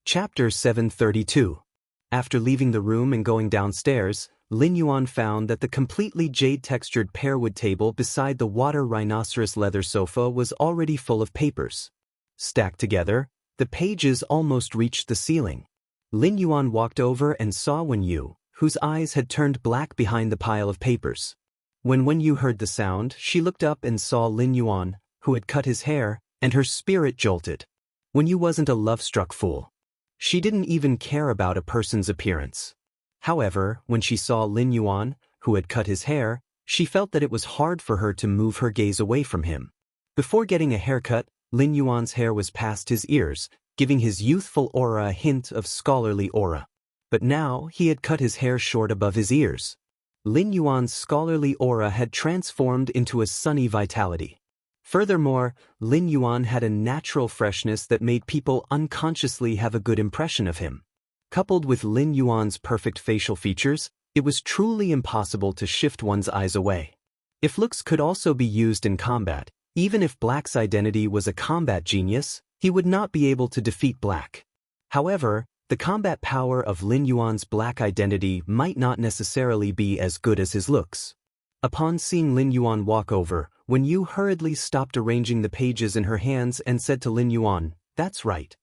Chapter 732. After leaving the room and going downstairs, Lin Yuan found that the completely jade-textured pearwood table beside the water rhinoceros leather sofa was already full of papers. Stacked together, the pages almost reached the ceiling. Lin Yuan walked over and saw Wen Yu, whose eyes had turned black behind the pile of papers. When Wen Yu heard the sound, she looked up and saw Lin Yuan, who had cut his hair, and her spirit jolted. Wen Yu wasn't a love-struck fool. She didn't even care about a person's appearance. However, when she saw Lin Yuan, who had cut his hair, she felt that it was hard for her to move her gaze away from him. Before getting a haircut, Lin Yuan's hair was past his ears, giving his youthful aura a hint of scholarly aura. But now he had cut his hair short above his ears. Lin Yuan's scholarly aura had transformed into a sunny vitality. Furthermore, Lin Yuan had a natural freshness that made people unconsciously have a good impression of him. Coupled with Lin Yuan's perfect facial features, it was truly impossible to shift one's eyes away. If looks could also be used in combat, even if Black's identity was a combat genius, he would not be able to defeat Black. However, the combat power of Lin Yuan's Black identity might not necessarily be as good as his looks. Upon seeing Lin Yuan walk over, Wen Yu hurriedly stopped arranging the pages in her hands and said to Lin Yuan, "That's right.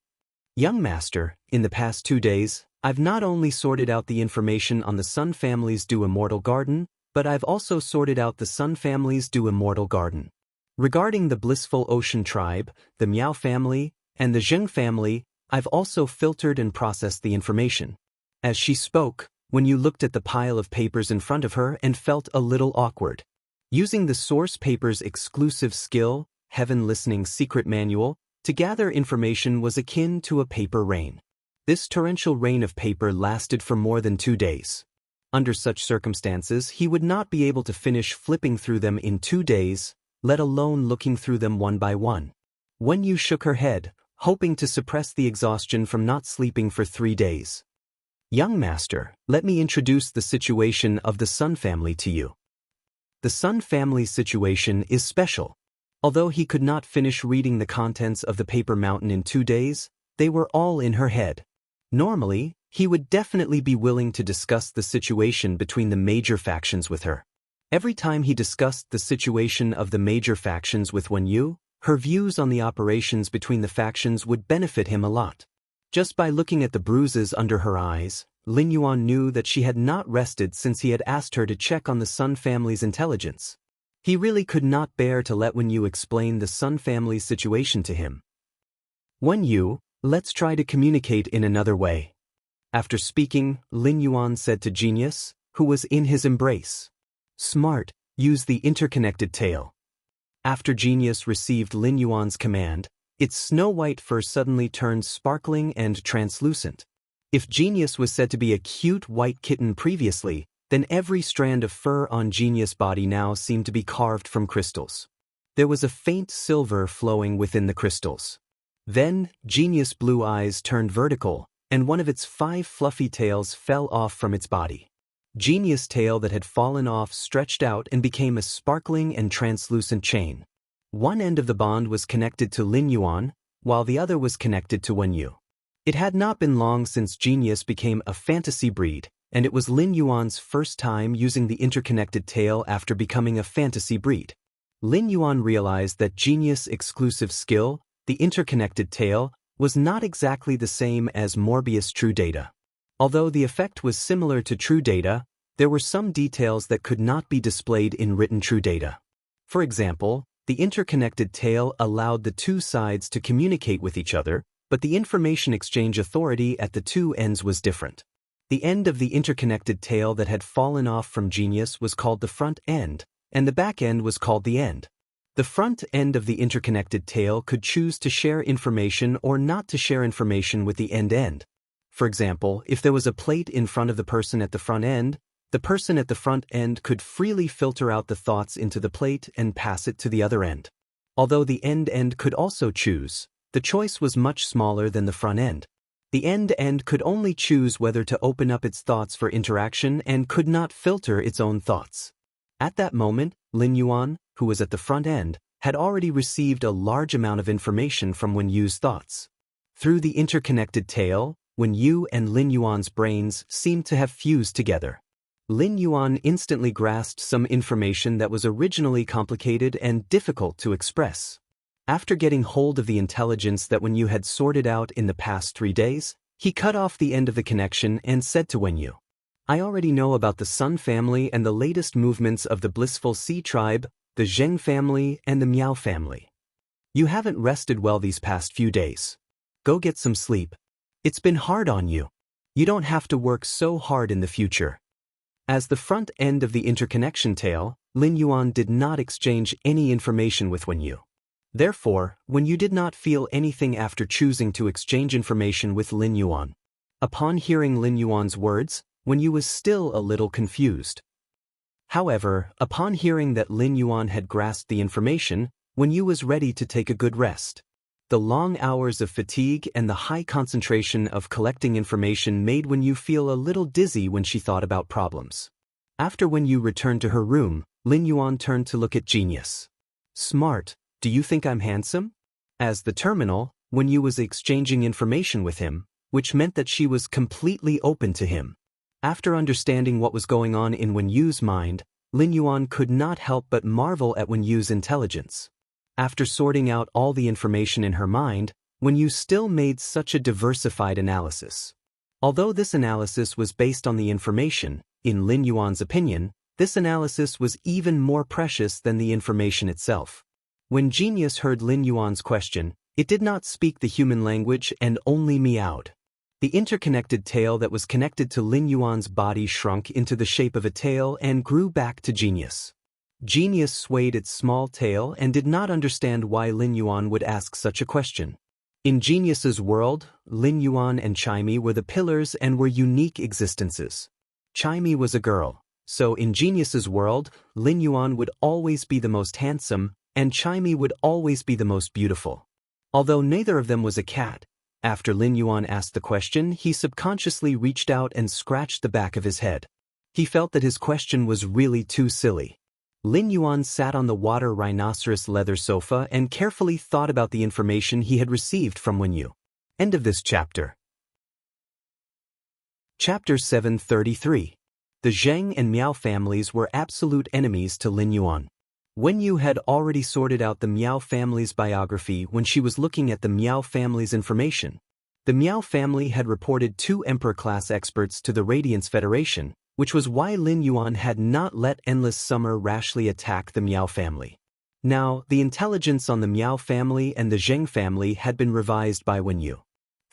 Young master, in the past 2 days, I've not only sorted out the information on the Sun family's Do Immortal Garden, but I've also sorted out the Sun family's Do Immortal Garden. Regarding the Blissful Ocean tribe, the Miao family, and the Zheng family, I've also filtered and processed the information." As she spoke, Wen Yu looked at the pile of papers in front of her and felt a little awkward. Using the source paper's exclusive skill, Heaven Listening Secret Manual, to gather information was akin to a paper rain. This torrential rain of paper lasted for more than 2 days. Under such circumstances, he would not be able to finish flipping through them in 2 days, let alone looking through them one by one. Wen Yu shook her head, hoping to suppress the exhaustion from not sleeping for 3 days. "Young master, let me introduce the situation of the Sun family to you. The Sun family's situation is special. Although he could not finish reading the contents of the paper mountain in 2 days, they were all in her head. Normally, he would definitely be willing to discuss the situation between the major factions with her. Every time he discussed the situation of the major factions with Wen Yu, her views on the operations between the factions would benefit him a lot. Just by looking at the bruises under her eyes, Lin Yuan knew that she had not rested since he had asked her to check on the Sun family's intelligence. He really could not bear to let Wen Yu explain the Sun family's situation to him. "Wen Yu, let's try to communicate in another way." After speaking, Lin Yuan said to Genius, who was in his embrace, "Smart, use the interconnected tail." After Genius received Lin Yuan's command, its snow-white fur suddenly turned sparkling and translucent. If Genius was said to be a cute white kitten previously, then every strand of fur on Genius' body now seemed to be carved from crystals. There was a faint silver flowing within the crystals. Then, Genius' blue eyes turned vertical, and one of its 5 fluffy tails fell off from its body. Genius' tail that had fallen off stretched out and became a sparkling and translucent chain. One end of the bond was connected to Lin Yuan, while the other was connected to Wen Yu. It had not been long since Genius became a fantasy breed, and it was Lin Yuan's first time using the interconnected tail after becoming a fantasy breed. Lin Yuan realized that Genius' exclusive skill, the interconnected tail, was not exactly the same as Morbius True Data. Although the effect was similar to True Data, there were some details that could not be displayed in written True Data. For example, the interconnected tail allowed the 2 sides to communicate with each other, but the information exchange authority at the 2 ends was different. The end of the interconnected tail that had fallen off from Genius was called the front end, and the back end was called the end. The front end of the interconnected tail could choose to share information or not to share information with the end. For example, if there was a plate in front of the person at the front end, the person at the front end could freely filter out the thoughts into the plate and pass it to the other end. Although the end could also choose, the choice was much smaller than the front end. The end could only choose whether to open up its thoughts for interaction and could not filter its own thoughts. At that moment, Lin Yuan, who was at the front end, had already received a large amount of information from Wen Yu's thoughts. Through the interconnected tale, Wen Yu and Lin Yuan's brains seemed to have fused together. Lin Yuan instantly grasped some information that was originally complicated and difficult to express. After getting hold of the intelligence that Wen Yu had sorted out in the past 3 days, he cut off the end of the connection and said to Wen Yu, "I already know about the Sun family and the latest movements of the Blissful Sea tribe, the Zheng family, and the Miao family. You haven't rested well these past few days. Go get some sleep. It's been hard on you. You don't have to work so hard in the future." As the front end of the interconnection tale, Lin Yuan did not exchange any information with Wen Yu. Therefore, Wen Yu did not feel anything after choosing to exchange information with Lin Yuan. Upon hearing Lin Yuan's words, Wen Yu was still a little confused. However, upon hearing that Lin Yuan had grasped the information, Wen Yu was ready to take a good rest. The long hours of fatigue and the high concentration of collecting information made Wen Yu feel a little dizzy when she thought about problems. After Wen Yu returned to her room, Lin Yuan turned to look at Genius. "Smart, do you think I'm handsome?" As the terminal, Wen Yu was exchanging information with him, which meant that she was completely open to him. After understanding what was going on in Wen Yu's mind, Lin Yuan could not help but marvel at Wen Yu's intelligence. After sorting out all the information in her mind, Wen Yu still made such a diversified analysis. Although this analysis was based on the information, in Lin Yuan's opinion, this analysis was even more precious than the information itself. When Genius heard Lin Yuan's question, it did not speak the human language and only meowed. The interconnected tail that was connected to Lin Yuan's body shrunk into the shape of a tail and grew back to Genius. Genius swayed its small tail and did not understand why Lin Yuan would ask such a question. In Genius's world, Lin Yuan and Chimey were the pillars and were unique existences. Chimey was a girl, so in Genius's world, Lin Yuan would always be the most handsome, and Chimey would always be the most beautiful. Although neither of them was a cat, after Lin Yuan asked the question, he subconsciously reached out and scratched the back of his head. He felt that his question was really too silly. Lin Yuan sat on the water rhinoceros leather sofa and carefully thought about the information he had received from Wen Yu. End of this chapter. Chapter 733. The Zheng and Miao families were absolute enemies to Lin Yuan. Wen Yu had already sorted out the Miao family's biography when she was looking at the Miao family's information. The Miao family had reported 2 Emperor-class experts to the Radiance Federation, which was why Lin Yuan had not let Endless Summer rashly attack the Miao family. Now, the intelligence on the Miao family and the Zheng family had been revised by Wen Yu.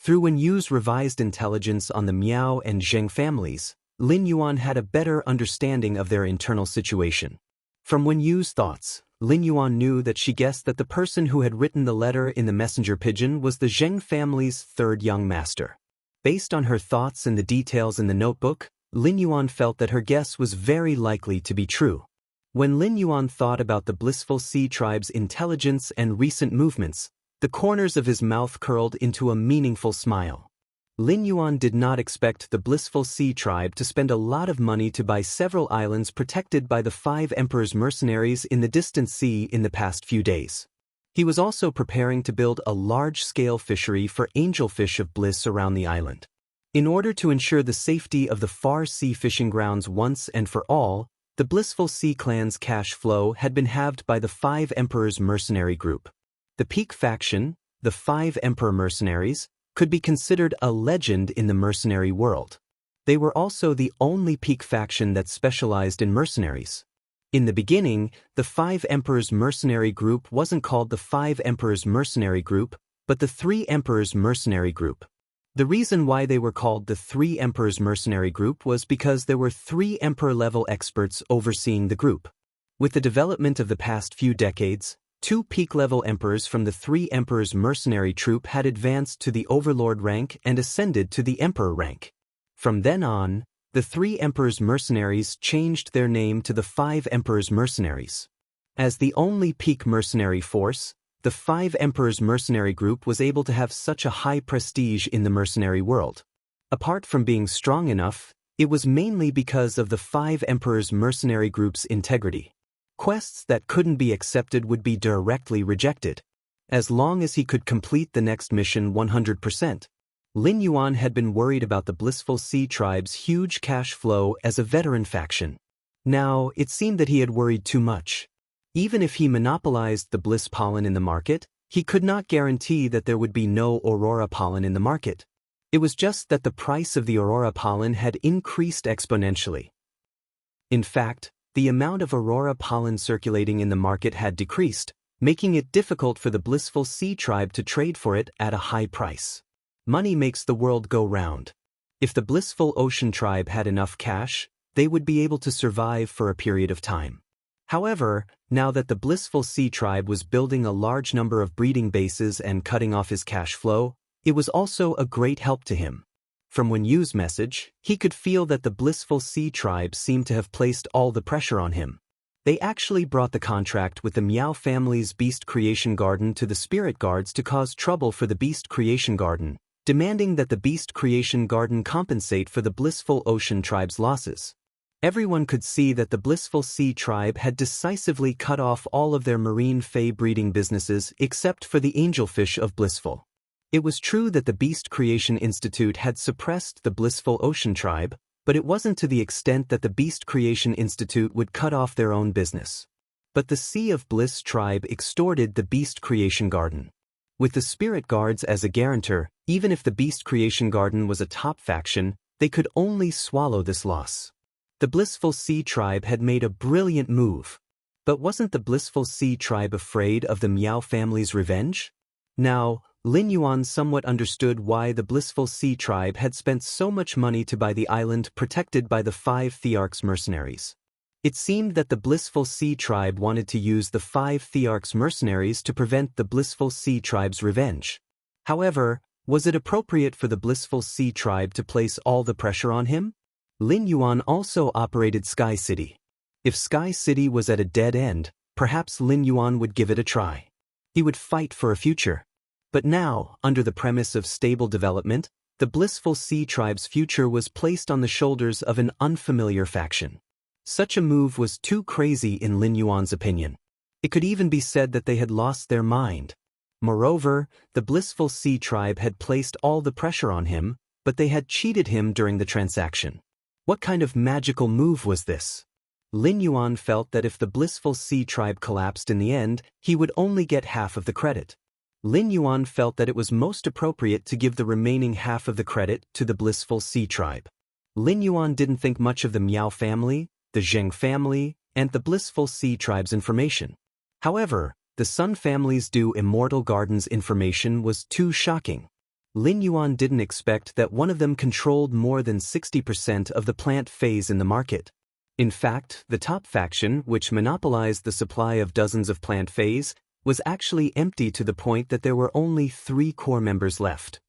Through Wen Yu's revised intelligence on the Miao and Zheng families, Lin Yuan had a better understanding of their internal situation. From Wen Yu's thoughts, Lin Yuan knew that she guessed that the person who had written the letter in the messenger pigeon was the Zheng family's 3rd young master. Based on her thoughts and the details in the notebook, Lin Yuan felt that her guess was very likely to be true. When Lin Yuan thought about the Blissful Sea tribe's intelligence and recent movements, the corners of his mouth curled into a meaningful smile. Lin Yuan did not expect the Blissful Sea tribe to spend a lot of money to buy several islands protected by the 5 Emperor's mercenaries in the distant sea in the past few days. He was also preparing to build a large-scale fishery for angelfish of bliss around the island. In order to ensure the safety of the far sea fishing grounds once and for all, the Blissful Sea clan's cash flow had been halved by the 5 Emperor's mercenary group. The Peak faction, the 5 Emperor mercenaries, could be considered a legend in the mercenary world. They were also the only Peak faction that specialized in mercenaries. In the beginning, the 5 Emperors mercenary group wasn't called the 5 Emperors mercenary group, but the 3 Emperors mercenary group. The reason why they were called the 3 Emperors mercenary group was because there were 3 Emperor-level experts overseeing the group. With the development of the past few decades, 2 peak-level emperors from the 3 Emperors mercenary troop had advanced to the Overlord rank and ascended to the Emperor rank. From then on, the 3 Emperors mercenaries changed their name to the 5 Emperors mercenaries. As the only peak mercenary force, the 5 Emperors mercenary group was able to have such a high prestige in the mercenary world. Apart from being strong enough, it was mainly because of the 5 Emperors mercenary group's integrity. Quests that couldn't be accepted would be directly rejected. as long as he could complete the next mission 100%. Lin Yuan had been worried about the Blissful Sea Tribe's huge cash flow as a veteran faction. Now, it seemed that he had worried too much. Even if he monopolized the Bliss pollen in the market, he could not guarantee that there would be no Aurora pollen in the market. It was just that the price of the Aurora pollen had increased exponentially. In fact, the amount of Aurora pollen circulating in the market had decreased, making it difficult for the Blissful Sea Tribe to trade for it at a high price. Money makes the world go round. If the Blissful Ocean Tribe had enough cash, they would be able to survive for a period of time. However, now that the Blissful Sea Tribe was building a large number of breeding bases and cutting off his cash flow, it was also a great help to him. From Wen Yu's message, he could feel that the Blissful Sea Tribe seemed to have placed all the pressure on him. They actually brought the contract with the Miao family's Beast Creation Garden to the Spirit Guards to cause trouble for the Beast Creation Garden, demanding that the Beast Creation Garden compensate for the Blissful Ocean Tribe's losses. Everyone could see that the Blissful Sea Tribe had decisively cut off all of their marine fae breeding businesses except for the Angelfish of Blissful. It was true that the Beast Creation Institute had suppressed the Blissful Ocean Tribe, but it wasn't to the extent that the Beast Creation Institute would cut off their own business. But the Sea of Bliss Tribe extorted the Beast Creation Garden. With the Spirit Guards as a guarantor, even if the Beast Creation Garden was a top faction, they could only swallow this loss. The Blissful Sea Tribe had made a brilliant move. But wasn't the Blissful Sea Tribe afraid of the Miao family's revenge? Now, Lin Yuan somewhat understood why the Blissful Sea Tribe had spent so much money to buy the island protected by the 5 Thearchs mercenaries. It seemed that the Blissful Sea Tribe wanted to use the 5 Thearchs mercenaries to prevent the Blissful Sea Tribe's revenge. However, was it appropriate for the Blissful Sea Tribe to place all the pressure on him? Lin Yuan also operated Sky City. If Sky City was at a dead end, perhaps Lin Yuan would give it a try. He would fight for a future. But now, under the premise of stable development, the Blissful Sea Tribe's future was placed on the shoulders of an unfamiliar faction. Such a move was too crazy in Lin Yuan's opinion. It could even be said that they had lost their mind. Moreover, the Blissful Sea Tribe had placed all the pressure on him, but they had cheated him during the transaction. What kind of magical move was this? Lin Yuan felt that if the Blissful Sea Tribe collapsed in the end, he would only get half of the credit. Lin Yuan felt that it was most appropriate to give the remaining half of the credit to the Blissful Sea Tribe. Lin Yuan didn't think much of the Miao family, the Zheng family, and the Blissful Sea Tribe's information. However, the Sun family's Du Immortal Garden's information was too shocking. Lin Yuan didn't expect that one of them controlled more than 60% of the plant phase in the market. In fact, the top faction, which monopolized the supply of dozens of plant phase, was actually empty to the point that there were only 3 core members left.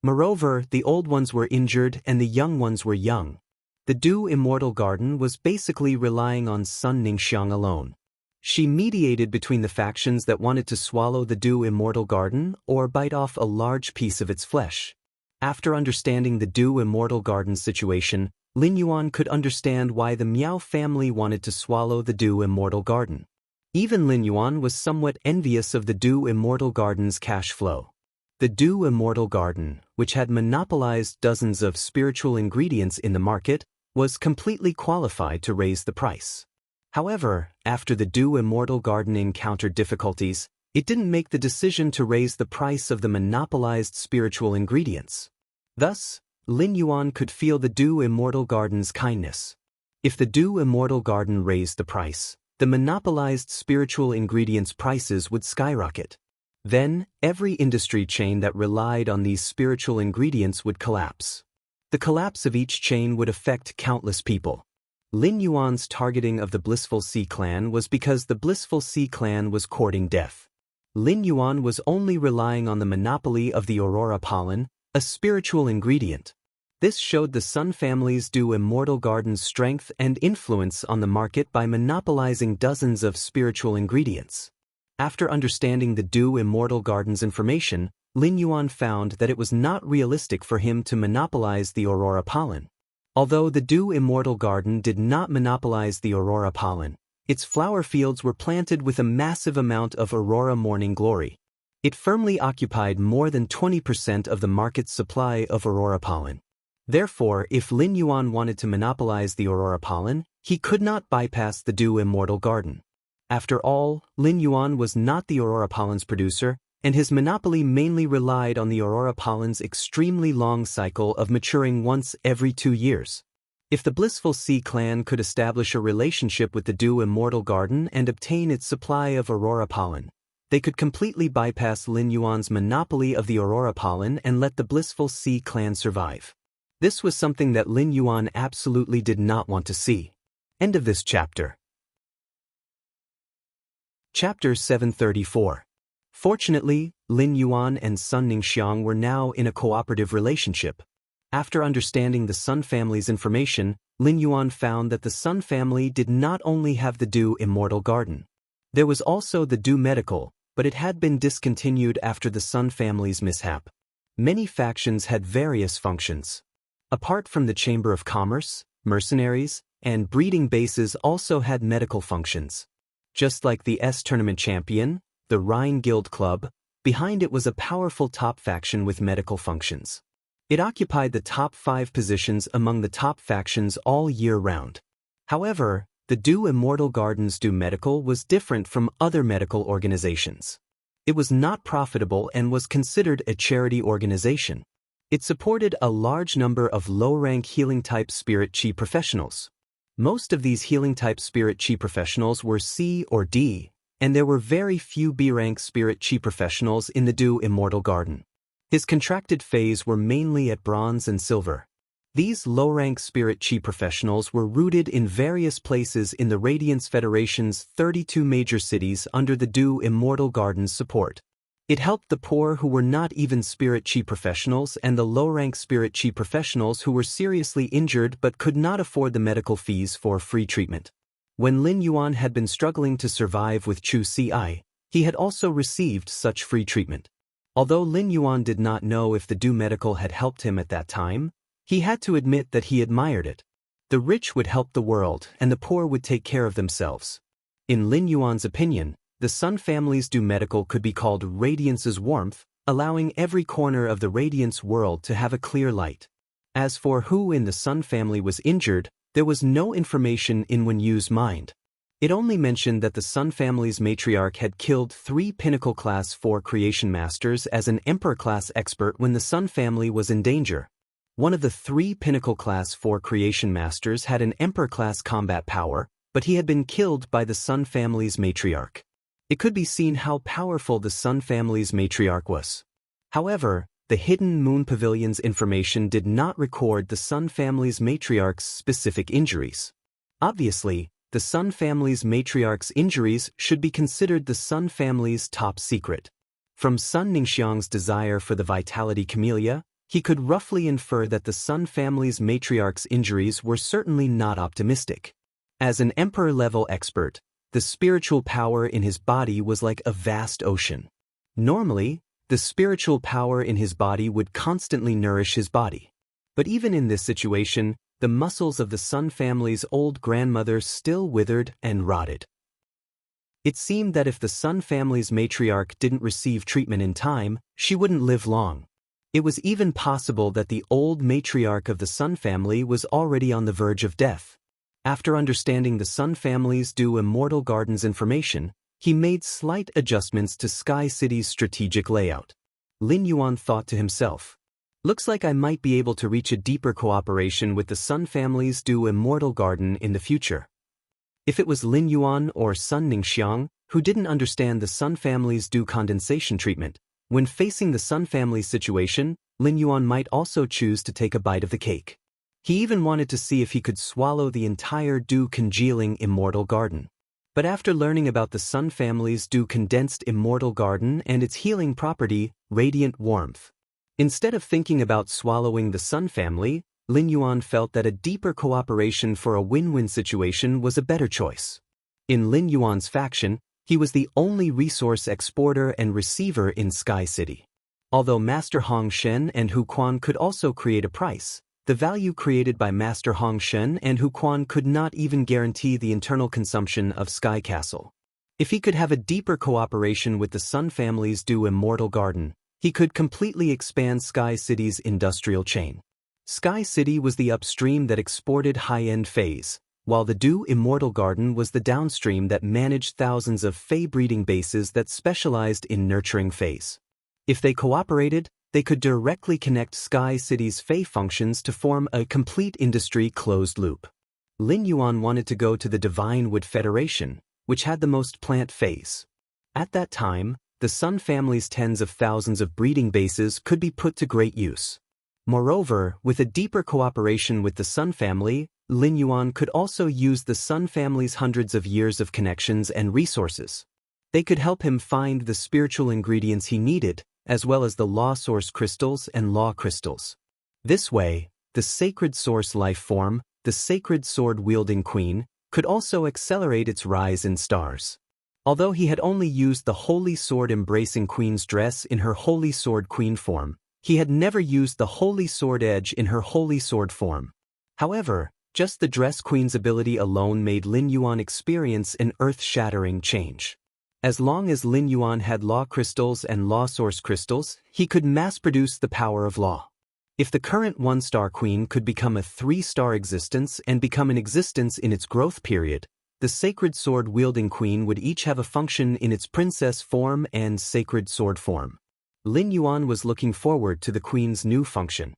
Moreover, the old ones were injured and the young ones were young. The Du Immortal Garden was basically relying on Sun Ningxiang alone. She mediated between the factions that wanted to swallow the Du Immortal Garden or bite off a large piece of its flesh. After understanding the Du Immortal Garden's situation, Lin Yuan could understand why the Miao family wanted to swallow the Du Immortal Garden. Even Lin Yuan was somewhat envious of the Du Immortal Garden's cash flow. The Du Immortal Garden, which had monopolized dozens of spiritual ingredients in the market, was completely qualified to raise the price. However, after the Du Immortal Garden encountered difficulties, it didn't make the decision to raise the price of the monopolized spiritual ingredients. Thus, Lin Yuan could feel the Du Immortal Garden's kindness. If the Du Immortal Garden raised the price, the monopolized spiritual ingredients prices would skyrocket. Then, every industry chain that relied on these spiritual ingredients would collapse. The collapse of each chain would affect countless people. Lin Yuan's targeting of the Blissful Sea Clan was because the Blissful Sea Clan was courting death. Lin Yuan was only relying on the monopoly of the Aurora pollen, a spiritual ingredient. This showed the Sun family's Du Immortal Garden's strength and influence on the market by monopolizing dozens of spiritual ingredients. After understanding the Du Immortal Garden's information, Lin Yuan found that it was not realistic for him to monopolize the Aurora pollen. Although the Du Immortal Garden did not monopolize the Aurora pollen, its flower fields were planted with a massive amount of Aurora Morning Glory. It firmly occupied more than 20% of the market's supply of aurora pollen. Therefore, if Lin Yuan wanted to monopolize the aurora pollen, he could not bypass the Dew Immortal Garden. After all, Lin Yuan was not the aurora pollen's producer, and his monopoly mainly relied on the aurora pollen's extremely long cycle of maturing once every 2 years. If the Blissful Sea clan could establish a relationship with the Dew Immortal Garden and obtain its supply of aurora pollen, they could completely bypass Lin Yuan's monopoly of the aurora pollen and let the Blissful Sea clan survive. This was something that Lin Yuan absolutely did not want to see. End of this chapter. Chapter 734. Fortunately, Lin Yuan and Sun Ningxiang were now in a cooperative relationship. After understanding the Sun family's information, Lin Yuan found that the Sun family did not only have the Dew Immortal Garden. There was also the Dew Medical, but it had been discontinued after the Sun family's mishap. Many factions had various functions. Apart from the Chamber of Commerce, mercenaries, and breeding bases also had medical functions. Just like the S-Tournament champion, the Rhine Guild Club, behind it was a powerful top faction with medical functions. It occupied the top 5 positions among the top factions all year round. However, the Dew Immortal Garden's Dew Medical was different from other medical organizations. It was not profitable and was considered a charity organization. It supported a large number of low-rank healing-type spirit chi professionals. Most of these healing-type spirit chi professionals were C or D, and there were very few B-rank spirit chi professionals in the Dew Immortal Garden. His contracted phase were mainly at bronze and silver. These low-rank spirit chi professionals were rooted in various places in the Radiance Federation's 32 major cities under the Dew Immortal Garden's support. It helped the poor who were not even spirit chi professionals and the low-rank spirit chi professionals who were seriously injured but could not afford the medical fees for free treatment. When Lin Yuan had been struggling to survive with Chu Ci, he had also received such free treatment. Although Lin Yuan did not know if the Dew Medical had helped him at that time, he had to admit that he admired it. The rich would help the world and the poor would take care of themselves. In Lin Yuan's opinion, the Sun family's Dew Medical could be called Radiance's warmth, allowing every corner of the Radiance world to have a clear light. As for who in the Sun family was injured, there was no information in Wen Yu's mind. It only mentioned that the Sun family's matriarch had killed 3 Pinnacle Class 4 Creation Masters as an Emperor-class expert when the Sun family was in danger. One of the 3 Pinnacle Class 4 Creation Masters had an Emperor-class combat power, but he had been killed by the Sun family's matriarch. It could be seen how powerful the Sun family's matriarch was. However, the Hidden Moon Pavilion's information did not record the Sun family's matriarch's specific injuries. Obviously, the Sun family's matriarch's injuries should be considered the Sun family's top secret. From Sun Ningxiang's desire for the Vitality Camellia, he could roughly infer that the Sun family's matriarch's injuries were certainly not optimistic. As an Emperor-level expert, the spiritual power in his body was like a vast ocean. Normally, the spiritual power in his body would constantly nourish his body. But even in this situation, the muscles of the Sun family's old grandmother still withered and rotted. It seemed that if the Sun family's matriarch didn't receive treatment in time, she wouldn't live long. It was even possible that the old matriarch of the Sun family was already on the verge of death. After understanding the Sun family's Dew Immortal Garden's information, he made slight adjustments to Sky City's strategic layout. Lin Yuan thought to himself, "Looks like I might be able to reach a deeper cooperation with the Sun family's Dew Immortal Garden in the future." If it was Lin Yuan or Sun Ningxiang, who didn't understand the Sun family's Dew condensation treatment, when facing the Sun family's situation, Lin Yuan might also choose to take a bite of the cake. He even wanted to see if he could swallow the entire Dew congealing Immortal Garden. But after learning about the Sun family's Dew condensed Immortal Garden and its healing property, Radiant Warmth, instead of thinking about swallowing the Sun family, Lin Yuan felt that a deeper cooperation for a win-win situation was a better choice. In Lin Yuan's faction, he was the only resource exporter and receiver in Sky City. Although Master Hong Shen and Hu Quan could also create a price, the value created by Master Hong Shen and Hu Quan could not even guarantee the internal consumption of Sky Castle. If he could have a deeper cooperation with the Sun family's Dew Immortal Garden, he could completely expand Sky City's industrial chain. Sky City was the upstream that exported high-end phase, while the Dew Immortal Garden was the downstream that managed thousands of Fae breeding bases that specialized in nurturing Faes. If they cooperated, they could directly connect Sky City's Fae functions to form a complete industry closed loop. Lin Yuan wanted to go to the Divine Wood Federation, which had the most plant Faes. At that time, the Sun family's tens of thousands of breeding bases could be put to great use. Moreover, with a deeper cooperation with the Sun family, Lin Yuan could also use the Sun family's hundreds of years of connections and resources. They could help him find the spiritual ingredients he needed, as well as the Law Source crystals and Law crystals. This way, the Sacred Source life form, the Sacred Sword-wielding Queen, could also accelerate its rise in stars. Although he had only used the Holy Sword-embracing Queen's dress in her Holy Sword Queen form, he had never used the Holy Sword Edge in her Holy Sword form. However, just the Dress Queen's ability alone made Lin Yuan experience an earth-shattering change. As long as Lin Yuan had Law crystals and Law Source crystals, he could mass-produce the power of Law. If the current one-star queen could become a three-star existence and become an existence in its growth period, the Sacred Sword-wielding Queen would each have a function in its princess form and Sacred Sword form. Lin Yuan was looking forward to the Queen's new function.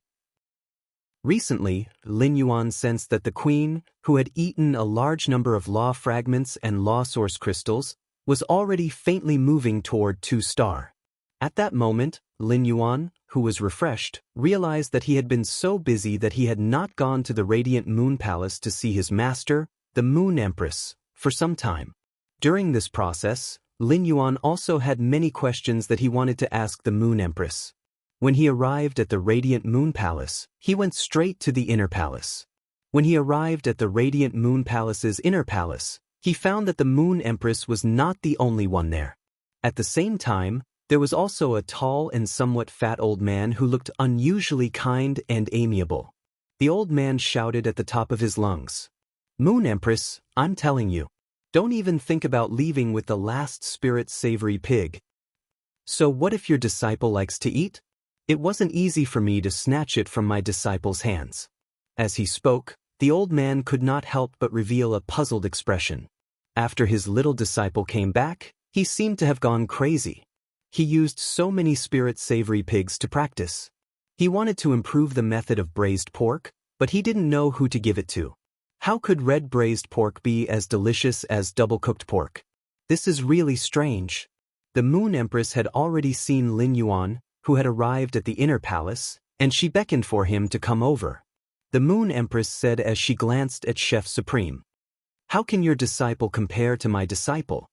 Recently, Lin Yuan sensed that the Queen, who had eaten a large number of Law fragments and Law Source crystals, was already faintly moving toward 2-star. At that moment, Lin Yuan, who was refreshed, realized that he had been so busy that he had not gone to the Radiant Moon Palace to see his master, the Moon Empress, for some time. During this process, Lin Yuan also had many questions that he wanted to ask the Moon Empress. When he arrived at the Radiant Moon Palace, he went straight to the Inner Palace. When he arrived at the Radiant Moon Palace's Inner Palace, he found that the Moon Empress was not the only one there. At the same time, there was also a tall and somewhat fat old man who looked unusually kind and amiable. The old man shouted at the top of his lungs, "Moon Empress, I'm telling you, don't even think about leaving with the last spirit-savory pig. So what if your disciple likes to eat? It wasn't easy for me to snatch it from my disciple's hands." As he spoke, the old man could not help but reveal a puzzled expression. After his little disciple came back, he seemed to have gone crazy. He used so many spirit-savory pigs to practice. He wanted to improve the method of braised pork, but he didn't know who to give it to. How could red braised pork be as delicious as double-cooked pork? This is really strange. The Moon Empress had already seen Lin Yuan, who had arrived at the Inner Palace, and she beckoned for him to come over. The Moon Empress said as she glanced at Chef Supreme, "How can your disciple compare to my disciple?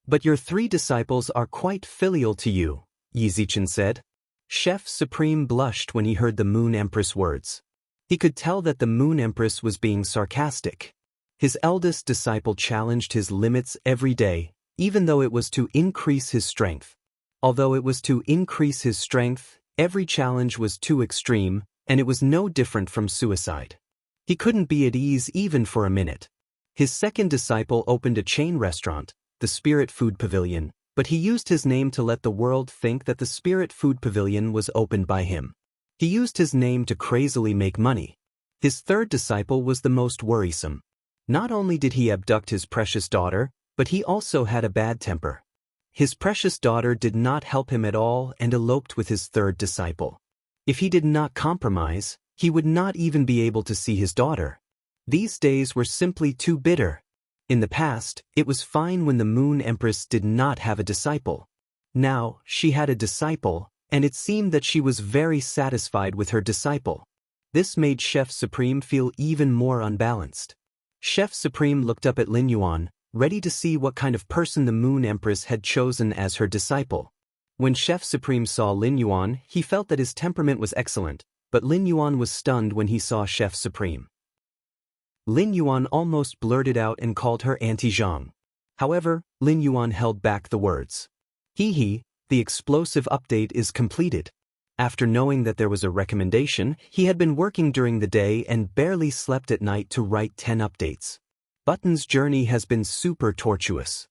But your 3 disciples are quite filial to you," Yi Zichen said. Chef Supreme blushed when he heard the Moon Empress' words. He could tell that the Moon Empress was being sarcastic. His eldest disciple challenged his limits every day, even though it was to increase his strength. Although it was to increase his strength, every challenge was too extreme, and it was no different from suicide. He couldn't be at ease even for a minute. His second disciple opened a chain restaurant, the Spirit Food Pavilion, but he used his name to let the world think that the Spirit Food Pavilion was opened by him. He used his name to crazily make money. His third disciple was the most worrisome. Not only did he abduct his precious daughter, but he also had a bad temper. His precious daughter did not help him at all and eloped with his third disciple. If he did not compromise, he would not even be able to see his daughter. These days were simply too bitter. In the past, it was fine when the Moon Empress did not have a disciple. Now, she had a disciple, and it seemed that she was very satisfied with her disciple. This made Chef Supreme feel even more unbalanced. Chef Supreme looked up at Lin Yuan, ready to see what kind of person the Moon Empress had chosen as her disciple. When Chef Supreme saw Lin Yuan, he felt that his temperament was excellent, but Lin Yuan was stunned when he saw Chef Supreme. Lin Yuan almost blurted out and called her Auntie Zhang. However, Lin Yuan held back the words. "Hee, the explosive update is completed." After knowing that there was a recommendation, he had been working during the day and barely slept at night to write 10 updates. Button's journey has been super tortuous.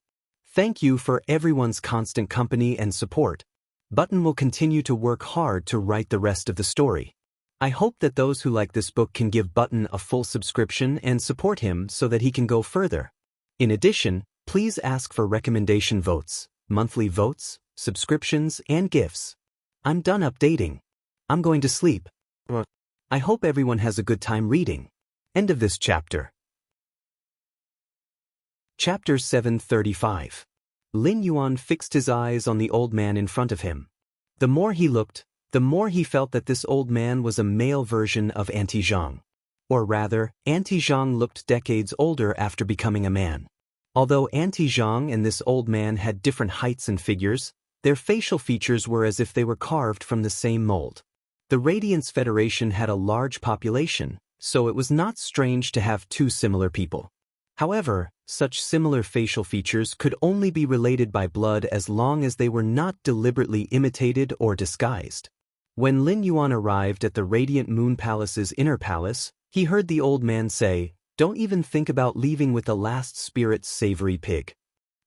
Thank you for everyone's constant company and support. Button will continue to work hard to write the rest of the story. I hope that those who like this book can give Button a full subscription and support him so that he can go further. In addition, please ask for recommendation votes, monthly votes, subscriptions, and gifts. I'm done updating. I'm going to sleep. I hope everyone has a good time reading. End of this chapter. Chapter 735. Lin Yuan fixed his eyes on the old man in front of him. The more he looked, the more he felt that this old man was a male version of Auntie Zhang. Or rather, Auntie Zhang looked decades older after becoming a man. Although Auntie Zhang and this old man had different heights and figures, their facial features were as if they were carved from the same mold. The Radiance Federation had a large population, so it was not strange to have two similar people. However, such similar facial features could only be related by blood as long as they were not deliberately imitated or disguised. When Lin Yuan arrived at the Radiant Moon Palace's inner palace, he heard the old man say, "Don't even think about leaving with the last spirit's savory pig."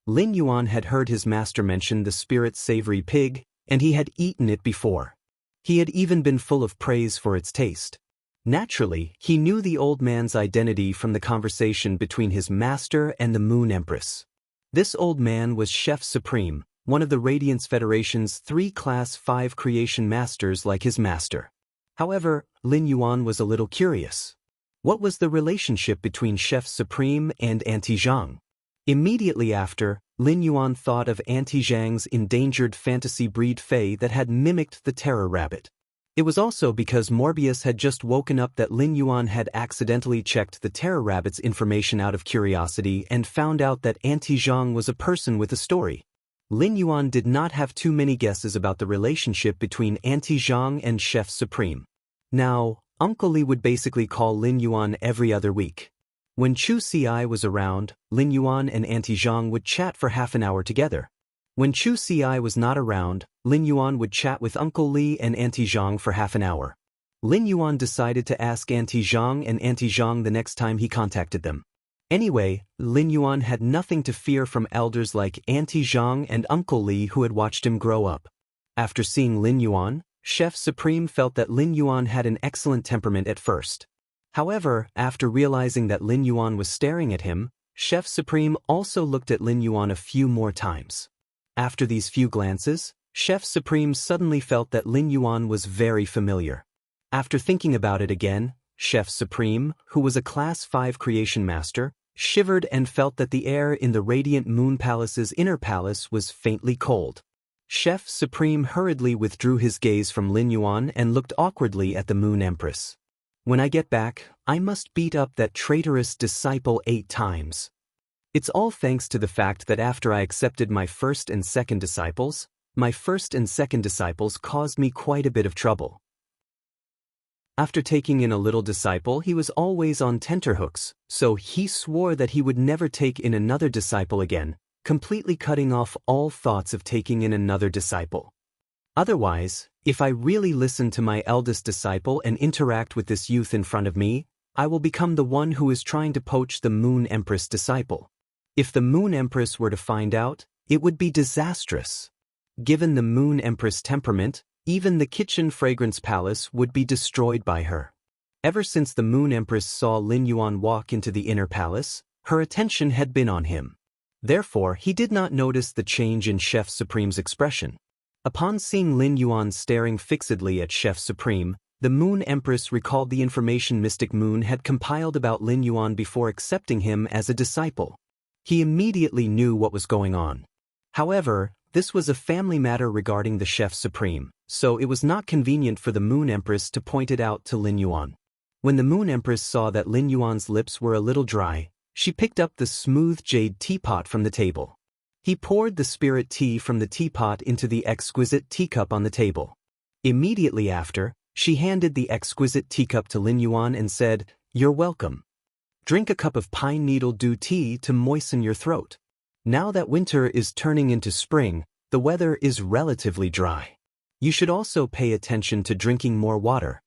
Lin Yuan had heard his master mention the spirit's savory pig, and he had eaten it before. He had even been full of praise for its taste. Naturally, he knew the old man's identity from the conversation between his master and the Moon Empress. This old man was Chef Supreme, one of the Radiance Federation's 3 Class 5 creation masters like his master. However, Lin Yuan was a little curious. What was the relationship between Chef Supreme and Auntie Zhang? Immediately after, Lin Yuan thought of Auntie Zhang's endangered fantasy breed Fei that had mimicked the terror rabbit. It was also because Morbius had just woken up that Lin Yuan had accidentally checked the terror rabbit's information out of curiosity and found out that Auntie Zhang was a person with a story. Lin Yuan did not have too many guesses about the relationship between Auntie Zhang and Chef Supreme. Now, Uncle Li would basically call Lin Yuan every other week. When Chu Ci was around, Lin Yuan and Auntie Zhang would chat for half an hour together. When Chu Ci was not around, Lin Yuan would chat with Uncle Li and Auntie Zhang for half an hour. Lin Yuan decided to ask Auntie Zhang and Auntie Zhang the next time he contacted them. Anyway, Lin Yuan had nothing to fear from elders like Auntie Zhang and Uncle Li who had watched him grow up. After seeing Lin Yuan, Chef Supreme felt that Lin Yuan had an excellent temperament at first. However, after realizing that Lin Yuan was staring at him, Chef Supreme also looked at Lin Yuan a few more times. After these few glances, Chef Supreme suddenly felt that Lin Yuan was very familiar. After thinking about it again, Chef Supreme, who was a Class 5 creation master, shivered and felt that the air in the Radiant Moon Palace's inner palace was faintly cold. Chef Supreme hurriedly withdrew his gaze from Lin Yuan and looked awkwardly at the Moon Empress. "When I get back, I must beat up that traitorous disciple 8 times. It's all thanks to the fact that after I accepted my first and second disciples, my first and second disciples caused me quite a bit of trouble." After taking in a little disciple, he was always on tenterhooks, so he swore that he would never take in another disciple again, completely cutting off all thoughts of taking in another disciple. Otherwise, if I really listen to my eldest disciple and interact with this youth in front of me, I will become the one who is trying to poach the Moon Empress disciple. If the Moon Empress were to find out, it would be disastrous. Given the Moon Empress temperament, even the kitchen fragrance palace would be destroyed by her. Ever since the Moon Empress saw Lin Yuan walk into the inner palace, her attention had been on him. Therefore, he did not notice the change in Chef Supreme's expression. Upon seeing Lin Yuan staring fixedly at Chef Supreme, the Moon Empress recalled the information Mystic Moon had compiled about Lin Yuan before accepting him as a disciple. He immediately knew what was going on. However, this was a family matter regarding the Chef Supreme, so it was not convenient for the Moon Empress to point it out to Lin Yuan. When the Moon Empress saw that Lin Yuan's lips were a little dry, she picked up the smooth jade teapot from the table. He poured the spirit tea from the teapot into the exquisite teacup on the table. Immediately after, she handed the exquisite teacup to Lin Yuan and said, "You're welcome. Drink a cup of pine needle dew tea to moisten your throat. Now that winter is turning into spring, the weather is relatively dry. You should also pay attention to drinking more water."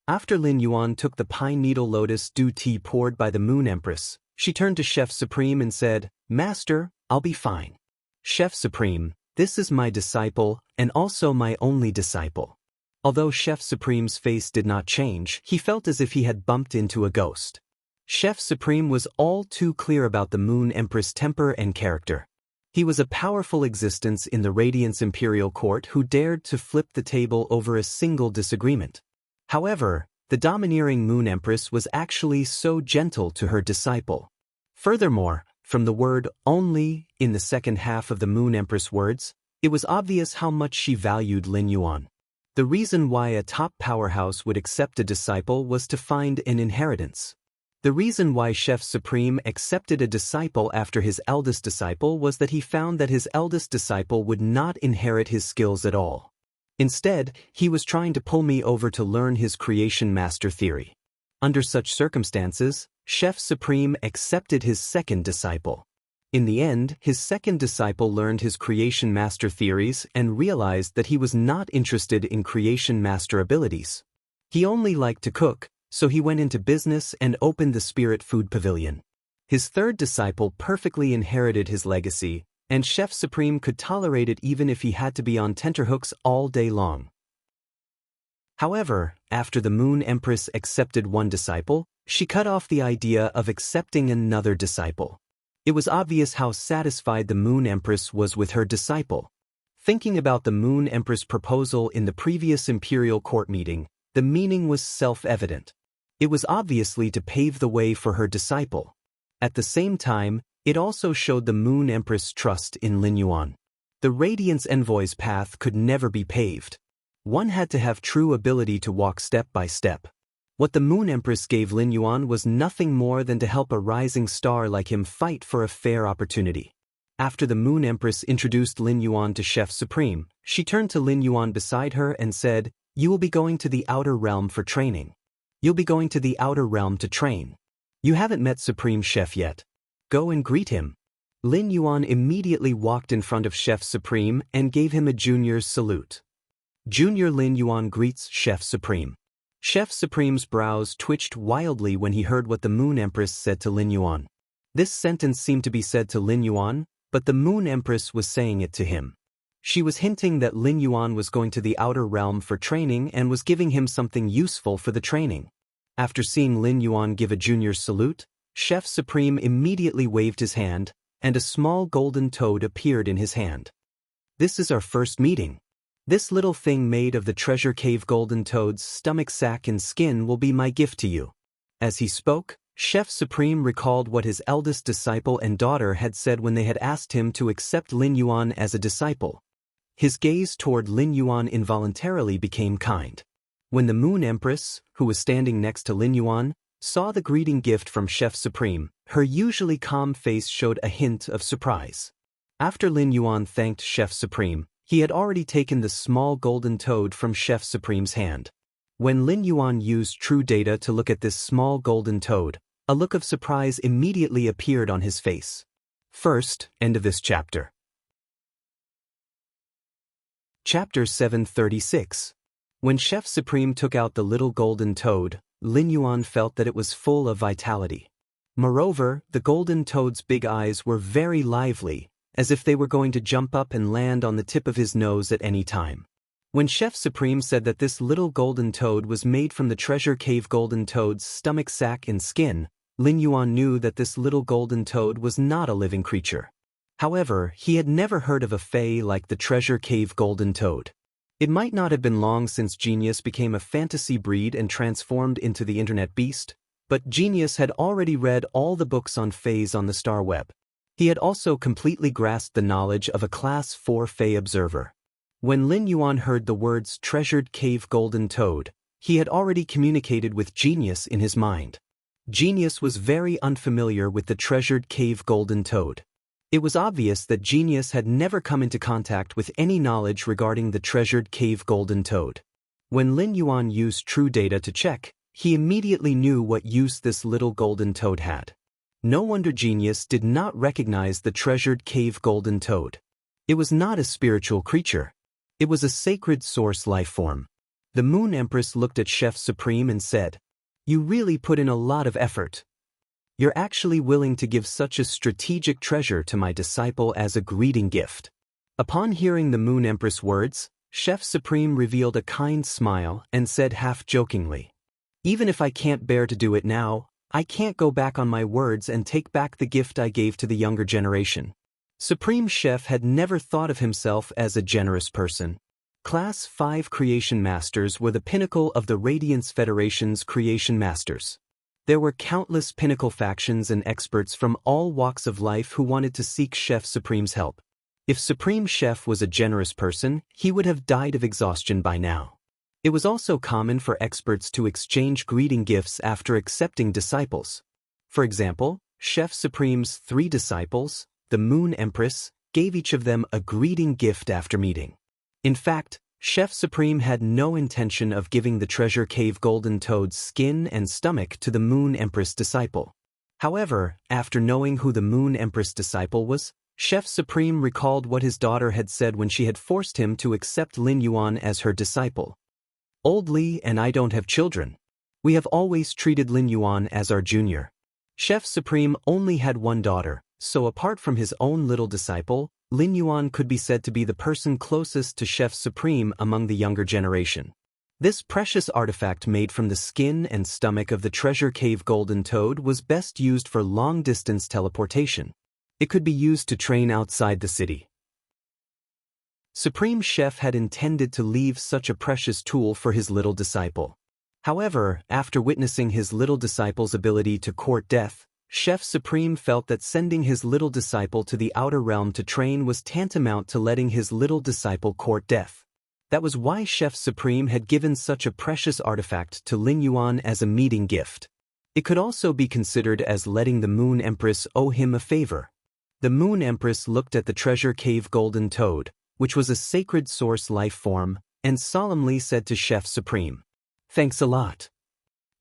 After Lin Yuan took the pine needle lotus dew tea poured by the Moon Empress, she turned to Chef Supreme and said, "Master, I'll be fine. Chef Supreme, this is my disciple, and also my only disciple. Although Chef Supreme's face did not change, he felt as if he had bumped into a ghost. Chef Supreme was all too clear about the Moon Empress' temper and character. He was a powerful existence in the Radiance Imperial Court who dared to flip the table over a single disagreement. However, the domineering Moon Empress was actually so gentle to her disciple. Furthermore, from the word only in the second half of the Moon Empress words, it was obvious how much she valued Lin Yuan. The reason why a top powerhouse would accept a disciple was to find an inheritance. The reason why Chef Supreme accepted a disciple after his eldest disciple was that he found that his eldest disciple would not inherit his skills at all. Instead, he was trying to pull me over to learn his creation master theory. Under such circumstances, Chef Supreme accepted his second disciple. In the end, his second disciple learned his creation master theories and realized that he was not interested in creation master abilities. He only liked to cook, so he went into business and opened the Spirit Food Pavilion. His third disciple perfectly inherited his legacy, and Chef Supreme could tolerate it even if he had to be on tenterhooks all day long. However, after the Moon Empress accepted one disciple, she cut off the idea of accepting another disciple. It was obvious how satisfied the Moon Empress was with her disciple. Thinking about the Moon Empress' proposal in the previous Imperial Court meeting, the meaning was self-evident. It was obviously to pave the way for her disciple. At the same time, it also showed the Moon Empress' trust in Lin Yuan. The Radiance Envoy's path could never be paved. One had to have true ability to walk step by step. What the Moon Empress gave Lin Yuan was nothing more than to help a rising star like him fight for a fair opportunity. After the Moon Empress introduced Lin Yuan to Chef Supreme, she turned to Lin Yuan beside her and said, "You will be going to the Outer Realm for training. You'll be going to the Outer Realm to train. You haven't met Supreme Chef yet. Go and greet him." Lin Yuan immediately walked in front of Chef Supreme and gave him a junior's salute. Junior Lin Yuan greets Chef Supreme. Chef Supreme's brows twitched wildly when he heard what the Moon Empress said to Lin Yuan. This sentence seemed to be said to Lin Yuan, but the Moon Empress was saying it to him. She was hinting that Lin Yuan was going to the Outer Realm for training and was giving him something useful for the training. After seeing Lin Yuan give a junior's salute, Chef Supreme immediately waved his hand, and a small golden toad appeared in his hand. "This is our first meeting. This little thing made of the treasure cave golden toad's stomach sac and skin will be my gift to you." As he spoke, Chef Supreme recalled what his eldest disciple and daughter had said when they had asked him to accept Lin Yuan as a disciple. His gaze toward Lin Yuan involuntarily became kind. When the Moon Empress, who was standing next to Lin Yuan, saw the greeting gift from Chef Supreme, her usually calm face showed a hint of surprise. After Lin Yuan thanked Chef Supreme, he had already taken the small golden toad from Chef Supreme's hand. When Lin Yuan used true data to look at this small golden toad, a look of surprise immediately appeared on his face. First, end of this chapter. Chapter 736. When Chef Supreme took out the little golden toad, Lin Yuan felt that it was full of vitality. Moreover, the golden toad's big eyes were very lively, as if they were going to jump up and land on the tip of his nose at any time. When Chef Supreme said that this little golden toad was made from the treasure cave golden toad's stomach sac and skin, Lin Yuan knew that this little golden toad was not a living creature. However, he had never heard of a fae like the treasure cave golden toad. It might not have been long since Genius became a fantasy breed and transformed into the internet beast, but Genius had already read all the books on faes on the star web. He had also completely grasped the knowledge of a Class 4 fae observer. When Lin Yuan heard the words treasured cave golden toad, he had already communicated with Genius in his mind. Genius was very unfamiliar with the treasured cave golden toad. It was obvious that Genius had never come into contact with any knowledge regarding the treasured cave golden toad. When Lin Yuan used true data to check, he immediately knew what use this little golden toad had. No wonder Genius did not recognize the treasured cave golden toad. It was not a spiritual creature. It was a sacred source life form. The Moon Empress looked at Chef Supreme and said, "You really put in a lot of effort." You're actually willing to give such a strategic treasure to my disciple as a greeting gift." Upon hearing the Moon Empress' words, Chef Supreme revealed a kind smile and said half-jokingly, "Even if I can't bear to do it now, I can't go back on my words and take back the gift I gave to the younger generation." Supreme Chef had never thought of himself as a generous person. Class 5 Creation Masters were the pinnacle of the Radiance Federation's Creation Masters. There were countless pinnacle factions and experts from all walks of life who wanted to seek Chef Supreme's help. If Supreme Chef was a generous person, he would have died of exhaustion by now. It was also common for experts to exchange greeting gifts after accepting disciples. For example, Chef Supreme's 3 disciples, the Moon Empress, gave each of them a greeting gift after meeting. In fact, Chef Supreme had no intention of giving the Treasure Cave Golden Toad's skin and stomach to the Moon Empress disciple. However, after knowing who the Moon Empress disciple was, Chef Supreme recalled what his daughter had said when she had forced him to accept Lin Yuan as her disciple. "Old Li and I don't have children. We have always treated Lin Yuan as our junior." Chef Supreme only had one daughter, so apart from his own little disciple, Lin Yuan could be said to be the person closest to Chef Supreme among the younger generation. This precious artifact made from the skin and stomach of the Treasure Cave Golden Toad was best used for long-distance teleportation. It could be used to train outside the city. Supreme Chef had intended to leave such a precious tool for his little disciple. However, after witnessing his little disciple's ability to court death, Chef Supreme felt that sending his little disciple to the outer realm to train was tantamount to letting his little disciple court death. That was why Chef Supreme had given such a precious artifact to Lin Yuan as a meeting gift. It could also be considered as letting the Moon Empress owe him a favor. The Moon Empress looked at the Treasure Cave Golden Toad, which was a sacred source life form, and solemnly said to Chef Supreme, "Thanks a lot."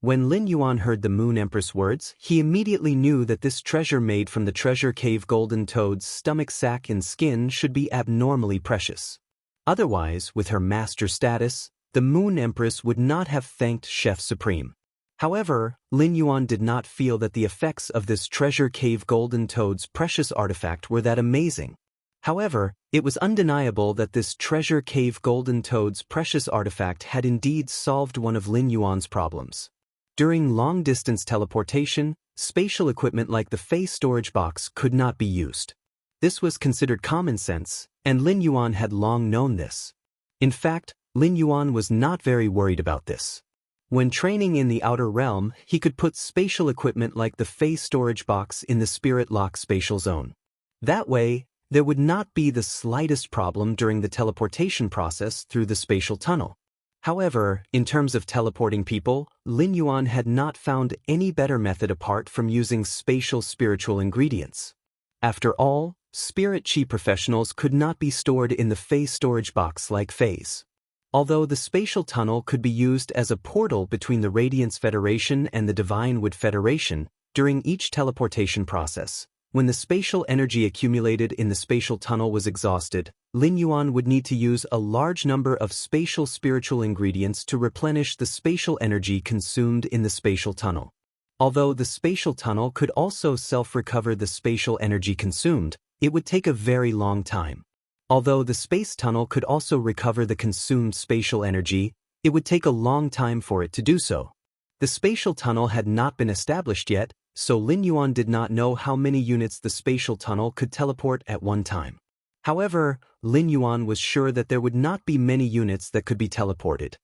When Lin Yuan heard the Moon Empress' words, he immediately knew that this treasure made from the Treasure Cave Golden Toad's stomach sac and skin should be abnormally precious. Otherwise, with her master status, the Moon Empress would not have thanked Chef Supreme. However, Lin Yuan did not feel that the effects of this Treasure Cave Golden Toad's precious artifact were that amazing. However, it was undeniable that this Treasure Cave Golden Toad's precious artifact had indeed solved one of Lin Yuan's problems. During long-distance teleportation, spatial equipment like the face storage box could not be used. This was considered common sense, and Lin Yuan had long known this. In fact, Lin Yuan was not very worried about this. When training in the outer realm, he could put spatial equipment like the face storage box in the Spirit Lock spatial zone. That way, there would not be the slightest problem during the teleportation process through the spatial tunnel. However, in terms of teleporting people, Lin Yuan had not found any better method apart from using spatial spiritual ingredients. After all, spirit chi professionals could not be stored in the phase storage box like phase. Although the spatial tunnel could be used as a portal between the Radiance Federation and the Divine Wood Federation during each teleportation process, when the spatial energy accumulated in the spatial tunnel was exhausted, Lin Yuan would need to use a large number of spatial spiritual ingredients to replenish the spatial energy consumed in the spatial tunnel. Although the spatial tunnel could also self-recover the spatial energy consumed, it would take a very long time. Although the space tunnel could also recover the consumed spatial energy, it would take a long time for it to do so. The spatial tunnel had not been established yet, so Lin Yuan did not know how many units the spatial tunnel could teleport at one time. However, Lin Yuan was sure that there would not be many units that could be teleported.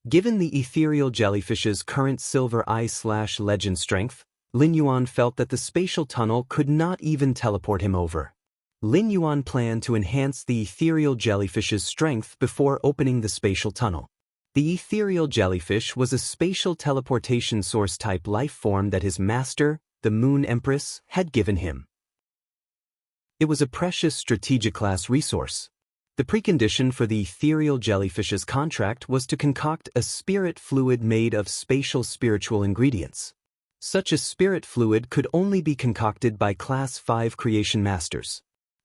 Given the ethereal jellyfish's current silver eye/legend strength, Lin Yuan felt that the spatial tunnel could not even teleport him over. Lin Yuan planned to enhance the ethereal jellyfish's strength before opening the spatial tunnel. The ethereal jellyfish was a spatial teleportation source-type life form that his master, the Moon Empress, had given him. It was a precious strategic-class resource. The precondition for the ethereal jellyfish's contract was to concoct a spirit fluid made of spatial spiritual ingredients. Such a spirit fluid could only be concocted by Class 5 Creation Masters.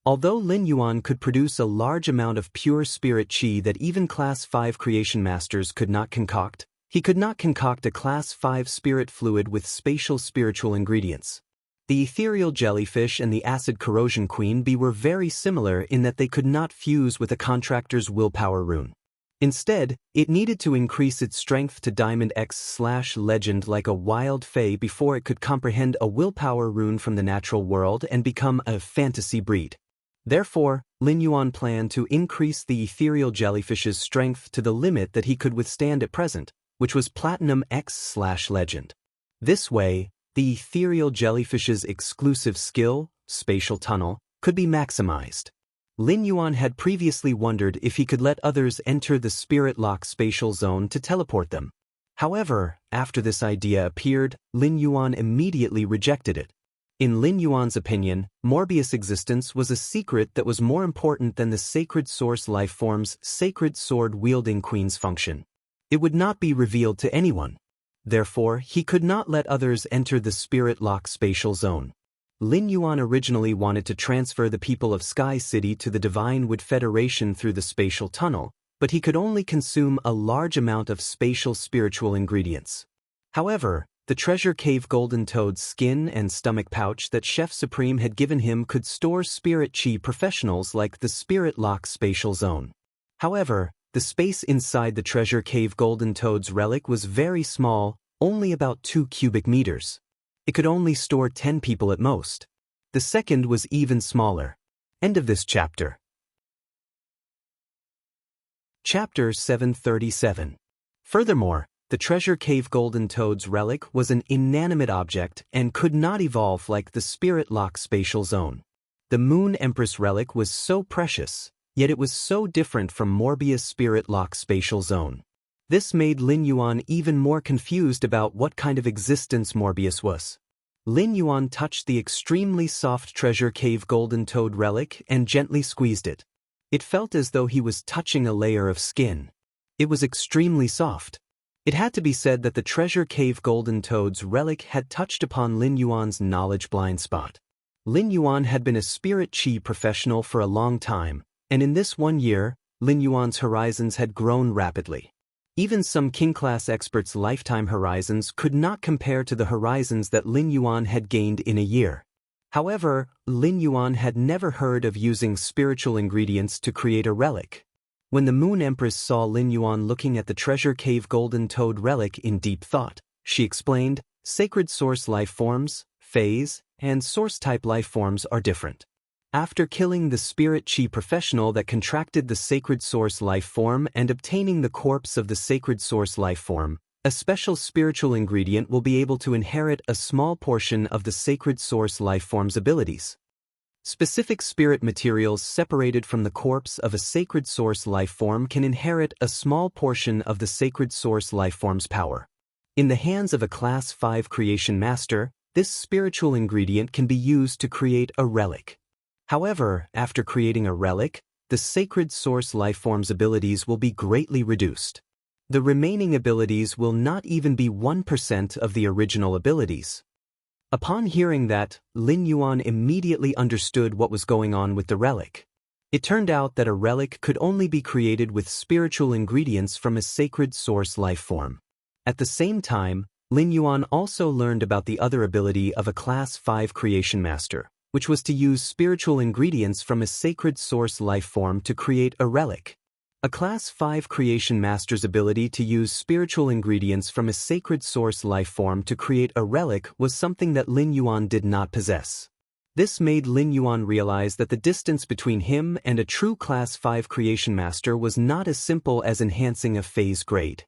Although Lin Yuan could produce a large amount of pure spirit chi that even Class 5 Creation Masters could not concoct, he could not concoct a Class 5 spirit fluid with spatial spiritual ingredients. The ethereal jellyfish and the acid corrosion queen bee were very similar in that they could not fuse with a contractor's willpower rune. Instead, it needed to increase its strength to Diamond X/Legend like a wild fae before it could comprehend a willpower rune from the natural world and become a fantasy breed. Therefore, Lin Yuan planned to increase the ethereal jellyfish's strength to the limit that he could withstand at present, which was Platinum X/Legend. This way, the ethereal jellyfish's exclusive skill, Spatial Tunnel, could be maximized. Lin Yuan had previously wondered if he could let others enter the Spirit Lock spatial zone to teleport them. However, after this idea appeared, Lin Yuan immediately rejected it. In Lin Yuan's opinion, Morbius' existence was a secret that was more important than the Sacred Source Lifeform's Sacred Sword-wielding Queen's function. It would not be revealed to anyone. Therefore, he could not let others enter the Spirit Lock spatial zone. Lin Yuan originally wanted to transfer the people of Sky City to the Divine Wood Federation through the spatial tunnel, but he could only consume a large amount of spatial spiritual ingredients. However, the treasure cave golden toad's skin and stomach pouch that Chef Supreme had given him could store spirit chi professionals like the Spirit Lock spatial zone. However, the space inside the treasure cave golden toad's relic was very small, only about 2 cubic meters. It could only store 10 people at most. The second was even smaller. End of this chapter. Chapter 737. Furthermore, the treasure cave golden toad's relic was an inanimate object and could not evolve like the Spirit Lock spatial zone. The Moon Empress relic was so precious, yet it was so different from Morbius' Spirit Lock spatial zone. This made Lin Yuan even more confused about what kind of existence Morbius was. Lin Yuan touched the extremely soft treasure cave golden toad relic and gently squeezed it. It felt as though he was touching a layer of skin. It was extremely soft. It had to be said that the treasure cave golden toad's relic had touched upon Lin Yuan's knowledge blind spot. Lin Yuan had been a spirit chi professional for a long time, and in this 1 year, Lin Yuan's horizons had grown rapidly. Even some king-class experts' lifetime horizons could not compare to the horizons that Lin Yuan had gained in a year. However, Lin Yuan had never heard of using spiritual ingredients to create a relic. When the Moon Empress saw Lin Yuan looking at the treasure cave golden toad relic in deep thought, she explained, "Sacred source life forms, phase, and source-type life forms are different. After killing the spirit chi professional that contracted the sacred source life form and obtaining the corpse of the sacred source life form, a special spiritual ingredient will be able to inherit a small portion of the sacred source life form's abilities. Specific spirit materials separated from the corpse of a sacred source life form can inherit a small portion of the sacred source life form's power. In the hands of a Class 5 creation master, this spiritual ingredient can be used to create a relic. However, after creating a relic, the sacred source life form's abilities will be greatly reduced. The remaining abilities will not even be 1% of the original abilities." Upon hearing that, Lin Yuan immediately understood what was going on with the relic. It turned out that a relic could only be created with spiritual ingredients from a sacred source life form. At the same time, Lin Yuan also learned about the other ability of a Class 5 creation master, which was to use spiritual ingredients from a sacred source life form to create a relic. A Class 5 creation master's ability to use spiritual ingredients from a sacred source life form to create a relic was something that Lin Yuan did not possess. This made Lin Yuan realize that the distance between him and a true Class 5 creation master was not as simple as enhancing a phase grade.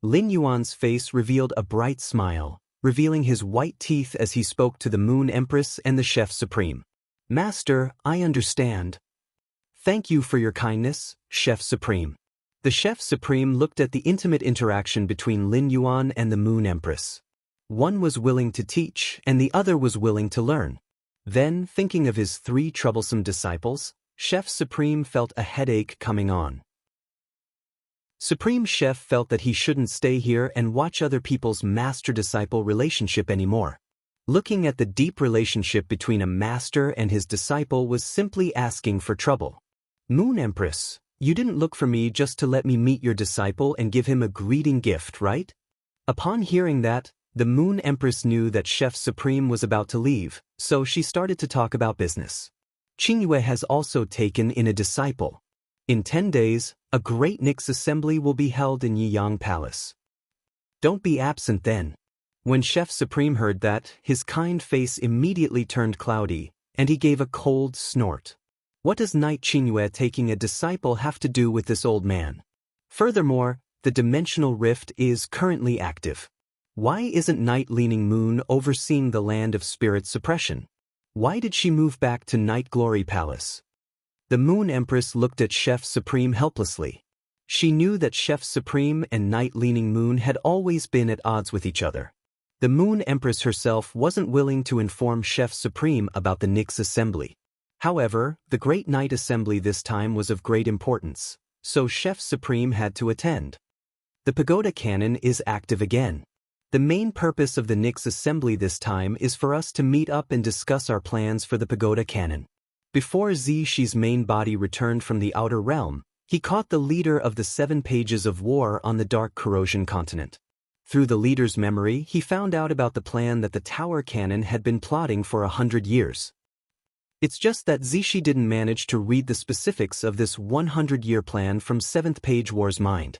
Lin Yuan's face revealed a bright smile, revealing his white teeth as he spoke to the Moon Empress and the Chef Supreme. "Master, I understand. Thank you for your kindness, Chef Supreme." The Chef Supreme looked at the intimate interaction between Lin Yuan and the Moon Empress. One was willing to teach, and the other was willing to learn. Then, thinking of his 3 troublesome disciples, Chef Supreme felt a headache coming on. Supreme Chef felt that he shouldn't stay here and watch other people's master-disciple relationship anymore. Looking at the deep relationship between a master and his disciple was simply asking for trouble. "Moon Empress, you didn't look for me just to let me meet your disciple and give him a greeting gift, right?" Upon hearing that, The Moon Empress knew that Chef Supreme was about to leave, so she started to talk about business. Qingyue has also taken in a disciple. In 10 days, a great Nix assembly will be held in Yiyang Palace. Don't be absent then. When Chef Supreme heard that, his kind face immediately turned cloudy, and he gave a cold snort. What does Knight Qingyue taking a disciple have to do with this old man? Furthermore, the dimensional rift is currently active. Why isn't Night Leaning Moon overseeing the land of spirit suppression? Why did she move back to Night Glory Palace? The Moon Empress looked at Chef Supreme helplessly. She knew that Chef Supreme and Night Leaning Moon had always been at odds with each other. The Moon Empress herself wasn't willing to inform Chef Supreme about the Nix assembly. However, the Great Night Assembly this time was of great importance, so Chef Supreme had to attend. The Pagoda Cannon is active again. The main purpose of the Nix assembly this time is for us to meet up and discuss our plans for the Pagoda Cannon. Before Zishi's main body returned from the outer realm, he caught the leader of the 7 Pages of War on the Dark Corrosion continent. Through the leader's memory, he found out about the plan that the Tower Cannon had been plotting for 100 years. It's just that Zishi didn't manage to read the specifics of this 100-year plan from 7th Page War's mind.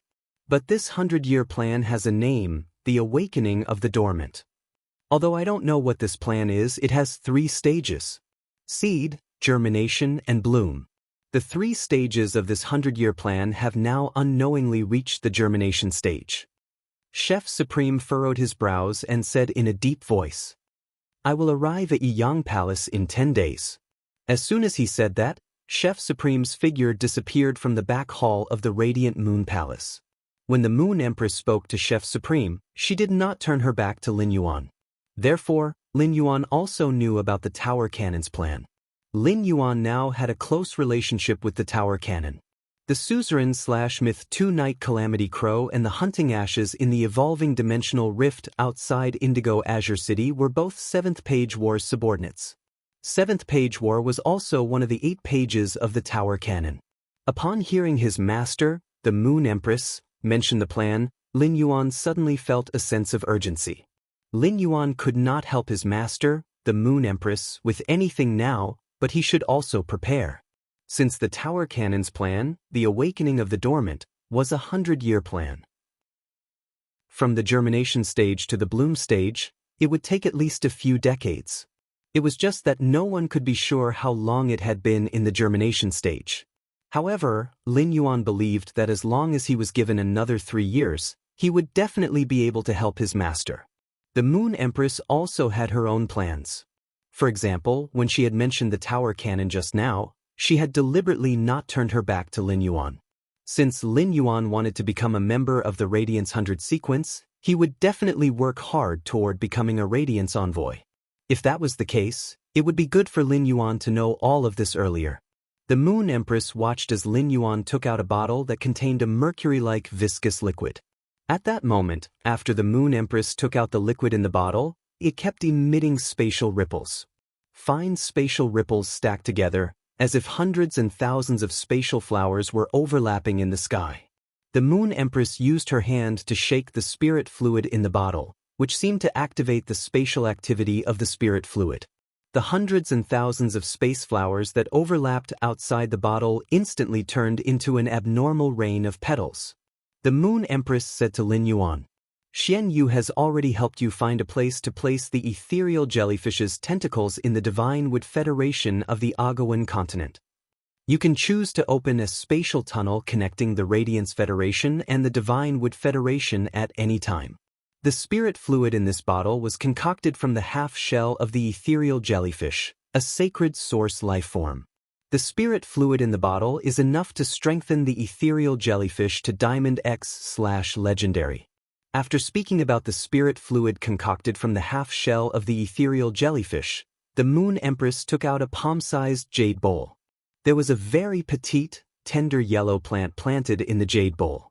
But this 100-year plan has a name, the Awakening of the Dormant. Although I don't know what this plan is, it has 3 stages: seed, germination, and bloom. The 3 stages of this 100-year plan have now unknowingly reached the germination stage. Chef Supreme furrowed his brows and said in a deep voice, "I will arrive at Yiyang Palace in 10 days. As soon as he said that, Chef Supreme's figure disappeared from the back hall of the Radiant Moon Palace. When the Moon Empress spoke to Chef Supreme, she did not turn her back to Lin Yuan. Therefore, Lin Yuan also knew about the Tower Cannon's plan. Lin Yuan now had a close relationship with the Tower Cannon. The suzerain/myth 2 Night Calamity Crow and the Hunting Ashes in the evolving dimensional rift outside Indigo Azure City were both 7th Page War's subordinates. 7th Page War was also one of the 8 pages of the Tower Cannon. Upon hearing his master, the Moon Empress, mention the plan, Lin Yuan suddenly felt a sense of urgency. Lin Yuan could not help his master, the Moon Empress, with anything now, but he should also prepare. Since the Tower Cannon's plan, the Awakening of the Dormant, was a 100-year plan. From the germination stage to the bloom stage, it would take at least a few decades. It was just that no one could be sure how long it had been in the germination stage. However, Lin Yuan believed that as long as he was given another 3 years, he would definitely be able to help his master. The Moon Empress also had her own plans. For example, when she had mentioned the Tower Cannon just now, she had deliberately not turned her back to Lin Yuan. Since Lin Yuan wanted to become a member of the Radiance 100 sequence, he would definitely work hard toward becoming a Radiance envoy. If that was the case, it would be good for Lin Yuan to know all of this earlier. The Moon Empress watched as Lin Yuan took out a bottle that contained a mercury-like viscous liquid. At that moment, after the Moon Empress took out the liquid in the bottle, it kept emitting spatial ripples. Fine spatial ripples stacked together, as if hundreds and thousands of spatial flowers were overlapping in the sky. The Moon Empress used her hand to shake the spirit fluid in the bottle, which seemed to activate the spatial activity of the spirit fluid. The hundreds and thousands of space flowers that overlapped outside the bottle instantly turned into an abnormal rain of petals. The Moon Empress said to Lin Yuan, "Xian Yu has already helped you find a place to place the ethereal jellyfish's tentacles in the Divine Wood Federation of the Agawan continent. You can choose to open a spatial tunnel connecting the Radiance Federation and the Divine Wood Federation at any time. The spirit fluid in this bottle was concocted from the half-shell of the ethereal jellyfish, a sacred source life form. The spirit fluid in the bottle is enough to strengthen the ethereal jellyfish to Diamond X/Legendary. After speaking about the spirit fluid concocted from the half-shell of the ethereal jellyfish, the Moon Empress took out a palm-sized jade bowl. There was a very petite, tender yellow plant planted in the jade bowl.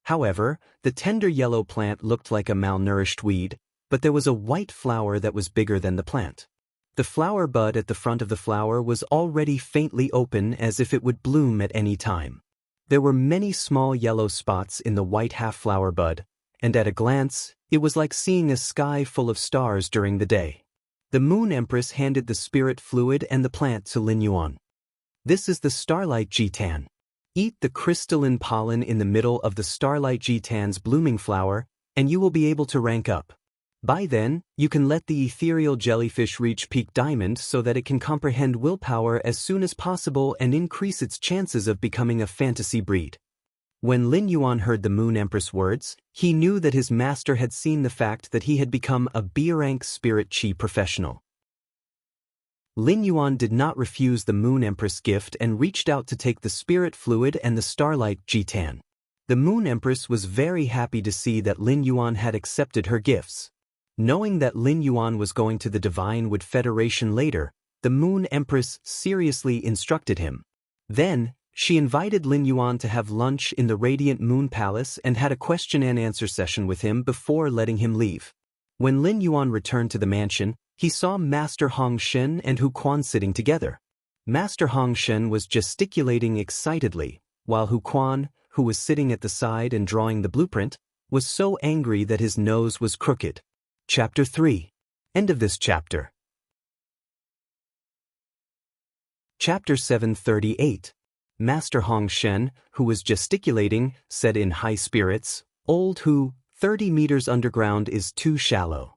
However, the tender yellow plant looked like a malnourished weed, but there was a white flower that was bigger than the plant. The flower bud at the front of the flower was already faintly open as if it would bloom at any time. There were many small yellow spots in the white half-flower bud, and at a glance, it was like seeing a sky full of stars during the day. The Moon Empress handed the spirit fluid and the plant to Lin Yuan. This is the Starlight Jitan. Eat the crystalline pollen in the middle of the Starlight Jitan's blooming flower, and you will be able to rank up. By then, you can let the ethereal jellyfish reach peak diamond so that it can comprehend willpower as soon as possible and increase its chances of becoming a fantasy breed. When Lin Yuan heard the Moon Empress words, he knew that his master had seen the fact that he had become a B-rank spirit chi professional. Lin Yuan did not refuse the Moon Empress gift and reached out to take the spirit fluid and the Starlight Jitan. The Moon Empress was very happy to see that Lin Yuan had accepted her gifts. Knowing that Lin Yuan was going to the Divine Wood Federation later, the Moon Empress seriously instructed him. Then, she invited Lin Yuan to have lunch in the Radiant Moon Palace and had a question-and-answer session with him before letting him leave. When Lin Yuan returned to the mansion, he saw Master Hong Shen and Hu Quan sitting together. Master Hong Shen was gesticulating excitedly, while Hu Quan, who was sitting at the side and drawing the blueprint, was so angry that his nose was crooked. Chapter 3. End of this chapter. Chapter 738. Master Hong Shen, who was gesticulating, said in high spirits, "Old Hu, 30 meters underground is too shallow.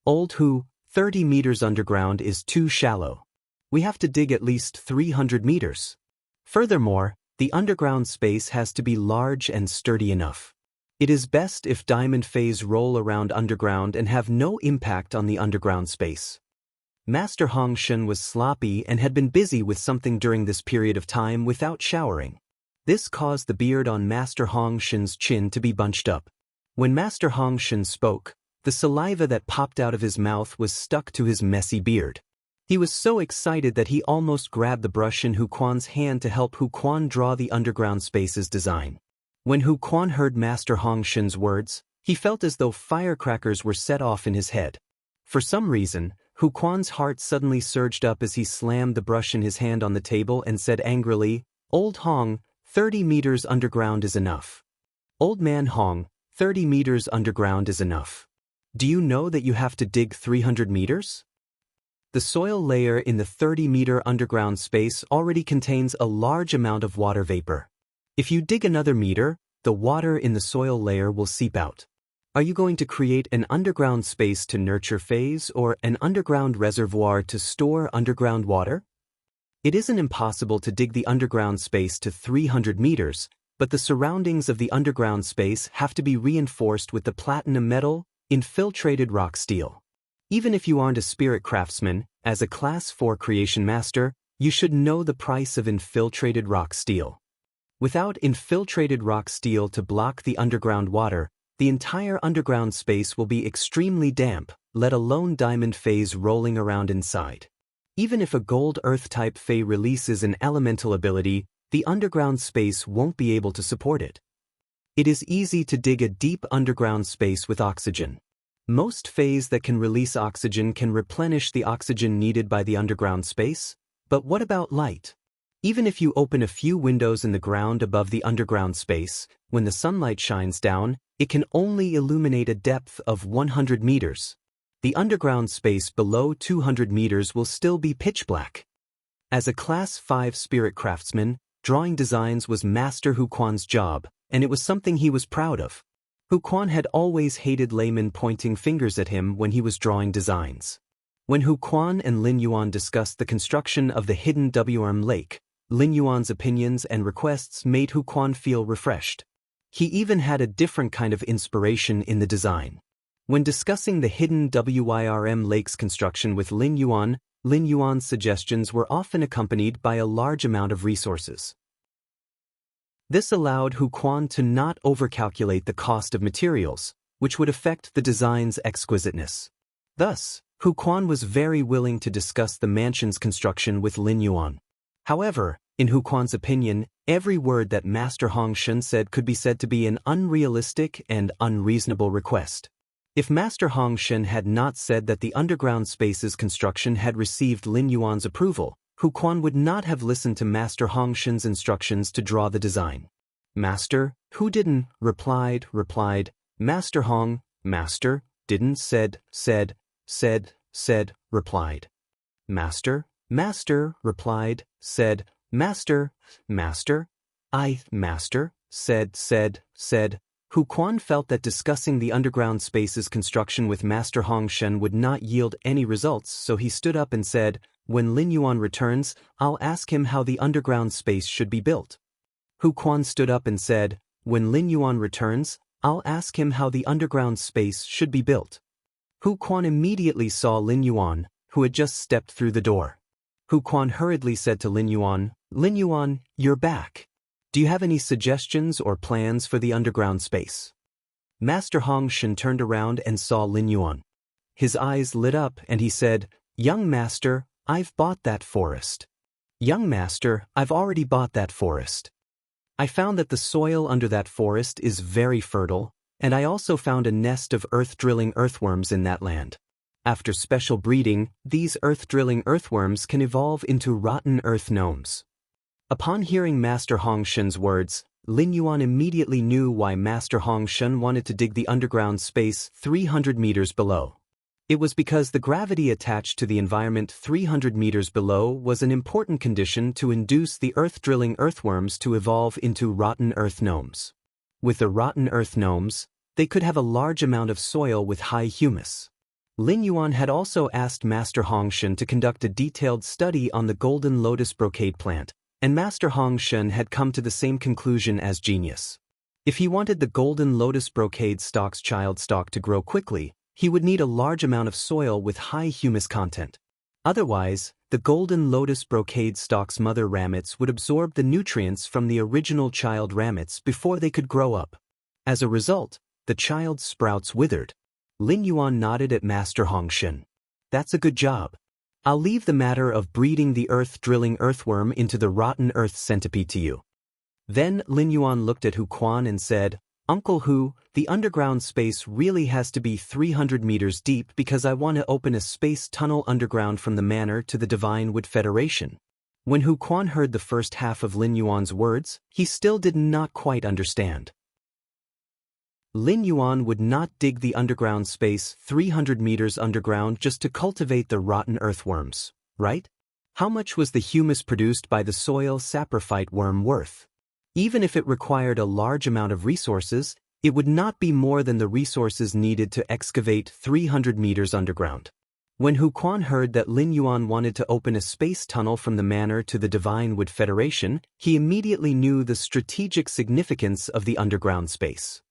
Old Hu, 30 meters underground is too shallow. We have to dig at least 300 meters. Furthermore, the underground space has to be large and sturdy enough. It is best if diamond phase roll around underground and have no impact on the underground space." Master Hong Shen was sloppy and had been busy with something during this period of time without showering. This caused the beard on Master Hong Shen's chin to be bunched up. When Master Hong Shen spoke, the saliva that popped out of his mouth was stuck to his messy beard. He was so excited that he almost grabbed the brush in Hu Quan's hand to help Hu Quan draw the underground space's design. When Hu Quan heard Master Hong Shen's words, he felt as though firecrackers were set off in his head. For some reason, Hu Quan's heart suddenly surged up as he slammed the brush in his hand on the table and said angrily, "Old Hong, 30 meters underground is enough. Old man Hong, 30 meters underground is enough. Do you know that you have to dig 300 meters? The soil layer in the 30-meter underground space already contains a large amount of water vapor. If you dig another meter, the water in the soil layer will seep out. Are you going to create an underground space to nurture phase or an underground reservoir to store underground water? It isn't impossible to dig the underground space to 300 meters, but the surroundings of the underground space have to be reinforced with the platinum metal, infiltrated rock steel. Even if you aren't a spirit craftsman, as a Class 4 creation master, you should know the price of infiltrated rock steel. Without infiltrated rock steel to block the underground water, the entire underground space will be extremely damp, let alone diamond phase rolling around inside. Even if a gold earth-type Fey releases an elemental ability, the underground space won't be able to support it. It is easy to dig a deep underground space with oxygen. Most Feys that can release oxygen can replenish the oxygen needed by the underground space, but what about light? Even if you open a few windows in the ground above the underground space, when the sunlight shines down, it can only illuminate a depth of 100 meters. The underground space below 200 meters will still be pitch black. As a Class 5 spirit craftsman, drawing designs was Master Hu Quan's job, and it was something he was proud of. Hu Quan had always hated laymen pointing fingers at him when he was drawing designs. When Hu Quan and Lin Yuan discussed the construction of the hidden WRM lake, Lin Yuan's opinions and requests made Hu Quan feel refreshed. He even had a different kind of inspiration in the design. When discussing the hidden WIRM lake's construction with Lin Yuan's suggestions were often accompanied by a large amount of resources. This allowed Hu Quan to not overcalculate the cost of materials, which would affect the design's exquisiteness. Thus, Hu Quan was very willing to discuss the mansion's construction with Lin Yuan. However, in Hu Quan's opinion, every word that Master Hong Shen said could be said to be an unrealistic and unreasonable request. If Master Hong Shen had not said that the underground space's construction had received Lin Yuan's approval, Hu Quan would not have listened to Master Hong Shen's instructions to draw the design. Master, who didn't, replied, Master Hong, Master, didn't said, replied. Master, replied, said, Master, Master, said. Hu Quan felt that discussing the underground space's construction with Master Hong Shen would not yield any results, so he stood up and said, when Lin Yuan returns, I'll ask him how the underground space should be built. Hu Quan stood up and said, when Lin Yuan returns, I'll ask him how the underground space should be built. Hu Quan immediately saw Lin Yuan, who had just stepped through the door. Hu Quan hurriedly said to Lin Yuan, you're back. Do you have any suggestions or plans for the underground space? Master Hong Shen turned around and saw Lin Yuan. His eyes lit up and he said, Young Master, I've bought that forest. Young Master, I've already bought that forest. I found that the soil under that forest is very fertile, and I also found a nest of earth-drilling earthworms in that land. After special breeding, these earth-drilling earthworms can evolve into rotten earth gnomes. Upon hearing Master Hong Shen's words, Lin Yuan immediately knew why Master Hong Shen wanted to dig the underground space 300 meters below. It was because the gravity attached to the environment 300 meters below was an important condition to induce the earth-drilling earthworms to evolve into rotten earth gnomes. With the rotten earth gnomes, they could have a large amount of soil with high humus. Lin Yuan had also asked Master Hong Shen to conduct a detailed study on the golden lotus brocade plant, and Master Hong Shen had come to the same conclusion as Genius. If he wanted the golden lotus brocade stock's child stalk to grow quickly, he would need a large amount of soil with high humus content. Otherwise, the golden lotus brocade stalk's mother ramets would absorb the nutrients from the original child ramets before they could grow up. As a result, the child's sprouts withered. Lin Yuan nodded at Master Hong Shen. That's a good job. I'll leave the matter of breeding the earth-drilling earthworm into the rotten earth centipede to you. Then Lin Yuan looked at Hu Quan and said, Uncle Hu, the underground space really has to be 300 meters deep because I want to open a space tunnel underground from the manor to the Divine Wood Federation. When Hu Quan heard the first half of Lin Yuan's words, he still did not quite understand. Lin Yuan would not dig the underground space 300 meters underground just to cultivate the rotten earthworms, right? How much was the humus produced by the soil saprophyte worm worth? Even if it required a large amount of resources, it would not be more than the resources needed to excavate 300 meters underground. When Hu Quan heard that Lin Yuan wanted to open a space tunnel from the manor to the Divine Wood Federation, he immediately knew the strategic significance of the underground space.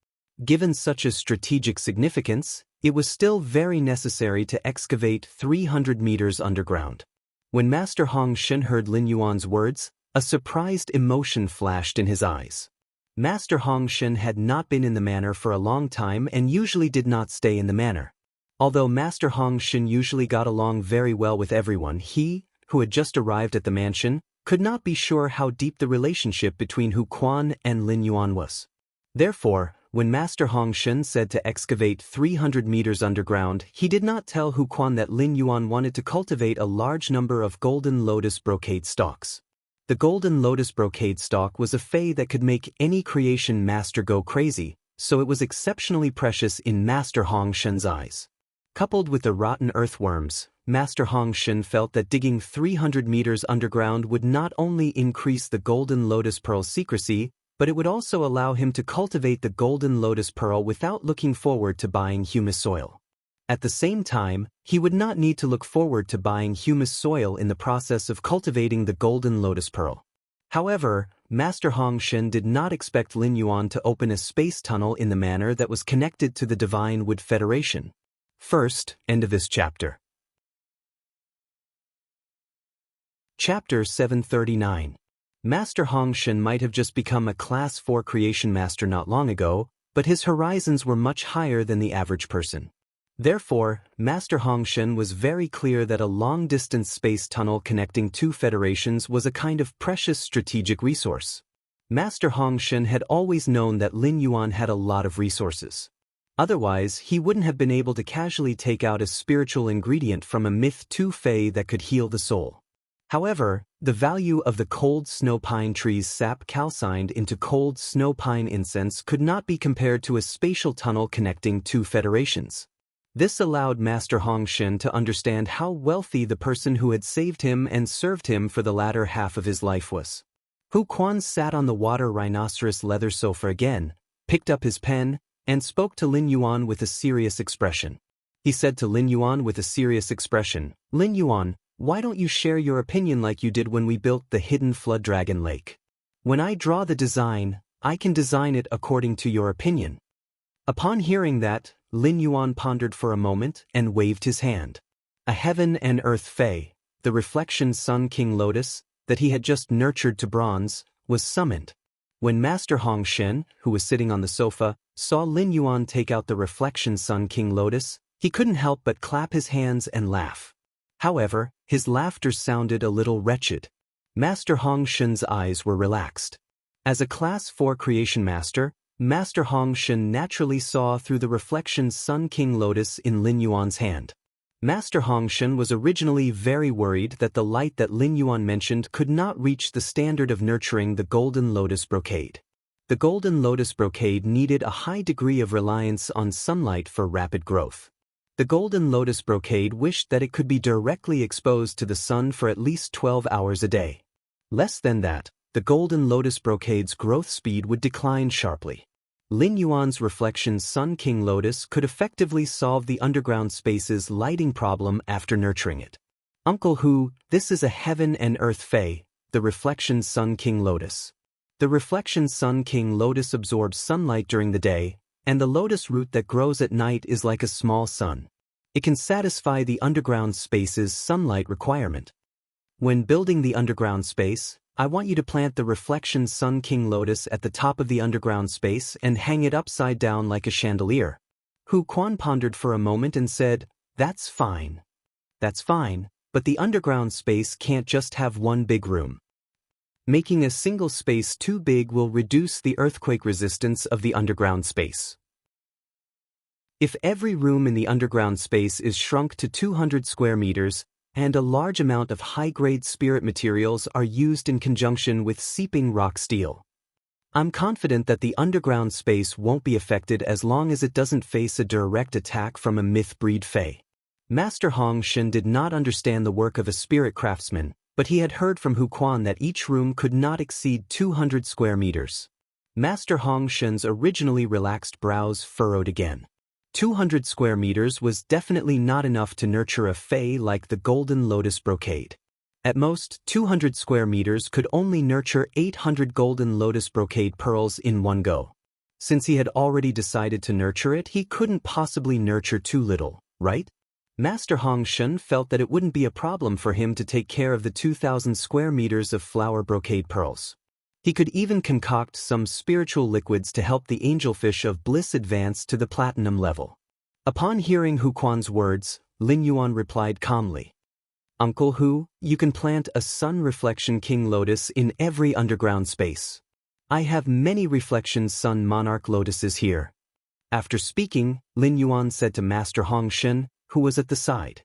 Given such a strategic significance, it was still very necessary to excavate 300 meters underground. When Master Hong Shen heard Lin Yuan's words, a surprised emotion flashed in his eyes. Master Hong Shen had not been in the manor for a long time and usually did not stay in the manor. Although Master Hong Shen usually got along very well with everyone, he, who had just arrived at the mansion, could not be sure how deep the relationship between Hu Quan and Lin Yuan was. Therefore, when Master Hong Shen said to excavate 300 meters underground, he did not tell Hu Quan that Lin Yuan wanted to cultivate a large number of golden lotus brocade stalks. The golden lotus brocade stalk was a fei that could make any creation master go crazy, so it was exceptionally precious in Master Hong Shen's eyes. Coupled with the rotten earthworms, Master Hong Shen felt that digging 300 meters underground would not only increase the golden lotus pearl's secrecy, but it would also allow him to cultivate the golden lotus pearl without looking forward to buying humus soil. At the same time, he would not need to look forward to buying humus soil in the process of cultivating the golden lotus pearl. However, Master Hong Shen did not expect Lin Yuan to open a space tunnel in the manor that was connected to the Divine Wood Federation. First, end of this chapter. Chapter 739. Master Hong Shen might have just become a Class 4 creation master not long ago, but his horizons were much higher than the average person. Therefore, Master Hong Shen was very clear that a long-distance space tunnel connecting two federations was a kind of precious strategic resource. Master Hong Shen had always known that Lin Yuan had a lot of resources. Otherwise, he wouldn't have been able to casually take out a spiritual ingredient from a Myth 2 fei that could heal the soul. However, The value of the cold snow pine tree's sap calcined into cold snow pine incense could not be compared to a spatial tunnel connecting two federations. This allowed Master Hong Shen to understand how wealthy the person who had saved him and served him for the latter half of his life was. Hu Quan sat on the water rhinoceros leather sofa again, picked up his pen, and spoke to Lin Yuan with a serious expression. He said to Lin Yuan with a serious expression, "Lin Yuan, why don't you share your opinion like you did when we built the hidden flood dragon lake? When I draw the design, I can design it according to your opinion." Upon hearing that, Lin Yuan pondered for a moment and waved his hand. A heaven and earth fae, the reflection Sun King Lotus, that he had just nurtured to bronze, was summoned. When Master Hong Shen, who was sitting on the sofa, saw Lin Yuan take out the reflection Sun King Lotus, he couldn't help but clap his hands and laugh. However, his laughter sounded a little wretched. Master Hong Shen's eyes were relaxed. As a Class 4 creation master, Master Hong Shen naturally saw through the reflection Sun King Lotus in Lin Yuan's hand. Master Hong Shen was originally very worried that the light that Lin Yuan mentioned could not reach the standard of nurturing the golden lotus brocade. The golden lotus brocade needed a high degree of reliance on sunlight for rapid growth. The golden lotus brocade wished that it could be directly exposed to the sun for at least 12 hours a day. Less than that, the golden lotus brocade's growth speed would decline sharply. Lin Yuan's reflection Sun King Lotus could effectively solve the underground space's lighting problem after nurturing it. Uncle Hu, this is a heaven and earth fae, the reflection Sun King Lotus. The reflection Sun King Lotus absorbs sunlight during the day, and the lotus root that grows at night is like a small sun. It can satisfy the underground space's sunlight requirement. When building the underground space, I want you to plant the reflection Sun King Lotus at the top of the underground space and hang it upside down like a chandelier. Hu Quan pondered for a moment and said, "That's fine. That's fine, but the underground space can't just have one big room. Making a single space too big will reduce the earthquake resistance of the underground space. If every room in the underground space is shrunk to 200 square meters, and a large amount of high-grade spirit materials are used in conjunction with seeping rock steel, I'm confident that the underground space won't be affected as long as it doesn't face a direct attack from a myth-breed fae." Master Hong Shen did not understand the work of a spirit craftsman, but he had heard from Hu Quan that each room could not exceed 200 square meters. Master Hong Shen's originally relaxed brows furrowed again. 200 square meters was definitely not enough to nurture a fae like the golden lotus brocade. At most, 200 square meters could only nurture 800 golden lotus brocade pearls in one go. Since he had already decided to nurture it, he couldn't possibly nurture too little, right? Master Hong Shen felt that it wouldn't be a problem for him to take care of the 2,000 square meters of flower brocade pearls. He could even concoct some spiritual liquids to help the angelfish of bliss advance to the platinum level. Upon hearing Hu Quan's words, Lin Yuan replied calmly, "Uncle Hu, you can plant a sun reflection king lotus in every underground space. I have many reflection sun monarch lotuses here." After speaking, Lin Yuan said to Master Hong Shen, who was at the side,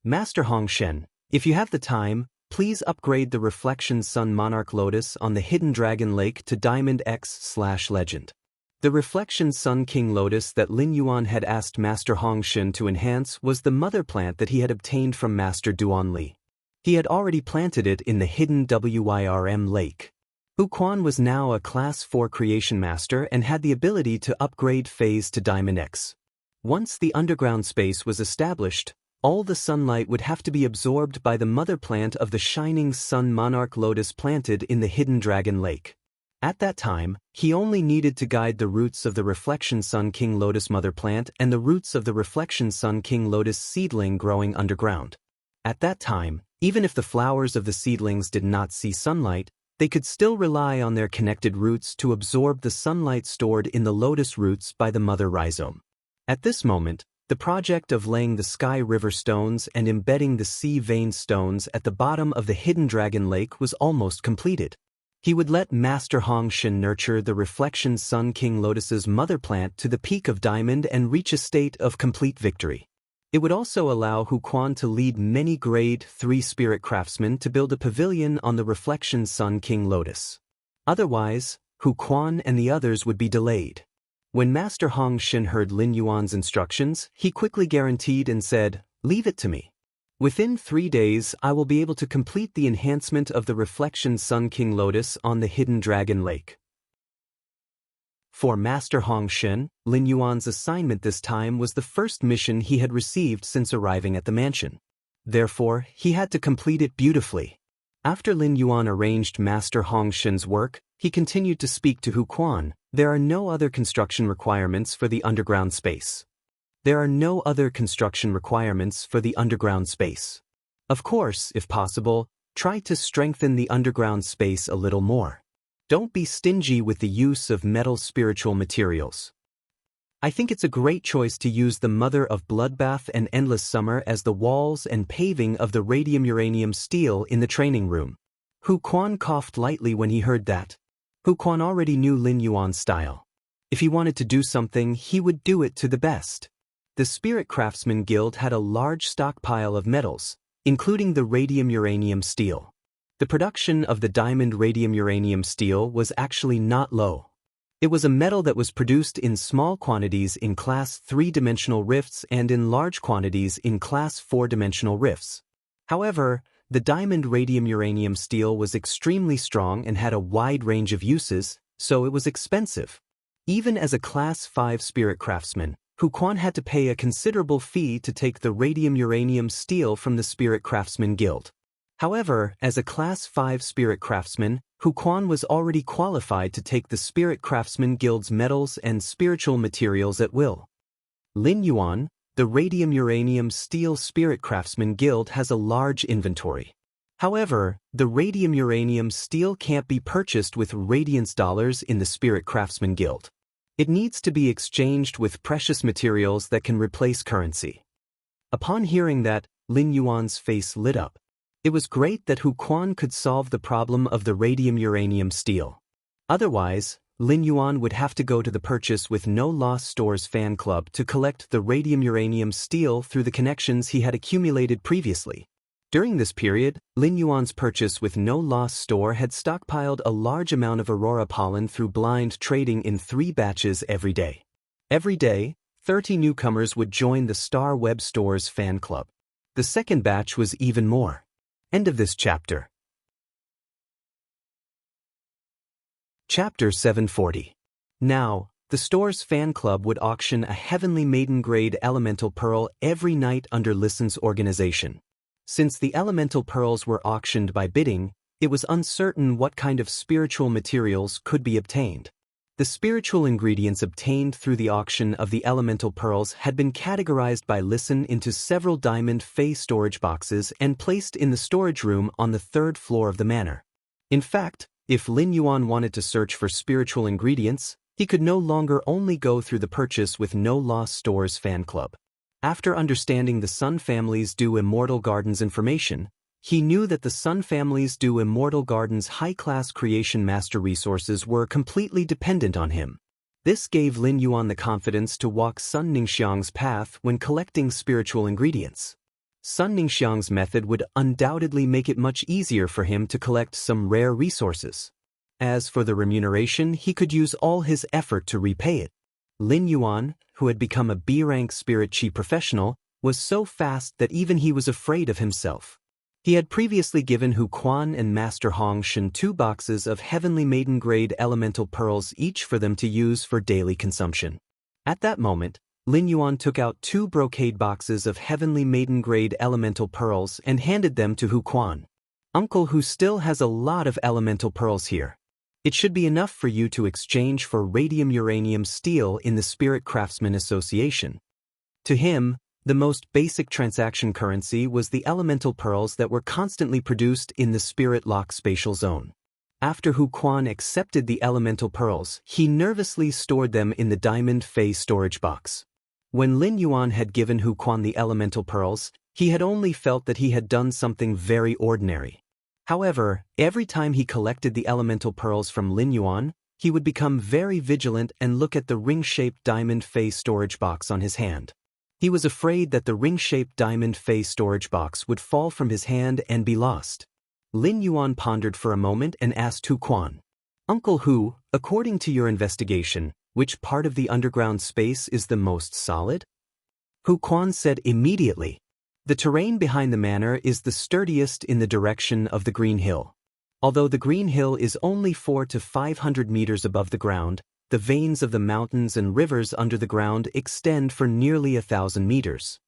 "Master Hong Shen, if you have the time, please upgrade the reflection sun monarch lotus on the hidden dragon lake to Diamond X/Legend. The reflection Sun King Lotus that Lin Yuan had asked Master Hong Shen to enhance was the mother plant that he had obtained from Master Duan Li. He had already planted it in the hidden Wyrm lake. Hu Quan was now a Class 4 creation master and had the ability to upgrade phase to Diamond X. Once the underground space was established, all the sunlight would have to be absorbed by the mother plant of the shining sun monarch lotus planted in the hidden dragon lake. At that time, he only needed to guide the roots of the reflection Sun King Lotus mother plant and the roots of the reflection Sun King Lotus seedling growing underground. At that time, even if the flowers of the seedlings did not see sunlight, they could still rely on their connected roots to absorb the sunlight stored in the lotus roots by the mother rhizome. At this moment, the project of laying the sky river stones and embedding the sea vein stones at the bottom of the hidden dragon lake was almost completed. He would let Master Hong Shen nurture the reflection Sun King Lotus's mother plant to the peak of diamond and reach a state of complete victory. It would also allow Hu Quan to lead many grade 3 spirit craftsmen to build a pavilion on the Reflection Sun King Lotus. Otherwise, Hu Quan and the others would be delayed. When Master Hong Shen heard Lin Yuan's instructions, he quickly guaranteed and said, "Leave it to me. Within 3 days I will be able to complete the enhancement of the Reflection Sun King Lotus on the Hidden Dragon Lake." For Master Hong Shen, Lin Yuan's assignment this time was the first mission he had received since arriving at the mansion. Therefore, he had to complete it beautifully. After Lin Yuan arranged Master Hong Shen's work, he continued to speak to Hu Quan. "There are no other construction requirements for the underground space. There are no other construction requirements for the underground space. Of course, if possible, try to strengthen the underground space a little more. Don't be stingy with the use of metal spiritual materials. I think it's a great choice to use the Mother of Bloodbath and Endless Summer as the walls and paving of the radium uranium steel in the training room." Hu Quan coughed lightly when he heard that. Hu Quan already knew Lin Yuan's style. If he wanted to do something, he would do it to the best. The Spirit Craftsman Guild had a large stockpile of metals, including the radium uranium steel. The production of the diamond radium uranium steel was actually not low. It was a metal that was produced in small quantities in Class 3-dimensional rifts and in large quantities in Class 4-dimensional rifts. However, the diamond radium uranium steel was extremely strong and had a wide range of uses, so it was expensive. Even as a Class 5 spirit craftsman, Hu Quan had to pay a considerable fee to take the radium uranium steel from the Spirit Craftsman Guild. However, as a Class 5 spirit craftsman, Hu Quan was already qualified to take the Spirit Craftsman Guild's metals and spiritual materials at will. Lin Yuan, the Radium Uranium Steel Spirit Craftsman Guild, has a large inventory. However, the Radium Uranium Steel can't be purchased with Radiance dollars in the Spirit Craftsman Guild. It needs to be exchanged with precious materials that can replace currency. Upon hearing that, Lin Yuan's face lit up. It was great that Hu Quan could solve the problem of the radium uranium steel. Otherwise, Lin Yuan would have to go to the Purchase with No Loss Stores fan club to collect the radium uranium steel through the connections he had accumulated previously. During this period, Lin Yuan's Purchase with No Loss store had stockpiled a large amount of aurora pollen through blind trading in 3 batches every day. Every day, 30 newcomers would join the Star Web Store's fan club. The second batch was even more. End of this chapter. Chapter 740. Now, the store's fan club would auction a Heavenly Maiden grade elemental pearl every night under Listen's organization. Since the elemental pearls were auctioned by bidding, it was uncertain what kind of spiritual materials could be obtained. The spiritual ingredients obtained through the auction of the elemental pearls had been categorized by Listen into several diamond Fey storage boxes and placed in the storage room on the 3rd floor of the manor. In fact, if Lin Yuan wanted to search for spiritual ingredients, he could no longer only go through the Purchase with No Loss Stores fan club. After understanding the Sun Family's Do Immortal Gardens information, he knew that the Sun Family's Do Immortal Gardens high-class creation master resources were completely dependent on him. This gave Lin Yuan the confidence to walk Sun Ningxiang's path when collecting spiritual ingredients. Sun Ningxiang's method would undoubtedly make it much easier for him to collect some rare resources. As for the remuneration, he could use all his effort to repay it. Lin Yuan, who had become a B-rank spirit chi professional, was so fast that even he was afraid of himself. He had previously given Hu Quan and Master Hong Shen 2 boxes of Heavenly Maiden grade elemental pearls each for them to use for daily consumption. At that moment, Lin Yuan took out 2 brocade boxes of Heavenly Maiden grade elemental pearls and handed them to Hu Quan. "Uncle Hu still has a lot of elemental pearls here. It should be enough for you to exchange for radium uranium steel in the Spirit Craftsman Association." To him, the most basic transaction currency was the elemental pearls that were constantly produced in the Spirit Lock spatial zone. After Hu Quan accepted the elemental pearls, he nervously stored them in the Diamond Fey storage box. When Lin Yuan had given Hu Quan the elemental pearls, he had only felt that he had done something very ordinary. However, every time he collected the elemental pearls from Lin Yuan, he would become very vigilant and look at the ring-shaped Diamond Fey storage box on his hand. He was afraid that the ring-shaped diamond face storage box would fall from his hand and be lost. Lin Yuan pondered for a moment and asked Hu Quan, "Uncle Hu, according to your investigation, which part of the underground space is the most solid?" Hu Quan said immediately, "The terrain behind the manor is the sturdiest in the direction of the Green Hill. Although the Green Hill is only 400 to 500 meters above the ground, the veins of the mountains and rivers under the ground extend for nearly 1,000 meters."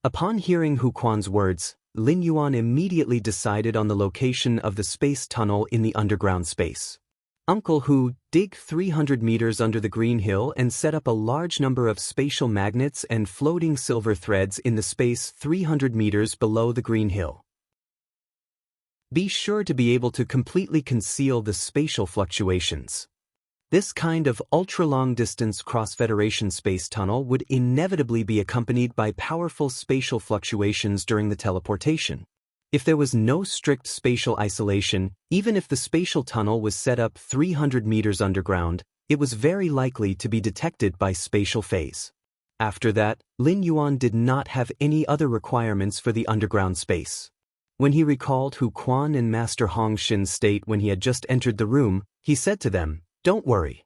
Upon hearing Hu Quan's words, Lin Yuan immediately decided on the location of the space tunnel in the underground space. "Uncle Hu, dig 300 meters under the Green Hill and set up a large number of spatial magnets and floating silver threads in the space 300 meters below the Green Hill. Be sure to be able to completely conceal the spatial fluctuations. This kind of ultra-long-distance cross-federation space tunnel would inevitably be accompanied by powerful spatial fluctuations during the teleportation. If there was no strict spatial isolation, even if the spatial tunnel was set up 300 meters underground, it was very likely to be detected by spatial phase. After that, Lin Yuan did not have any other requirements for the underground space. When he recalled Hu Quan and Master Hong Shin's state when he had just entered the room, he said to them, "Don't worry.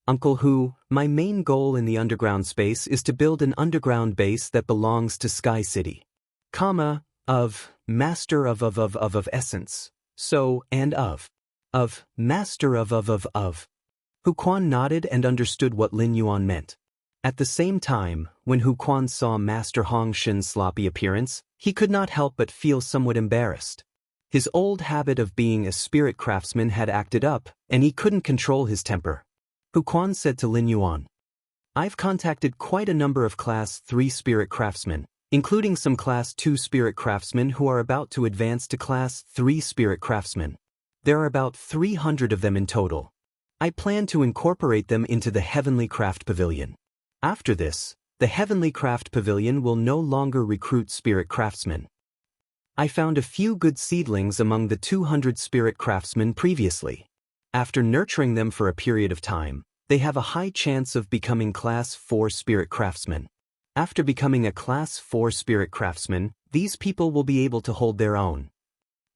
Uncle Hu, my main goal in the underground space is to build an underground base that belongs to Sky City. Of Master of Essence. So, and of Master of. Hu Quan nodded and understood what Lin Yuan meant. At the same time, when Hu Quan saw Master Hong Shin's sloppy appearance, he could not help but feel somewhat embarrassed. His old habit of being a spirit craftsman had acted up, and he couldn't control his temper. Hu Quan said to Lin Yuan, "I've contacted quite a number of Class 3 spirit craftsmen, including some Class 2 spirit craftsmen who are about to advance to Class 3 spirit craftsmen. There are about 300 of them in total. I plan to incorporate them into the Heavenly Craft Pavilion. After this, the Heavenly Craft Pavilion will no longer recruit spirit craftsmen. I found a few good seedlings among the 200 spirit craftsmen previously. After nurturing them for a period of time, they have a high chance of becoming Class 4 spirit craftsmen. After becoming a Class 4 spirit craftsman, these people will be able to hold their own.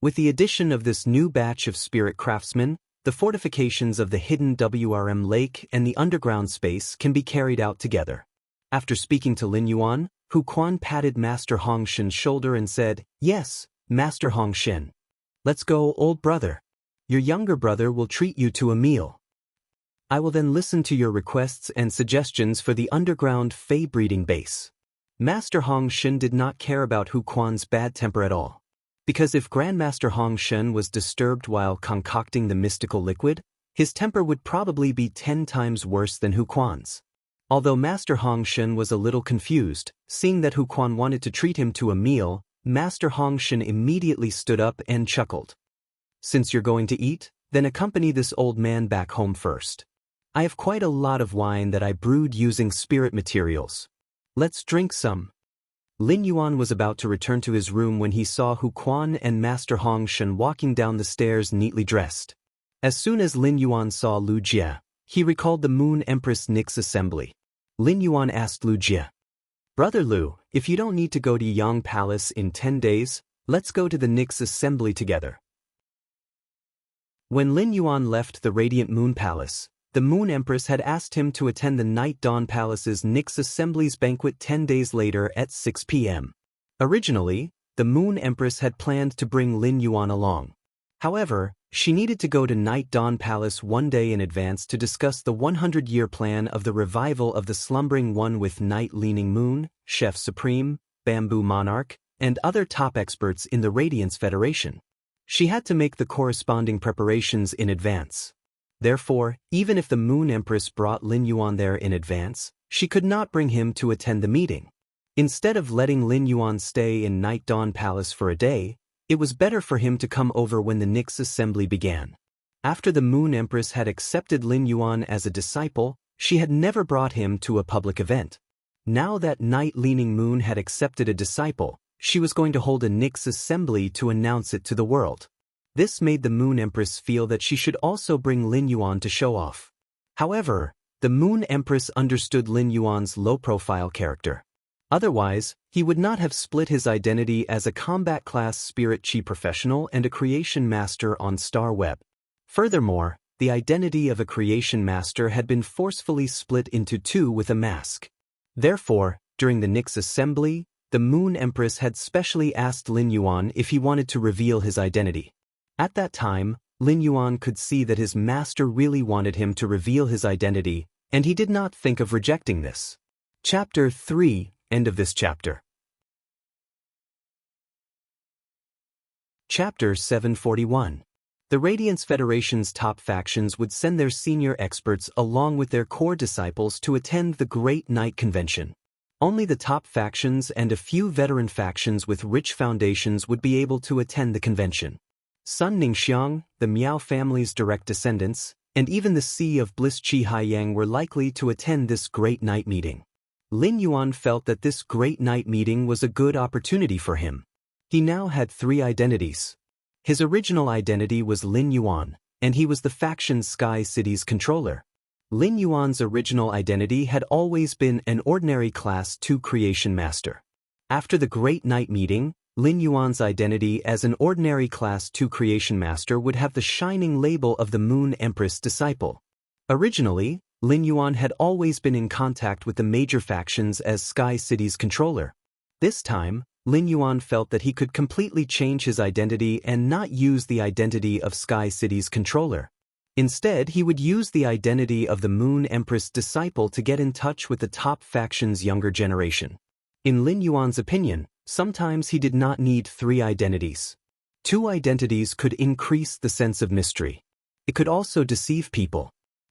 With the addition of this new batch of spirit craftsmen, the fortifications of the hidden WRM lake and the underground space can be carried out together." After speaking to Lin Yuan, Hu Quan patted Master Hong Shin's shoulder and said, "Yes, Master Hong Shin. Let's go, old brother. Your younger brother will treat you to a meal. I will then listen to your requests and suggestions for the underground Fey breeding base." Master Hong Shin did not care about Hu Quan's bad temper at all. Because if Grandmaster Hong Shen was disturbed while concocting the mystical liquid, his temper would probably be 10 times worse than Hu Quan's. Although Master Hong Shen was a little confused, seeing that Hu Quan wanted to treat him to a meal, Master Hong Shen immediately stood up and chuckled. "Since you're going to eat, then accompany this old man back home first. I have quite a lot of wine that I brewed using spirit materials. Let's drink some." Lin Yuan was about to return to his room when he saw Hu Quan and Master Hong Shen walking down the stairs neatly dressed. As soon as Lin Yuan saw Lu Jie, he recalled the Moon Empress Nix assembly. Lin Yuan asked Lu Jie, "Brother Lu, if you don't need to go to Yang Palace in 10 days, let's go to the Nix assembly together." When Lin Yuan left the Radiant Moon Palace, the Moon Empress had asked him to attend the Night Dawn Palace's Nix Assembly's banquet 10 days later at 6 p.m. Originally, the Moon Empress had planned to bring Lin Yuan along. However, she needed to go to Night Dawn Palace one day in advance to discuss the 100-year plan of the revival of the Slumbering One with Night-Leaning Moon, Chef Supreme, Bamboo Monarch, and other top experts in the Radiance Federation. She had to make the corresponding preparations in advance. Therefore, even if the Moon Empress brought Lin Yuan there in advance, she could not bring him to attend the meeting. Instead of letting Lin Yuan stay in Night Dawn Palace for a day, it was better for him to come over when the Nix assembly began. After the Moon Empress had accepted Lin Yuan as a disciple, she had never brought him to a public event. Now that Night-Leaning Moon had accepted a disciple, she was going to hold a Nix assembly to announce it to the world. This made the Moon Empress feel that she should also bring Lin Yuan to show off. However, the Moon Empress understood Lin Yuan's low-profile character. Otherwise, he would not have split his identity as a combat class spirit chi professional and a creation master on Star Web. Furthermore, the identity of a creation master had been forcefully split into two with a mask. Therefore, during the Nyx assembly, the Moon Empress had specially asked Lin Yuan if he wanted to reveal his identity. At that time, Lin Yuan could see that his master really wanted him to reveal his identity, and he did not think of rejecting this. Chapter 3, end of this chapter. Chapter 741. The Radiance Federation's top factions would send their senior experts along with their core disciples to attend the Great Night Convention. Only the top factions and a few veteran factions with rich foundations would be able to attend the convention. Sun Ningxiang, the Miao family's direct descendants, and even the Sea of Bliss Qi Haiyang were likely to attend this Great Night meeting. Lin Yuan felt that this Great Night meeting was a good opportunity for him. He now had 3 identities. His original identity was Lin Yuan, and he was the faction Sky City's controller. Lin Yuan's original identity had always been an ordinary Class 2 creation master. After the Great Night meeting, Lin Yuan's identity as an ordinary Class 2 creation master would have the shining label of the Moon Empress disciple. Originally, Lin Yuan had always been in contact with the major factions as Sky City's controller. This time, Lin Yuan felt that he could completely change his identity and not use the identity of Sky City's controller. Instead, he would use the identity of the Moon Empress disciple to get in touch with the top faction's younger generation. In Lin Yuan's opinion, sometimes he did not need 3 identities. 2 identities could increase the sense of mystery. It could also deceive people.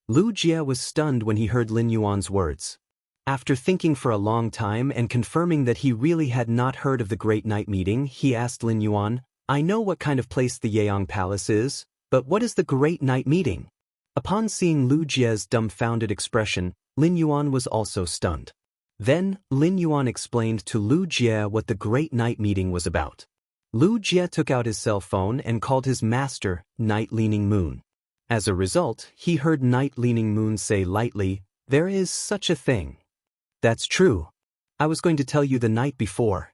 Lu Jie was stunned when he heard Lin Yuan's words. After thinking for a long time and confirming that he really had not heard of the Great Night meeting, he asked Lin Yuan, "I know what kind of place the Yaong Palace is, but what is the Great Night meeting?" Upon seeing Lu Jie's dumbfounded expression, Lin Yuan was also stunned. Then, Lin Yuan explained to Lu Jie what the Great Night meeting was about. Lu Jie took out his cell phone and called his master, Night Leaning Moon. As a result, he heard Night Leaning Moon say lightly, "There is such a thing." "That's true. I was going to tell you the night before."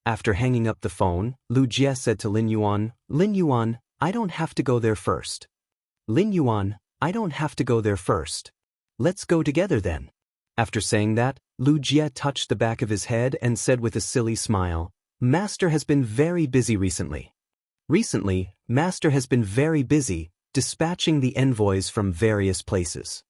After hanging up the phone, Lu Jie said to Lin Yuan, "Lin Yuan, I don't have to go there first." "Lin Yuan, I don't have to go there first. Let's go together then." After saying that, Lu Jie touched the back of his head and said with a silly smile, "Master has been very busy recently." Recently, Master has been very busy, dispatching the envoys from various places.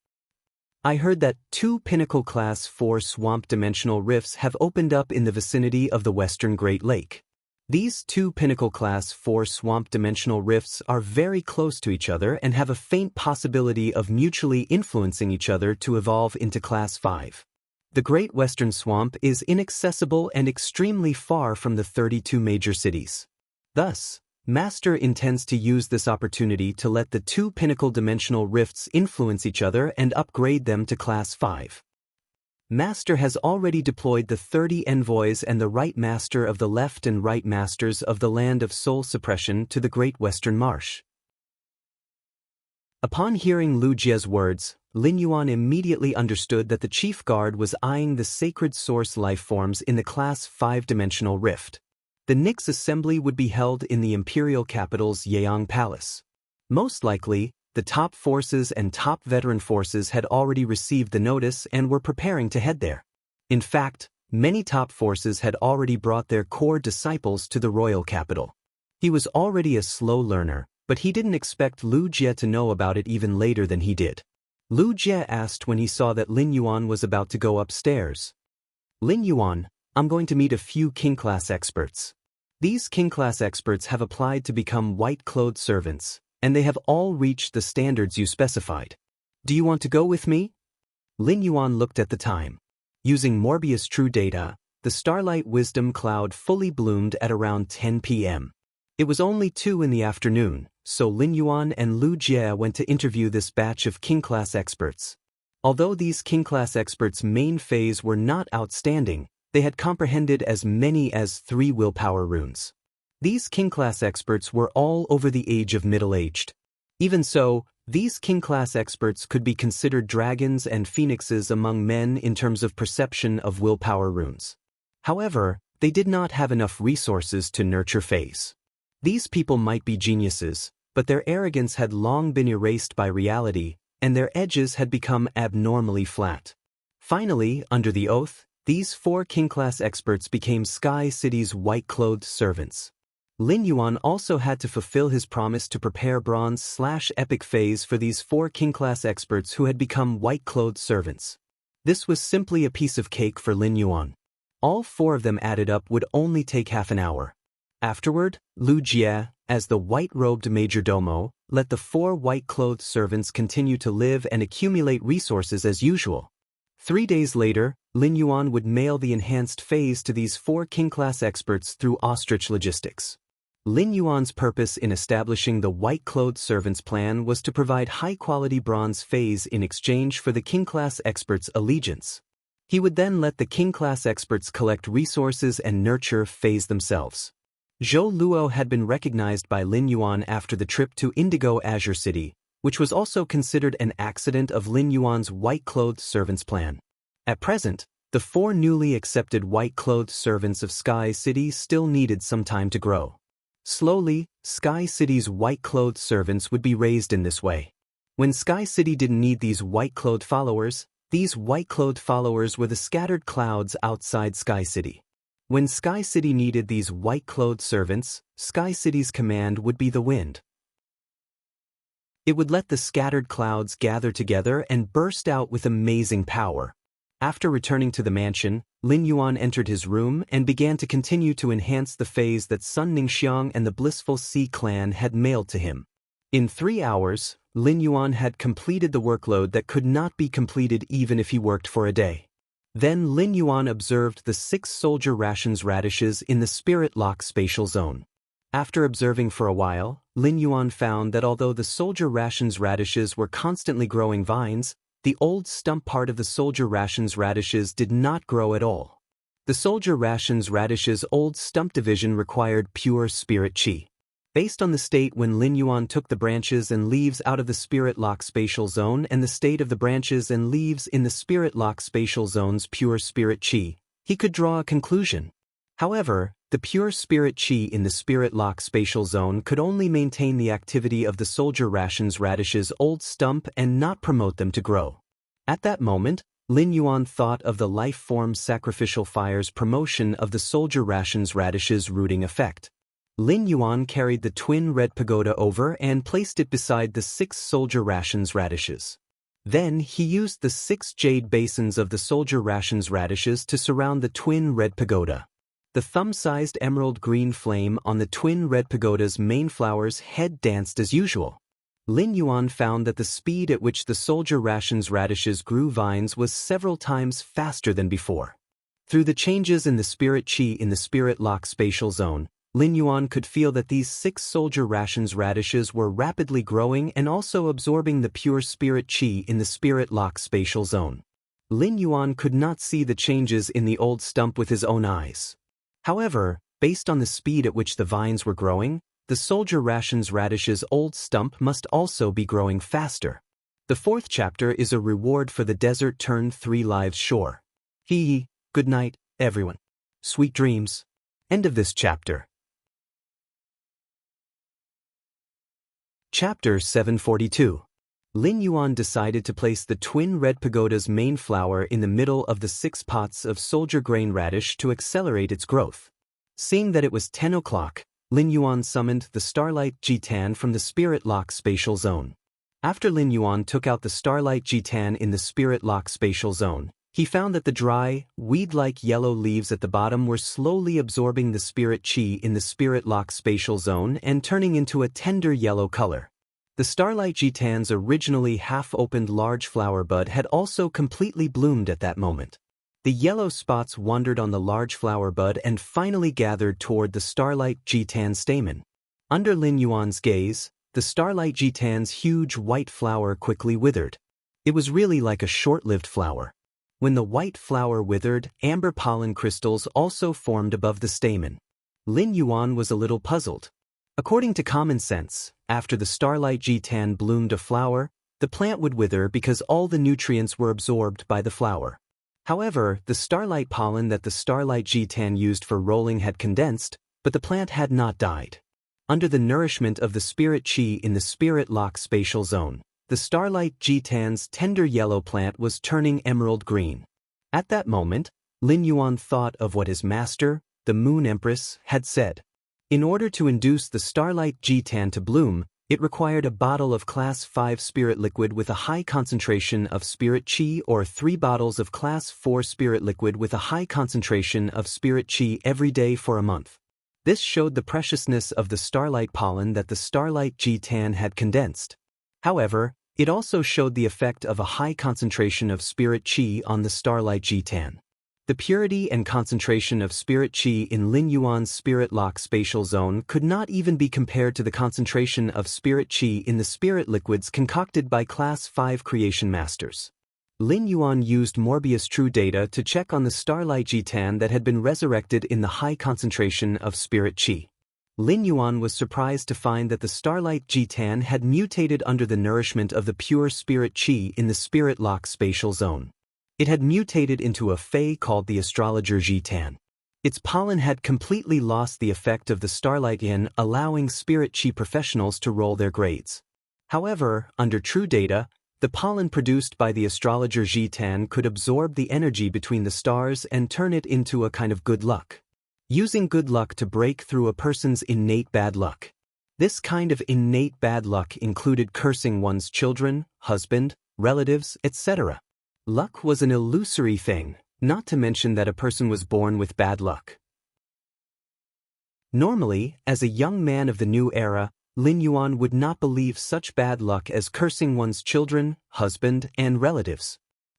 I heard that 2 Pinnacle Class 4 swamp dimensional rifts have opened up in the vicinity of the Western Great Lake. These 2 Pinnacle Class 4 swamp dimensional rifts are very close to each other and have a faint possibility of mutually influencing each other to evolve into Class 5. The Great Western Swamp is inaccessible and extremely far from the 32 major cities. Thus, Master intends to use this opportunity to let the 2 pinnacle dimensional rifts influence each other and upgrade them to Class 5. Master has already deployed the 30 envoys and the Right Master of the Left and Right Masters of the Land of Soul Suppression to the Great Western Marsh. Upon hearing Lu Jie's words, Lin Yuan immediately understood that the Chief Guard was eyeing the sacred source lifeforms in the Class 5 dimensional rift. The Nyx assembly would be held in the imperial capital's Yaong Palace. Most likely, the top forces and top veteran forces had already received the notice and were preparing to head there. In fact, many top forces had already brought their core disciples to the royal capital. He was already a slow learner, but he didn't expect Lu Jie to know about it even later than he did. Lu Jie asked when he saw that Lin Yuan was about to go upstairs. "Lin Yuan, I'm going to meet a few King-class experts. These King-class experts have applied to become white-clothed servants, and they have all reached the standards you specified. Do you want to go with me?" Lin Yuan looked at the time. Using Morbius True Data, the Starlight Wisdom Cloud fully bloomed at around 10 p.m. It was only 2 in the afternoon, so Lin Yuan and Lu Jie went to interview this batch of King-class experts. Although these King-class experts' main phase were not outstanding, they had comprehended as many as 3 willpower runes. These King-class experts were all over the age of middle-aged. Even so, these King-class experts could be considered dragons and phoenixes among men in terms of perception of willpower runes. However, they did not have enough resources to nurture phase. These people might be geniuses, but their arrogance had long been erased by reality, and their edges had become abnormally flat. Finally, under the oath, these 4 king-class experts became Sky City's white-clothed servants. Lin Yuan also had to fulfill his promise to prepare bronze/epic phase for these 4 king-class experts who had become white-clothed servants. This was simply a piece of cake for Lin Yuan. All 4 of them added up would only take half an hour. Afterward, Lu Jie, as the white-robed majordomo, let the 4 white-clothed servants continue to live and accumulate resources as usual. 3 days later, Lin Yuan would mail the enhanced phase to these 4 king-class experts through ostrich logistics. Lin Yuan's purpose in establishing the white-clothed servants plan was to provide high-quality bronze phase in exchange for the king-class experts' allegiance. He would then let the king-class experts collect resources and nurture phase themselves. Zhou Luo had been recognized by Lin Yuan after the trip to Indigo Azure City, which was also considered an accident of Lin Yuan's white-clothed servants plan. At present, the 4 newly accepted white-clothed servants of Sky City still needed some time to grow. Slowly, Sky City's white-clothed servants would be raised in this way. When Sky City didn't need these white-clothed followers, these white-clothed followers were the scattered clouds outside Sky City. When Sky City needed these white-clothed servants, Sky City's command would be the wind. It would let the scattered clouds gather together and burst out with amazing power. After returning to the mansion, Lin Yuan entered his room and began to continue to enhance the phase that Sun Ningxiang and the Blissful Sea clan had mailed to him. In 3 hours, Lin Yuan had completed the workload that could not be completed even if he worked for a day. Then Lin Yuan observed the 6 soldier rations radishes in the Spirit Lock spatial zone. After observing for a while, Lin Yuan found that although the soldier rations radishes were constantly growing vines, the old stump part of the soldier rations radishes did not grow at all. The soldier rations radishes' old stump division required pure spirit qi. Based on the state when Lin Yuan took the branches and leaves out of the Spirit Lock spatial zone and the state of the branches and leaves in the Spirit Lock spatial zone's pure spirit qi, he could draw a conclusion. However, the pure spirit qi in the Spirit Lock spatial zone could only maintain the activity of the soldier rations radishes' old stump and not promote them to grow. At that moment, Lin Yuan thought of the life form sacrificial fire's promotion of the soldier rations radishes' rooting effect. Lin Yuan carried the twin red pagoda over and placed it beside the 6 soldier rations radishes. Then he used the 6 jade basins of the soldier rations radishes to surround the twin red pagoda. The thumb-sized emerald green flame on the twin red pagoda's main flower's head danced as usual. Lin Yuan found that the speed at which the soldier rations radishes grew vines was several times faster than before. Through the changes in the spirit qi in the Spirit Lock spatial zone, Lin Yuan could feel that these 6 soldier rations radishes were rapidly growing and also absorbing the pure spirit qi in the Spirit Lock spatial zone. Lin Yuan could not see the changes in the old stump with his own eyes. However, based on the speed at which the vines were growing, the soldier rations radish's old stump must also be growing faster. The 4th chapter is a reward for the desert turned 3 lives shore. Good night, everyone. Sweet dreams. End of this chapter. Chapter 742. Lin Yuan decided to place the twin red pagoda's main flower in the middle of the 6 pots of soldier grain radish to accelerate its growth. Seeing that it was 10 o'clock, Lin Yuan summoned the Starlight Jitan from the Spirit Lock spatial zone. After Lin Yuan took out the Starlight Jitan in the Spirit Lock spatial zone, he found that the dry, weed-like yellow leaves at the bottom were slowly absorbing the spirit qi in the Spirit Lock spatial zone and turning into a tender yellow color. The Starlight Jitan's originally half-opened large flower bud had also completely bloomed at that moment. The yellow spots wandered on the large flower bud and finally gathered toward the Starlight Jitan stamen. Under Lin Yuan's gaze, the Starlight Jitan's huge white flower quickly withered. It was really like a short-lived flower. When the white flower withered, amber pollen crystals also formed above the stamen. Lin Yuan was a little puzzled. According to common sense, after the Starlight Jitan bloomed a flower, the plant would wither because all the nutrients were absorbed by the flower. However, the starlight pollen that the starlight G10 used for rolling had condensed, but the plant had not died. Under the nourishment of the spirit chi in the spirit lock spatial zone, the starlight G10's tender yellow plant was turning emerald green. At that moment, Lin Yuan thought of what his master, the Moon Empress, had said. In order to induce the starlight G10 to bloom, it required a bottle of Class 5 spirit liquid with a high concentration of spirit chi or 3 bottles of Class 4 spirit liquid with a high concentration of spirit chi every day for a month. This showed the preciousness of the starlight pollen that the starlight G10 had condensed. However, it also showed the effect of a high concentration of spirit chi on the starlight G10. The purity and concentration of spirit chi in Lin Yuan's spirit lock spatial zone could not even be compared to the concentration of spirit chi in the spirit liquids concocted by Class 5 creation masters. Lin Yuan used Morbius True data to check on the starlight G10 that had been resurrected in the high concentration of spirit chi. Lin Yuan was surprised to find that the starlight G10 had mutated under the nourishment of the pure spirit chi in the spirit lock spatial zone. It had mutated into a fae called the astrologer G10. Its pollen had completely lost the effect of the starlight yin, allowing spirit chi professionals to roll their grades. However, under true data, the pollen produced by the astrologer G10 could absorb the energy between the stars and turn it into a kind of good luck. Using good luck to break through a person's innate bad luck. This kind of innate bad luck included cursing one's children, husband, relatives, etc. Luck was an illusory thing, not to mention that a person was born with bad luck. Normally, as a young man of the new era, Lin Yuan would not believe such bad luck as cursing one's children, husband, and relatives.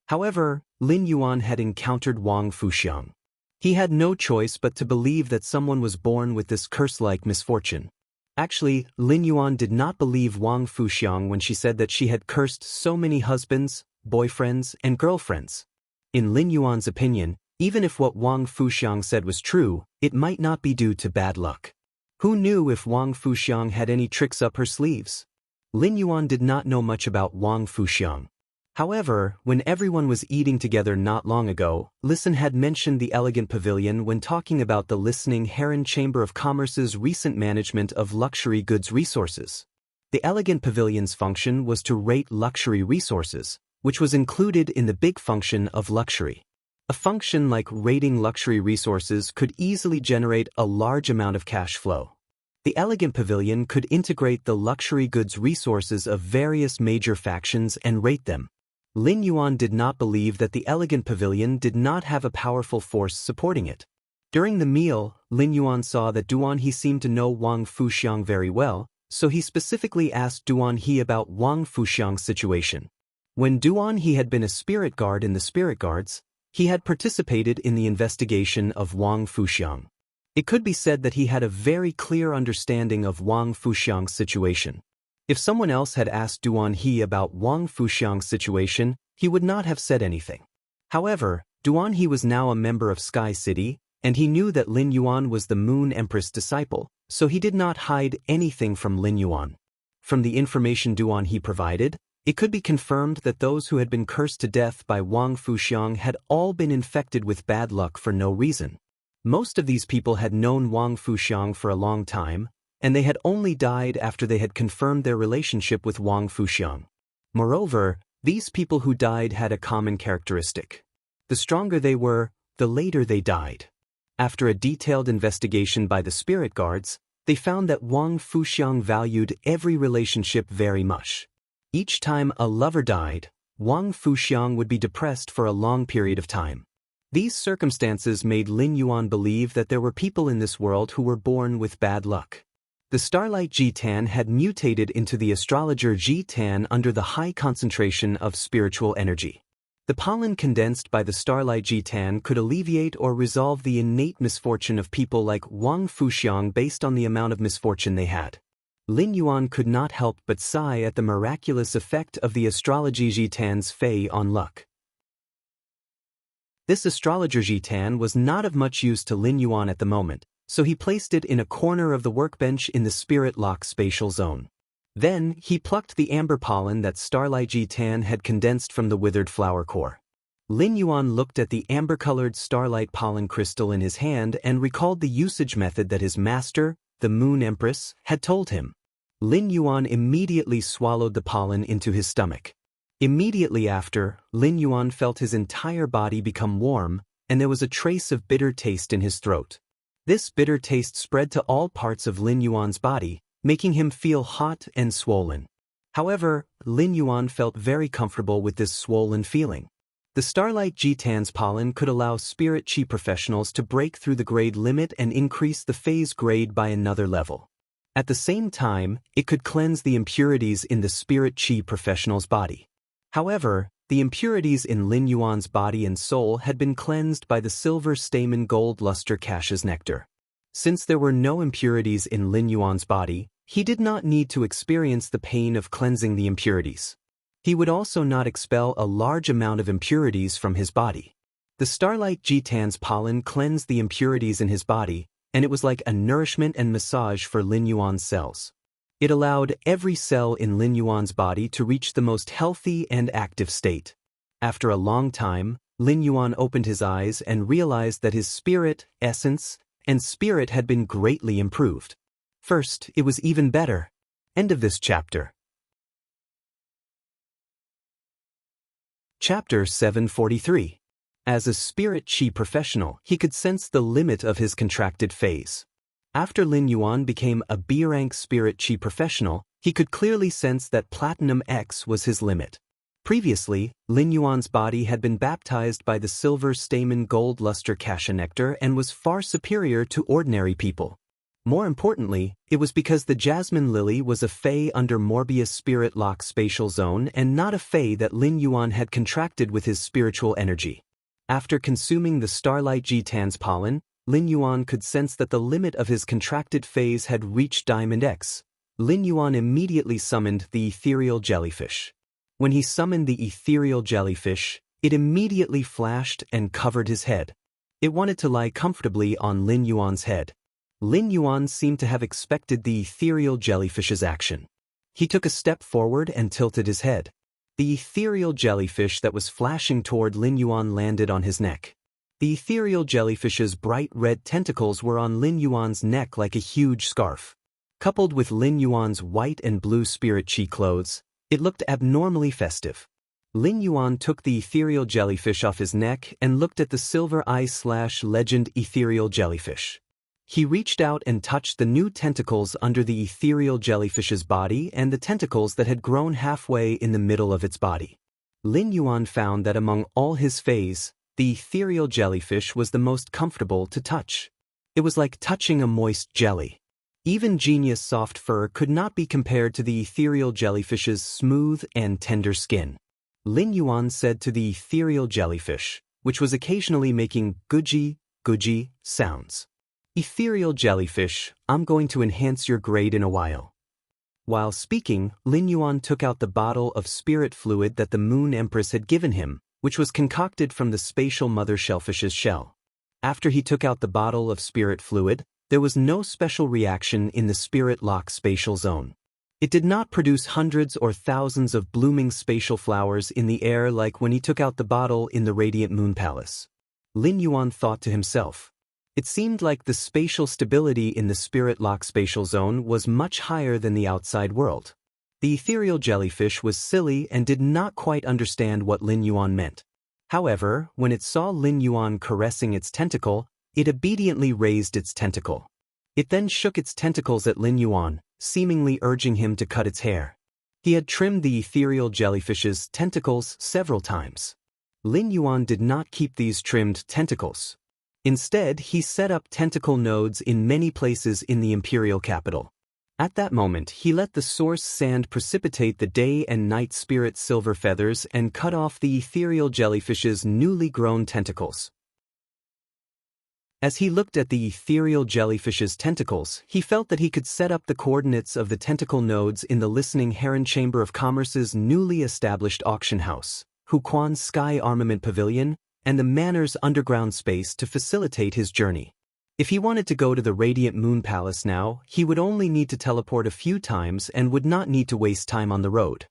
However, Lin Yuan had encountered Wang Fuxiang. He had no choice but to believe that someone was born with this curse-like misfortune. Actually, Lin Yuan did not believe Wang Fuxiang when she said that she had cursed so many husbands, boyfriends, and girlfriends. In Lin Yuan's opinion, even if what Wang Fuxiang said was true, it might not be due to bad luck. Who knew if Wang Fuxiang had any tricks up her sleeves? Lin Yuan did not know much about Wang Fuxiang. However, when everyone was eating together not long ago, Listen had mentioned the elegant pavilion when talking about the Listening Heron Chamber of Commerce's recent management of luxury goods resources. The elegant pavilion's function was to rate luxury resources, which was included in the big function of luxury. A function like rating luxury resources could easily generate a large amount of cash flow. The elegant pavilion could integrate the luxury goods resources of various major factions and rate them. Lin Yuan did not believe that the elegant pavilion did not have a powerful force supporting it. During the meal, Lin Yuan saw that Duan He seemed to know Wang Fuxiang very well, so he specifically asked Duan He about Wang Fuxiang's situation. When Duan He had been a spirit guard in the spirit guards, he had participated in the investigation of Wang Fuxiang. It could be said that he had a very clear understanding of Wang Fuxiang's situation. If someone else had asked Duan He about Wang Fuxiang's situation, he would not have said anything. However, Duan He was now a member of Sky City, and he knew that Lin Yuan was the Moon Empress disciple, so he did not hide anything from Lin Yuan. From the information Duan He provided, it could be confirmed that those who had been cursed to death by Wang Fuxiang had all been infected with bad luck for no reason. Most of these people had known Wang Fuxiang for a long time, and they had only died after they had confirmed their relationship with Wang Fuxiang. Moreover, these people who died had a common characteristic. The stronger they were, the later they died. After a detailed investigation by the spirit guards, they found that Wang Fuxiang valued every relationship very much. Each time a lover died, Wang Fuxiang would be depressed for a long period of time. These circumstances made Lin Yuan believe that there were people in this world who were born with bad luck. The starlight G10 had mutated into the astrologer G10 under the high concentration of spiritual energy. The pollen condensed by the starlight G10 could alleviate or resolve the innate misfortune of people like Wang Fuxiang based on the amount of misfortune they had. Lin Yuan could not help but sigh at the miraculous effect of the astrology G10's fae on luck. This astrologer G10 was not of much use to Lin Yuan at the moment, so he placed it in a corner of the workbench in the spirit lock spatial zone. Then, he plucked the amber pollen that starlight G10 had condensed from the withered flower core. Lin Yuan looked at the amber-colored starlight pollen crystal in his hand and recalled the usage method that his master, the Moon Empress, had told him. Lin Yuan immediately swallowed the pollen into his stomach. Immediately after, Lin Yuan felt his entire body become warm, and there was a trace of bitter taste in his throat. This bitter taste spread to all parts of Lin Yuan's body, making him feel hot and swollen. However, Lin Yuan felt very comfortable with this swollen feeling. The Starlight G-Tan's pollen could allow Spirit Chi professionals to break through the grade limit and increase the phase grade by another level. At the same time, it could cleanse the impurities in the Spirit Chi professional's body. However, the impurities in Lin Yuan's body and soul had been cleansed by the Silver Stamen Gold Luster Cache's nectar. Since there were no impurities in Lin Yuan's body, he did not need to experience the pain of cleansing the impurities. He would also not expel a large amount of impurities from his body. The Starlight G-Tan's pollen cleansed the impurities in his body, and it was like a nourishment and massage for Lin Yuan's cells. It allowed every cell in Lin Yuan's body to reach the most healthy and active state. After a long time, Lin Yuan opened his eyes and realized that his spirit, essence, and spirit had been greatly improved. First, it was even better. End of this chapter. Chapter 743. As a Spirit Chi professional, he could sense the limit of his contracted phase. After Lin Yuan became a B-rank Spirit Chi professional, he could clearly sense that Platinum X was his limit. Previously, Lin Yuan's body had been baptized by the Silver Stamen Gold Luster Cache nectar and was far superior to ordinary people. More importantly, it was because the Jasmine Lily was a Fae under Morbius Spirit Lock Spatial Zone and not a Fae that Lin Yuan had contracted with his spiritual energy. After consuming the Starlight G-Tan's pollen, Lin Yuan could sense that the limit of his contracted phase had reached Diamond X. Lin Yuan immediately summoned the ethereal jellyfish. When he summoned the ethereal jellyfish, it immediately flashed and covered his head. It wanted to lie comfortably on Lin Yuan's head. Lin Yuan seemed to have expected the ethereal jellyfish's action. He took a step forward and tilted his head. The ethereal jellyfish that was flashing toward Lin Yuan landed on his neck. The ethereal jellyfish's bright red tentacles were on Lin Yuan's neck like a huge scarf. Coupled with Lin Yuan's white and blue Spirit Chi clothes, it looked abnormally festive. Lin Yuan took the ethereal jellyfish off his neck and looked at the Silver Eye/Legend ethereal jellyfish. He reached out and touched the new tentacles under the ethereal jellyfish's body and the tentacles that had grown halfway in the middle of its body. Lin Yuan found that among all his phase, the ethereal jellyfish was the most comfortable to touch. It was like touching a moist jelly. Even Genius soft fur could not be compared to the ethereal jellyfish's smooth and tender skin. Lin Yuan said to the ethereal jellyfish, which was occasionally making guji, guji sounds. Ethereal jellyfish, I'm going to enhance your grade in a while. While speaking, Lin Yuan took out the bottle of spirit fluid that the Moon Empress had given him, which was concocted from the spatial mother shellfish's shell. After he took out the bottle of spirit fluid, there was no special reaction in the Spirit Lock Spatial Zone. It did not produce hundreds or thousands of blooming spatial flowers in the air like when he took out the bottle in the Radiant Moon Palace. Lin Yuan thought to himself. It seemed like the spatial stability in the Spirit Lock Spatial Zone was much higher than the outside world. The ethereal jellyfish was silly and did not quite understand what Lin Yuan meant. However, when it saw Lin Yuan caressing its tentacle, it obediently raised its tentacle. It then shook its tentacles at Lin Yuan, seemingly urging him to cut its hair. He had trimmed the ethereal jellyfish's tentacles several times. Lin Yuan did not keep these trimmed tentacles. Instead, he set up tentacle nodes in many places in the imperial capital. At that moment, he let the source sand precipitate the day and night spirit silver feathers and cut off the ethereal jellyfish's newly grown tentacles. As he looked at the ethereal jellyfish's tentacles, he felt that he could set up the coordinates of the tentacle nodes in the Listening Heron Chamber of Commerce's newly established auction house, Huquan's Sky Armament Pavilion, and the Manor's underground space to facilitate his journey. If he wanted to go to the Radiant Moon Palace now, he would only need to teleport a few times and would not need to waste time on the road.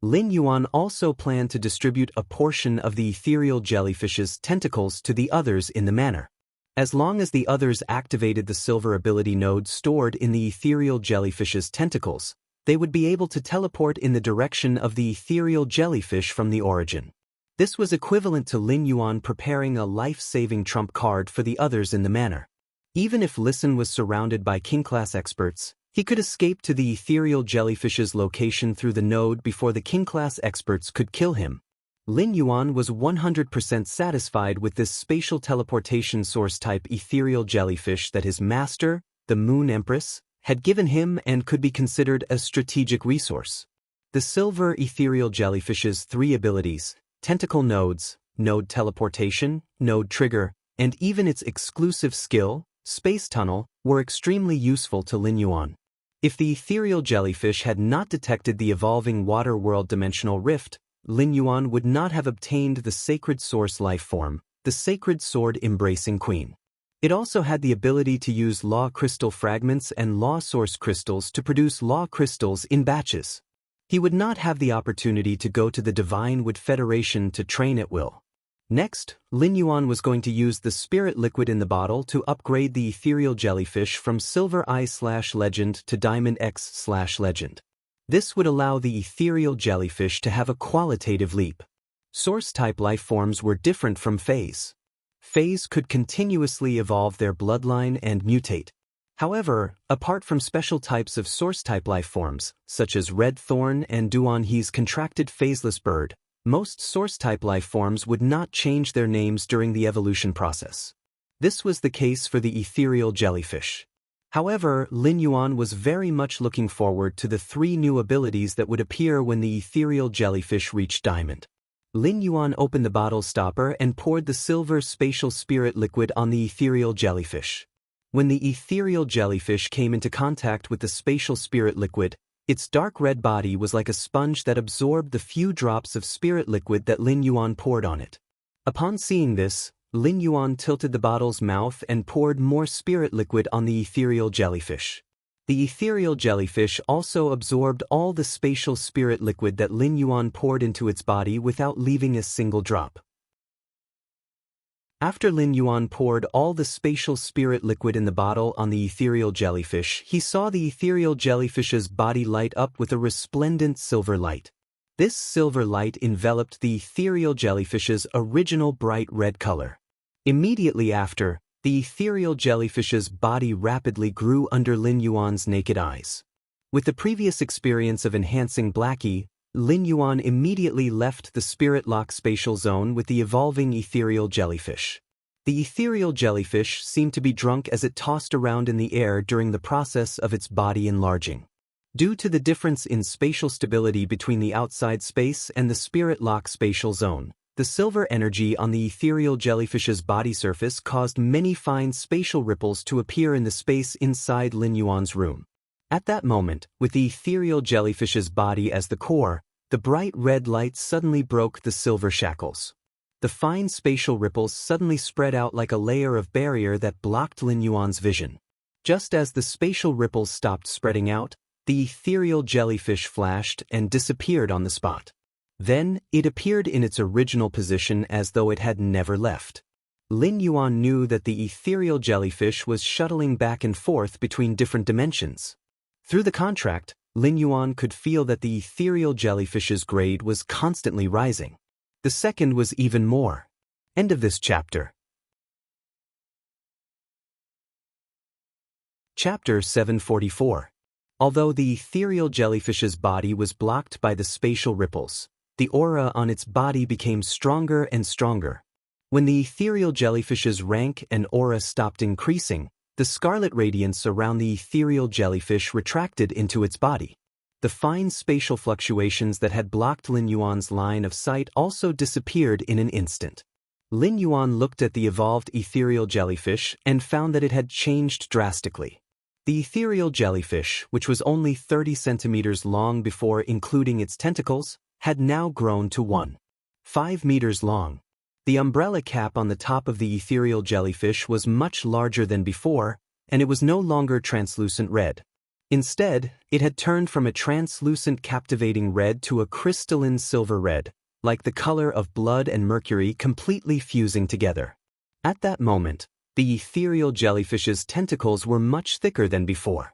Lin Yuan also planned to distribute a portion of the ethereal jellyfish's tentacles to the others in the manner. As long as the others activated the silver ability node stored in the ethereal jellyfish's tentacles, they would be able to teleport in the direction of the ethereal jellyfish from the origin. This was equivalent to Lin Yuan preparing a life-saving trump card for the others in the manner. Even if Listen was surrounded by King-class experts, he could escape to the ethereal jellyfish's location through the node before the King-class experts could kill him. Lin Yuan was 100% satisfied with this spatial teleportation source-type ethereal jellyfish that his master, the Moon Empress, had given him and could be considered a strategic resource. The silver ethereal jellyfish's 3 abilities, tentacle nodes, node teleportation, node trigger, and even its exclusive skill, space tunnel, were extremely useful to Lin Yuan. If the ethereal jellyfish had not detected the evolving water world dimensional rift, Lin Yuan would not have obtained the sacred source life form, the sacred sword embracing queen. It also had the ability to use law crystal fragments and law source crystals to produce law crystals in batches. He would not have the opportunity to go to the Divine Wood Federation to train at will. Next, Lin Yuan was going to use the spirit liquid in the bottle to upgrade the ethereal jellyfish from Silver Eye/Legend to Diamond X/Legend. This would allow the ethereal jellyfish to have a qualitative leap. Source-type life forms were different from phase. Phase could continuously evolve their bloodline and mutate. However, apart from special types of source-type life forms, such as Red Thorn and Duan He's contracted phaseless bird, most source-type life forms would not change their names during the evolution process. This was the case for the ethereal jellyfish. However, Lin Yuan was very much looking forward to the 3 new abilities that would appear when the ethereal jellyfish reached Diamond. Lin Yuan opened the bottle stopper and poured the silver spatial spirit liquid on the ethereal jellyfish. When the ethereal jellyfish came into contact with the spatial spirit liquid, its dark red body was like a sponge that absorbed the few drops of spirit liquid that Lin Yuan poured on it. Upon seeing this, Lin Yuan tilted the bottle's mouth and poured more spirit liquid on the ethereal jellyfish. The ethereal jellyfish also absorbed all the spatial spirit liquid that Lin Yuan poured into its body without leaving a single drop. After Lin Yuan poured all the spatial spirit liquid in the bottle on the ethereal jellyfish, he saw the ethereal jellyfish's body light up with a resplendent silver light. This silver light enveloped the ethereal jellyfish's original bright red color. Immediately after, the ethereal jellyfish's body rapidly grew under Lin Yuan's naked eyes. With the previous experience of enhancing Blackie, Lin Yuan immediately left the Spirit Lock spatial zone with the evolving ethereal jellyfish. The ethereal jellyfish seemed to be drunk as it tossed around in the air during the process of its body enlarging. Due to the difference in spatial stability between the outside space and the Spirit Lock spatial zone, the silver energy on the ethereal jellyfish's body surface caused many fine spatial ripples to appear in the space inside Lin Yuan's room. At that moment, with the ethereal jellyfish's body as the core, the bright red light suddenly broke the silver shackles. The fine spatial ripples suddenly spread out like a layer of barrier that blocked Lin Yuan's vision. Just as the spatial ripples stopped spreading out, the ethereal jellyfish flashed and disappeared on the spot. Then, it appeared in its original position as though it had never left. Lin Yuan knew that the ethereal jellyfish was shuttling back and forth between different dimensions. Through the contract, Lin Yuan could feel that the ethereal jellyfish's grade was constantly rising. The second was even more. End of this chapter. Chapter 744. Although the ethereal jellyfish's body was blocked by the spatial ripples, the aura on its body became stronger and stronger. When the ethereal jellyfish's rank and aura stopped increasing, the scarlet radiance around the ethereal jellyfish retracted into its body. The fine spatial fluctuations that had blocked Lin Yuan's line of sight also disappeared in an instant. Lin Yuan looked at the evolved ethereal jellyfish and found that it had changed drastically. The ethereal jellyfish, which was only 30 centimeters long before including its tentacles, had now grown to 1.5 meters long. The umbrella cap on the top of the ethereal jellyfish was much larger than before, and it was no longer translucent red. Instead, it had turned from a translucent captivating red to a crystalline silver red, like the color of blood and mercury completely fusing together. At that moment, the ethereal jellyfish's tentacles were much thicker than before.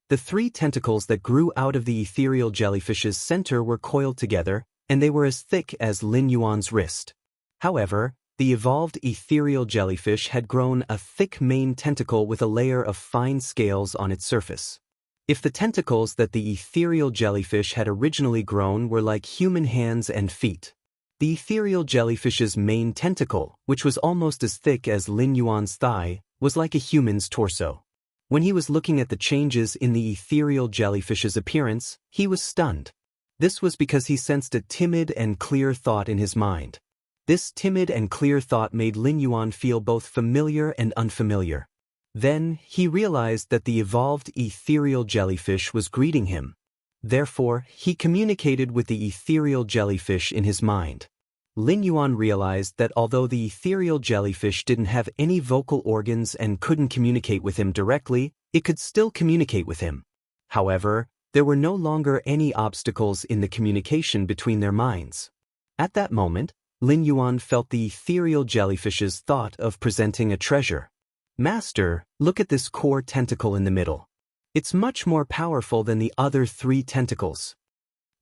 The 3 tentacles that grew out of the ethereal jellyfish's center were coiled together, and they were as thick as Lin Yuan's wrist. However, the evolved ethereal jellyfish had grown a thick main tentacle with a layer of fine scales on its surface. If the tentacles that the ethereal jellyfish had originally grown were like human hands and feet, the ethereal jellyfish's main tentacle, which was almost as thick as Lin Yuan's thigh, was like a human's torso. When he was looking at the changes in the ethereal jellyfish's appearance, he was stunned. This was because he sensed a timid and clear thought in his mind. This timid and clear thought made Lin Yuan feel both familiar and unfamiliar. Then, he realized that the evolved ethereal jellyfish was greeting him. Therefore, he communicated with the ethereal jellyfish in his mind. Lin Yuan realized that although the ethereal jellyfish didn't have any vocal organs and couldn't communicate with him directly, it could still communicate with him. However, there were no longer any obstacles in the communication between their minds. At that moment, Lin Yuan felt the ethereal jellyfish's thought of presenting a treasure. "Master, look at this core tentacle in the middle. It's much more powerful than the other 3 tentacles."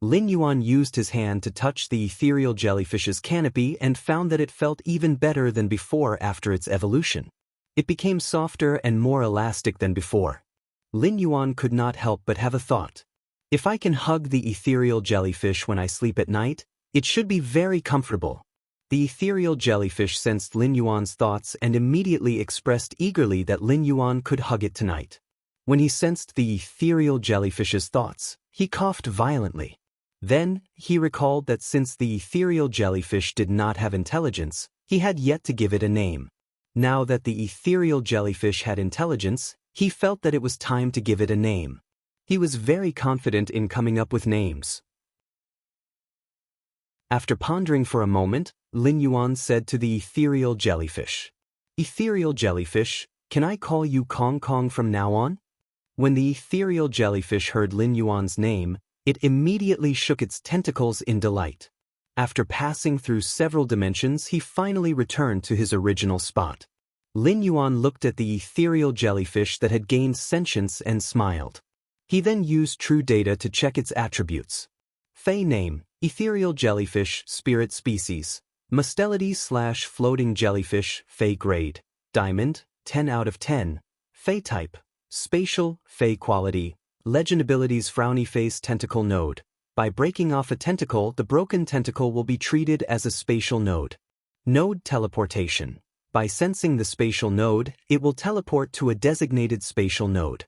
Lin Yuan used his hand to touch the ethereal jellyfish's canopy and found that it felt even better than before after its evolution. It became softer and more elastic than before. Lin Yuan could not help but have a thought. If I can hug the ethereal jellyfish when I sleep at night, it should be very comfortable. The ethereal jellyfish sensed Lin Yuan's thoughts and immediately expressed eagerly that Lin Yuan could hug it tonight. When he sensed the ethereal jellyfish's thoughts, he coughed violently. Then, he recalled that since the ethereal jellyfish did not have intelligence, he had yet to give it a name. Now that the ethereal jellyfish had intelligence, he felt that it was time to give it a name. He was very confident in coming up with names. After pondering for a moment, Lin Yuan said to the ethereal jellyfish, "Ethereal jellyfish, can I call you Kong Kong from now on?" When the ethereal jellyfish heard Lin Yuan's name, it immediately shook its tentacles in delight. After passing through several dimensions, he finally returned to his original spot. Lin Yuan looked at the ethereal jellyfish that had gained sentience and smiled. He then used true data to check its attributes. Fey name, ethereal jellyfish, spirit species. Mustelid/floating jellyfish, Fey grade. Diamond, 10 out of 10. Fey type. Spatial, Fey quality. Legend abilities frowny face tentacle node. By breaking off a tentacle, the broken tentacle will be treated as a spatial node. Node teleportation. By sensing the spatial node, it will teleport to a designated spatial node.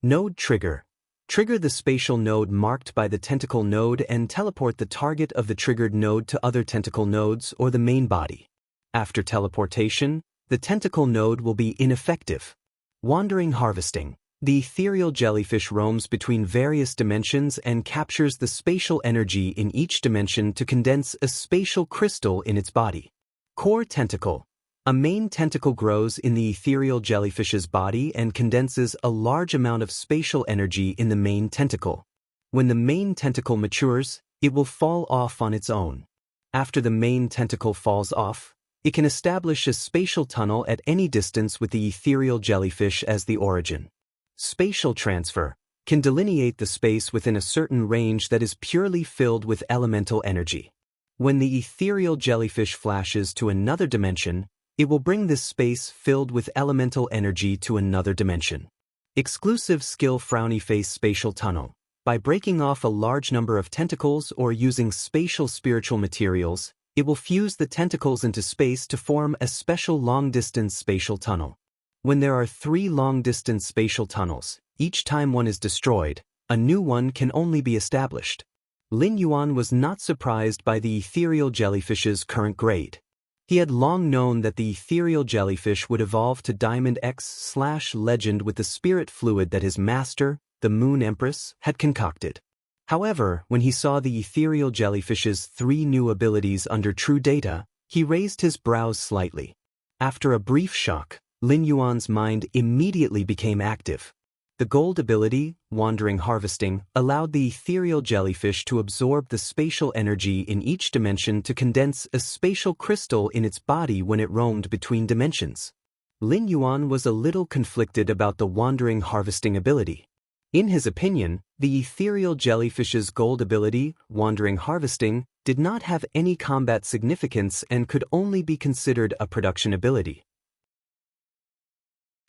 Node trigger. Trigger the spatial node marked by the tentacle node and teleport the target of the triggered node to other tentacle nodes or the main body. After teleportation, the tentacle node will be ineffective. Wandering harvesting. The ethereal jellyfish roams between various dimensions and captures the spatial energy in each dimension to condense a spatial crystal in its body. Core tentacle. A main tentacle grows in the ethereal jellyfish's body and condenses a large amount of spatial energy in the main tentacle. When the main tentacle matures, it will fall off on its own. After the main tentacle falls off, it can establish a spatial tunnel at any distance with the ethereal jellyfish as the origin. Spatial transfer can delineate the space within a certain range that is purely filled with elemental energy. When the ethereal jellyfish flashes to another dimension, it will bring this space filled with elemental energy to another dimension. Exclusive skill frowny face spatial tunnel. By breaking off a large number of tentacles or using spatial spiritual materials, it will fuse the tentacles into space to form a special long-distance spatial tunnel. When there are 3 long-distance spatial tunnels, each time one is destroyed, a new one can only be established. Lin Yuan was not surprised by the ethereal jellyfish's current grade. He had long known that the ethereal jellyfish would evolve to Diamond X/Legend with the spirit fluid that his master, the Moon Empress, had concocted. However, when he saw the ethereal jellyfish's 3 new abilities under true data, he raised his brows slightly. After a brief shock, Lin Yuan's mind immediately became active. The gold ability, Wandering Harvesting, allowed the ethereal jellyfish to absorb the spatial energy in each dimension to condense a spatial crystal in its body when it roamed between dimensions. Lin Yuan was a little conflicted about the Wandering Harvesting ability. In his opinion, the ethereal jellyfish's gold ability, Wandering Harvesting, did not have any combat significance and could only be considered a production ability.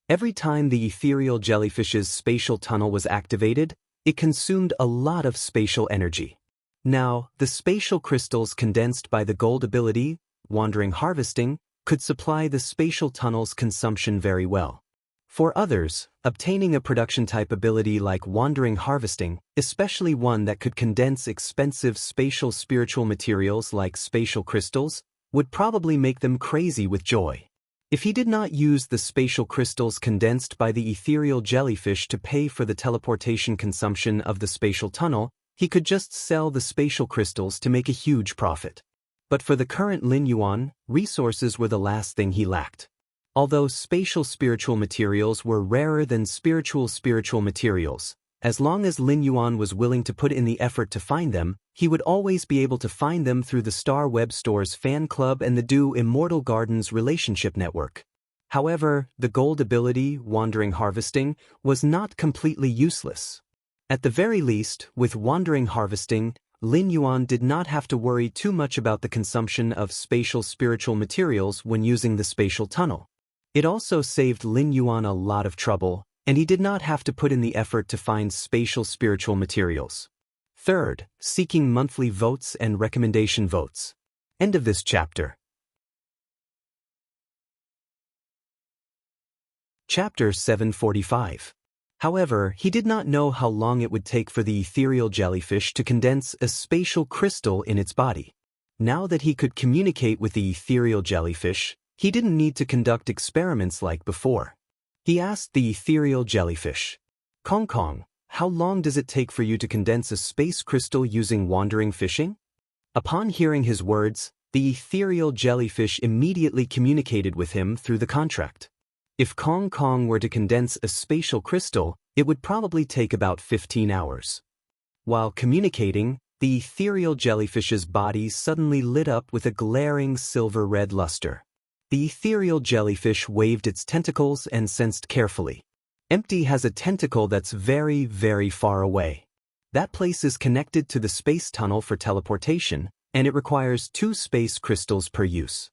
Every time the ethereal jellyfish's spatial tunnel was activated, it consumed a lot of spatial energy. Now, the spatial crystals condensed by the gold ability, Wandering Harvesting, could supply the spatial tunnel's consumption very well. For others, obtaining a production-type ability like Wandering Harvesting, especially one that could condense expensive spatial spiritual materials like spatial crystals, would probably make them crazy with joy. If he did not use the spatial crystals condensed by the ethereal jellyfish to pay for the teleportation consumption of the spatial tunnel, he could just sell the spatial crystals to make a huge profit. But for the current Lin Yuan, resources were the last thing he lacked. Although spatial spiritual materials were rarer than spiritual materials, as long as Lin Yuan was willing to put in the effort to find them, he would always be able to find them through the Star Web Store's fan club and the Do Immortal Gardens relationship network. However, the gold ability, Wandering Harvesting, was not completely useless. At the very least, with Wandering Harvesting, Lin Yuan did not have to worry too much about the consumption of spatial spiritual materials when using the spatial tunnel. It also saved Lin Yuan a lot of trouble, and he did not have to put in the effort to find spatial spiritual materials. Third, seeking monthly votes and recommendation votes. End of this chapter. Chapter 745. However, he did not know how long it would take for the ethereal jellyfish to condense a spatial crystal in its body. Now that he could communicate with the ethereal jellyfish, he didn't need to conduct experiments like before. He asked the ethereal jellyfish, "Kong Kong, how long does it take for you to condense a space crystal using wandering fishing?" Upon hearing his words, the ethereal jellyfish immediately communicated with him through the contract. If Kong Kong were to condense a spatial crystal, it would probably take about 15 hours. While communicating, the ethereal jellyfish's body suddenly lit up with a glaring silver-red luster. The ethereal jellyfish waved its tentacles and sensed carefully. Empty has a tentacle that's very, very far away. That place is connected to the space tunnel for teleportation, and it requires 2 space crystals per use.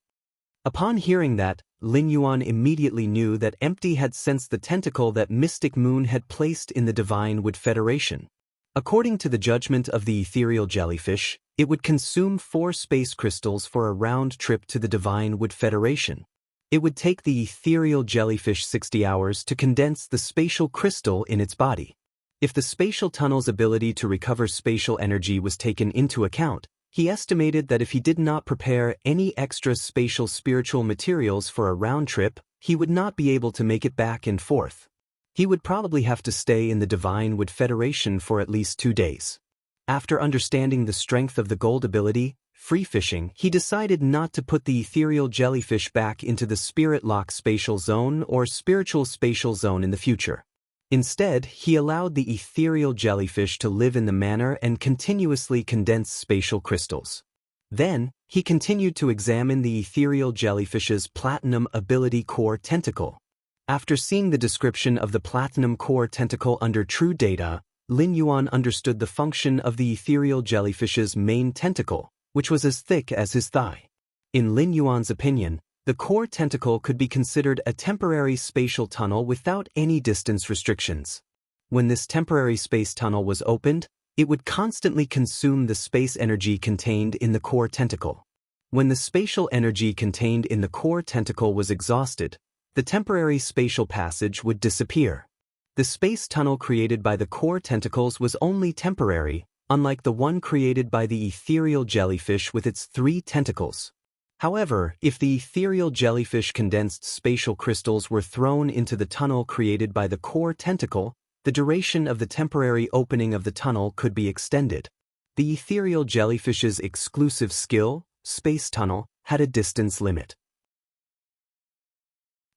Upon hearing that, Lin Yuan immediately knew that Empty had sensed the tentacle that Mystic Moon had placed in the Divine Wood Federation. According to the judgment of the ethereal jellyfish, it would consume 4 space crystals for a round trip to the Divine Wood Federation. It would take the ethereal jellyfish 60 hours to condense the spatial crystal in its body. If the spatial tunnel's ability to recover spatial energy was taken into account, he estimated that if he did not prepare any extra spatial spiritual materials for a round trip, he would not be able to make it back and forth. He would probably have to stay in the Divine Wood Federation for at least 2 days. After understanding the strength of the gold ability, free fishing, he decided not to put the ethereal jellyfish back into the Spirit Lock Spatial Zone or Spiritual Spatial Zone in the future. Instead, he allowed the ethereal jellyfish to live in the manner and continuously condense spatial crystals. Then, he continued to examine the ethereal jellyfish's platinum ability core tentacle. After seeing the description of the platinum core tentacle under true data, Lin Yuan understood the function of the ethereal jellyfish's main tentacle, which was as thick as his thigh. In Lin Yuan's opinion, the core tentacle could be considered a temporary spatial tunnel without any distance restrictions. When this temporary space tunnel was opened, it would constantly consume the space energy contained in the core tentacle. When the spatial energy contained in the core tentacle was exhausted, the temporary spatial passage would disappear. The space tunnel created by the core tentacles was only temporary, unlike the one created by the ethereal jellyfish with its 3 tentacles. However, if the ethereal jellyfish condensed spatial crystals were thrown into the tunnel created by the core tentacle, the duration of the temporary opening of the tunnel could be extended. The ethereal jellyfish's exclusive skill, Space Tunnel, had a distance limit.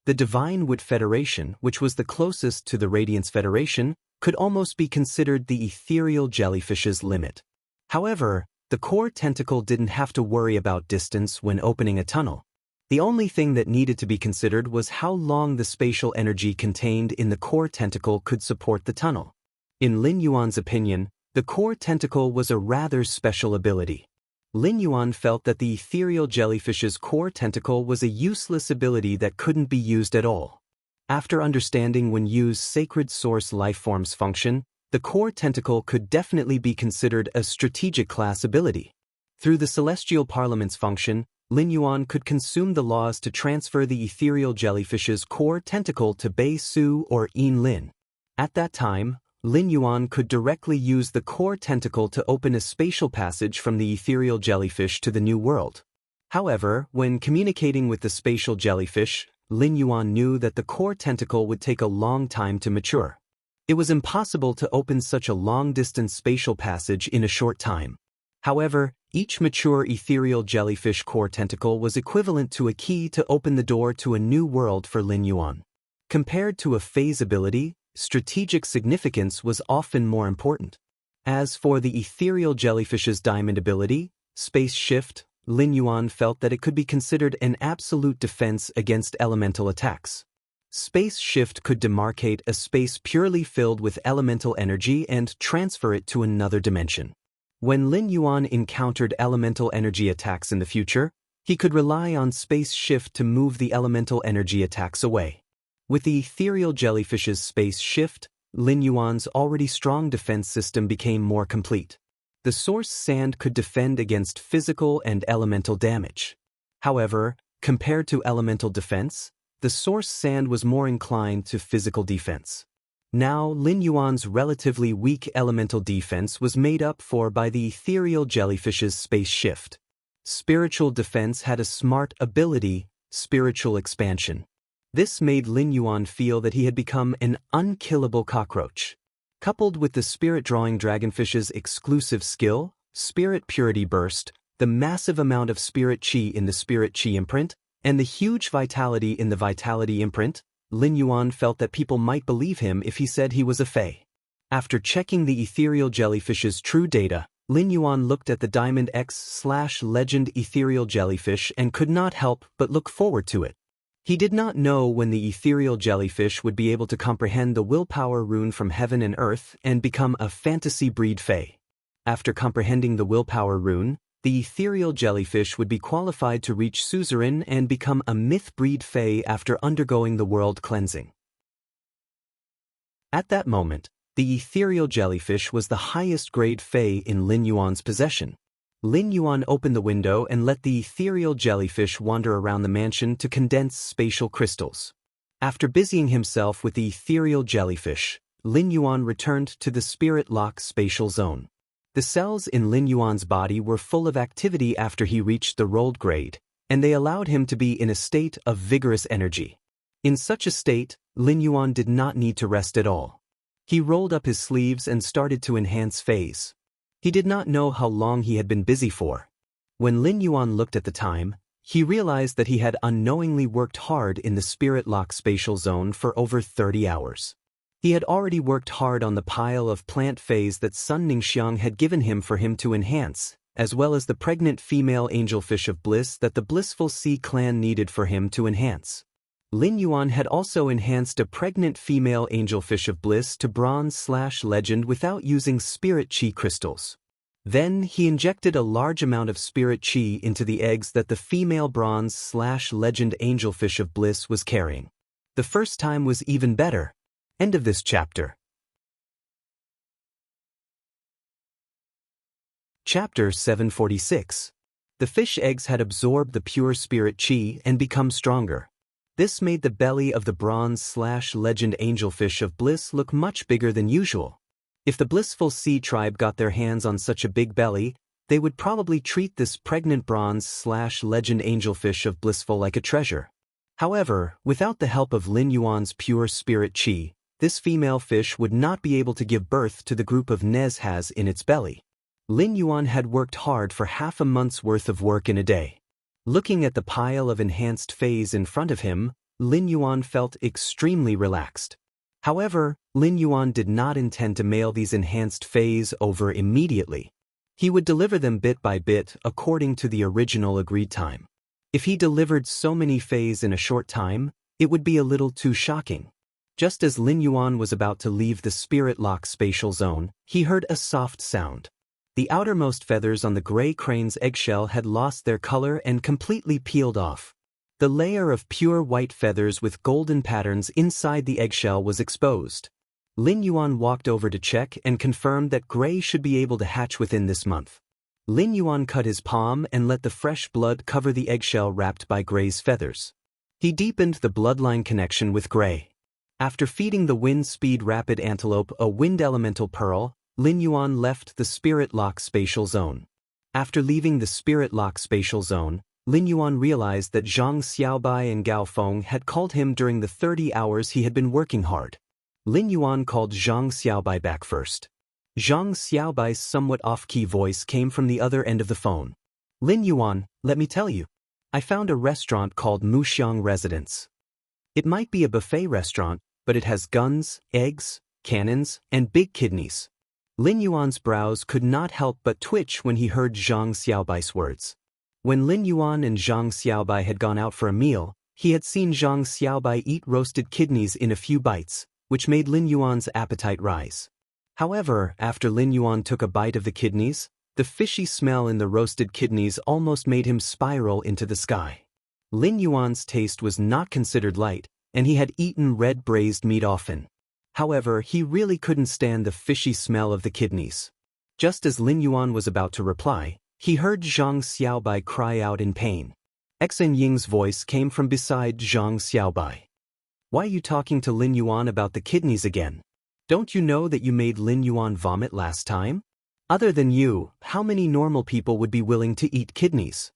The Divine Wit Federation, which was the closest to the Radiance Federation, could almost be considered the ethereal jellyfish's limit. However, the core tentacle didn't have to worry about distance when opening a tunnel. The only thing that needed to be considered was how long the spatial energy contained in the core tentacle could support the tunnel. In Lin Yuan's opinion, the core tentacle was a rather special ability. Lin Yuan felt that the ethereal jellyfish's core tentacle was a useless ability that couldn't be used at all. After understanding when used sacred source lifeforms function, the core tentacle could definitely be considered a strategic class ability. Through the celestial parliament's function, Lin Yuan could consume the laws to transfer the ethereal jellyfish's core tentacle to Bei Su or Yin Lin. At that time, Lin Yuan could directly use the core tentacle to open a spatial passage from the ethereal jellyfish to the new world. However, when communicating with the spatial jellyfish, Lin Yuan knew that the core tentacle would take a long time to mature. It was impossible to open such a long-distance spatial passage in a short time. However, each mature ethereal jellyfish core tentacle was equivalent to a key to open the door to a new world for Lin Yuan. Compared to a phase ability, strategic significance was often more important. As for the ethereal jellyfish's diamond ability, Space Shift, Lin Yuan felt that it could be considered an absolute defense against elemental attacks. Space Shift could demarcate a space purely filled with elemental energy and transfer it to another dimension. When Lin Yuan encountered elemental energy attacks in the future, he could rely on Space Shift to move the elemental energy attacks away. With the ethereal jellyfish's Space Shift, Lin Yuan's already strong defense system became more complete. The source sand could defend against physical and elemental damage. However, compared to elemental defense, the source sand was more inclined to physical defense. Now, Lin Yuan's relatively weak elemental defense was made up for by the ethereal jellyfish's Space Shift. Spiritual defense had a smart ability, spiritual expansion. This made Lin Yuan feel that he had become an unkillable cockroach. Coupled with the spirit-drawing dragonfish's exclusive skill, Spirit Purity Burst, the massive amount of spirit chi in the spirit chi imprint, and the huge vitality in the vitality imprint, Lin Yuan felt that people might believe him if he said he was a fae. After checking the ethereal jellyfish's true data, Lin Yuan looked at the Diamond X/Legend ethereal jellyfish and could not help but look forward to it. He did not know when the ethereal jellyfish would be able to comprehend the willpower rune from heaven and earth and become a fantasy breed fae. After comprehending the willpower rune, the ethereal jellyfish would be qualified to reach suzerain and become a myth breed fae after undergoing the world cleansing. At that moment, the ethereal jellyfish was the highest grade fae in Lin Yuan's possession. Lin Yuan opened the window and let the ethereal jellyfish wander around the mansion to condense spatial crystals. After busying himself with the ethereal jellyfish, Lin Yuan returned to the Spirit Lock spatial zone. The cells in Lin Yuan's body were full of activity after he reached the rolled grade, and they allowed him to be in a state of vigorous energy. In such a state, Lin Yuan did not need to rest at all. He rolled up his sleeves and started to enhance phase. He did not know how long he had been busy for. When Lin Yuan looked at the time, he realized that he had unknowingly worked hard in the Spirit Lock spatial zone for over 30 hours. He had already worked hard on the pile of plant phase that Sun Ningxiang had given him for him to enhance, as well as the pregnant female angelfish of bliss that the Blissful Sea clan needed for him to enhance. Lin Yuan had also enhanced a pregnant female angelfish of bliss to bronze/legend without using spirit chi crystals. Then he injected a large amount of spirit chi into the eggs that the female bronze/legend angelfish of bliss was carrying. The first time was even better. End of this chapter. Chapter 746. The fish eggs had absorbed the pure spirit chi and become stronger. This made the belly of the bronze/legend angelfish of bliss look much bigger than usual. If the Blissful Sea tribe got their hands on such a big belly, they would probably treat this pregnant bronze/legend angelfish of blissful like a treasure. However, without the help of Lin Yuan's pure spirit chi, this female fish would not be able to give birth to the group of Nez has in its belly. Lin Yuan had worked hard for half a month's worth of work in a day. Looking at the pile of enhanced phase in front of him, Lin Yuan felt extremely relaxed. However, Lin Yuan did not intend to mail these enhanced fays over immediately. He would deliver them bit by bit according to the original agreed time. If he delivered so many fays in a short time, it would be a little too shocking. Just as Lin Yuan was about to leave the spirit lock spatial zone, he heard a soft sound. The outermost feathers on the gray crane's eggshell had lost their color and completely peeled off. The layer of pure white feathers with golden patterns inside the eggshell was exposed. Lin Yuan walked over to check and confirmed that Gray should be able to hatch within this month. Lin Yuan cut his palm and let the fresh blood cover the eggshell wrapped by Gray's feathers. He deepened the bloodline connection with Gray. After feeding the wind-speed rapid antelope a wind elemental pearl, Lin Yuan left the spirit lock spatial zone. After leaving the spirit lock spatial zone, Lin Yuan realized that Zhang Xiaobai and Gao Feng had called him during the 30 hours he had been working hard. Lin Yuan called Zhang Xiaobai back first. Zhang Xiaobai's somewhat off-key voice came from the other end of the phone. Lin Yuan, let me tell you. I found a restaurant called Muxiang Residence. It might be a buffet restaurant, but it has guns, eggs, cannons, and big kidneys. Lin Yuan's brows could not help but twitch when he heard Zhang Xiaobai's words. When Lin Yuan and Zhang Xiaobai had gone out for a meal, he had seen Zhang Xiaobai eat roasted kidneys in a few bites, which made Lin Yuan's appetite rise. However, after Lin Yuan took a bite of the kidneys, the fishy smell in the roasted kidneys almost made him spiral into the sky. Lin Yuan's taste was not considered light, and he had eaten red braised meat often. However, he really couldn't stand the fishy smell of the kidneys. Just as Lin Yuan was about to reply, he heard Zhang Xiaobai cry out in pain. Xen Ying's voice came from beside Zhang Xiaobai. Why are you talking to Lin Yuan about the kidneys again? Don't you know that you made Lin Yuan vomit last time? Other than you, how many normal people would be willing to eat kidneys?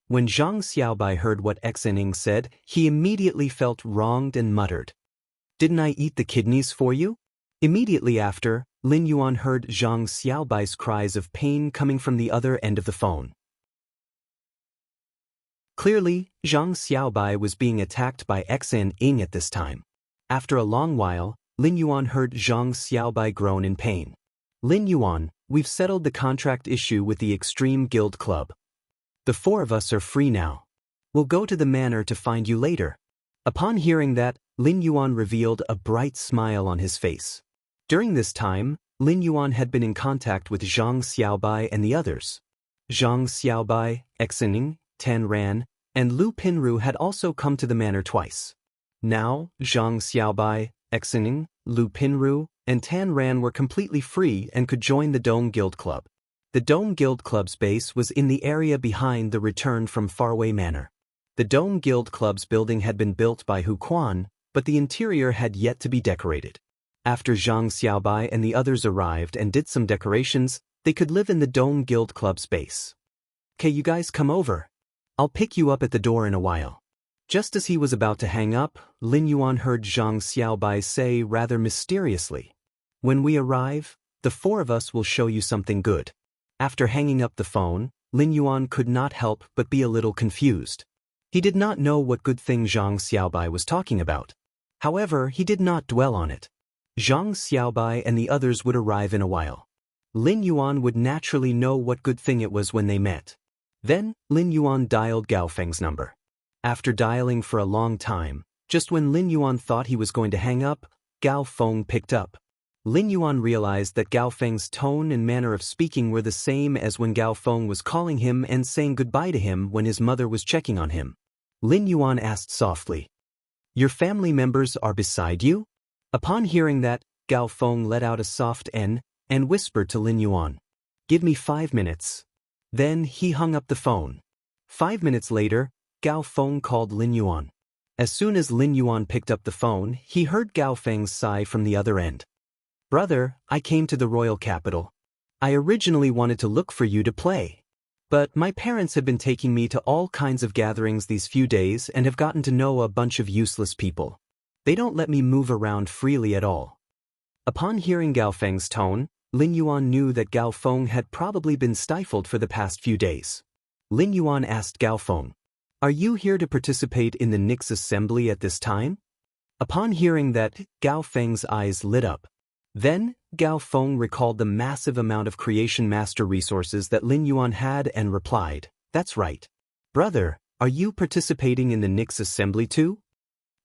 When Zhang Xiaobai heard what Xen Ying said, he immediately felt wronged and muttered. Didn't I eat the kidneys for you? Immediately after, Lin Yuan heard Zhang Xiaobai's cries of pain coming from the other end of the phone. Clearly, Zhang Xiaobai was being attacked by Xen Ying at this time. After a long while, Lin Yuan heard Zhang Xiaobai groan in pain. Lin Yuan, we've settled the contract issue with the Extreme Guild Club. The four of us are free now. We'll go to the manor to find you later. Upon hearing that, Lin Yuan revealed a bright smile on his face. During this time, Lin Yuan had been in contact with Zhang Xiaobai and the others. Zhang Xiaobai, Xen Ying, Tan Ran, and Lu Pinru had also come to the manor twice. Now, Zhang Xiaobai, Xen Ying, Lu Pinru, and Tan Ran were completely free and could join the Dome Guild Club. The Dome Guild Club's base was in the area behind the Return from Faraway Manor. The Dome Guild Club's building had been built by Hu Quan, but the interior had yet to be decorated. After Zhang Xiaobai and the others arrived and did some decorations, they could live in the Dome Guild Club's base. "Okay, you guys come over. I'll pick you up at the door in a while." Just as he was about to hang up, Lin Yuan heard Zhang Xiaobai say rather mysteriously, "When we arrive, the four of us will show you something good." After hanging up the phone, Lin Yuan could not help but be a little confused. He did not know what good thing Zhang Xiaobai was talking about. However, he did not dwell on it. Zhang Xiaobai and the others would arrive in a while. Lin Yuan would naturally know what good thing it was when they met. Then, Lin Yuan dialed Gao Feng's number. After dialing for a long time, just when Lin Yuan thought he was going to hang up, Gao Feng picked up. Lin Yuan realized that Gao Feng's tone and manner of speaking were the same as when Gao Feng was calling him and saying goodbye to him when his mother was checking on him. Lin Yuan asked softly, "Your family members are beside you?" Upon hearing that, Gao Feng let out a soft N and whispered to Lin Yuan, "Give me 5 minutes." Then he hung up the phone. 5 minutes later, Gao Feng called Lin Yuan. As soon as Lin Yuan picked up the phone, he heard Gao Feng's sigh from the other end. "Brother, I came to the royal capital. I originally wanted to look for you to play. But my parents have been taking me to all kinds of gatherings these few days and have gotten to know a bunch of useless people. They don't let me move around freely at all." Upon hearing Gao Feng's tone, Lin Yuan knew that Gao Feng had probably been stifled for the past few days. Lin Yuan asked Gao Feng, are you here to participate in the Nix assembly at this time? Upon hearing that, Gao Feng's eyes lit up. Then, Gao Feng recalled the massive amount of Creation Master resources that Lin Yuan had and replied, "That's right. Brother, are you participating in the Nix assembly too?"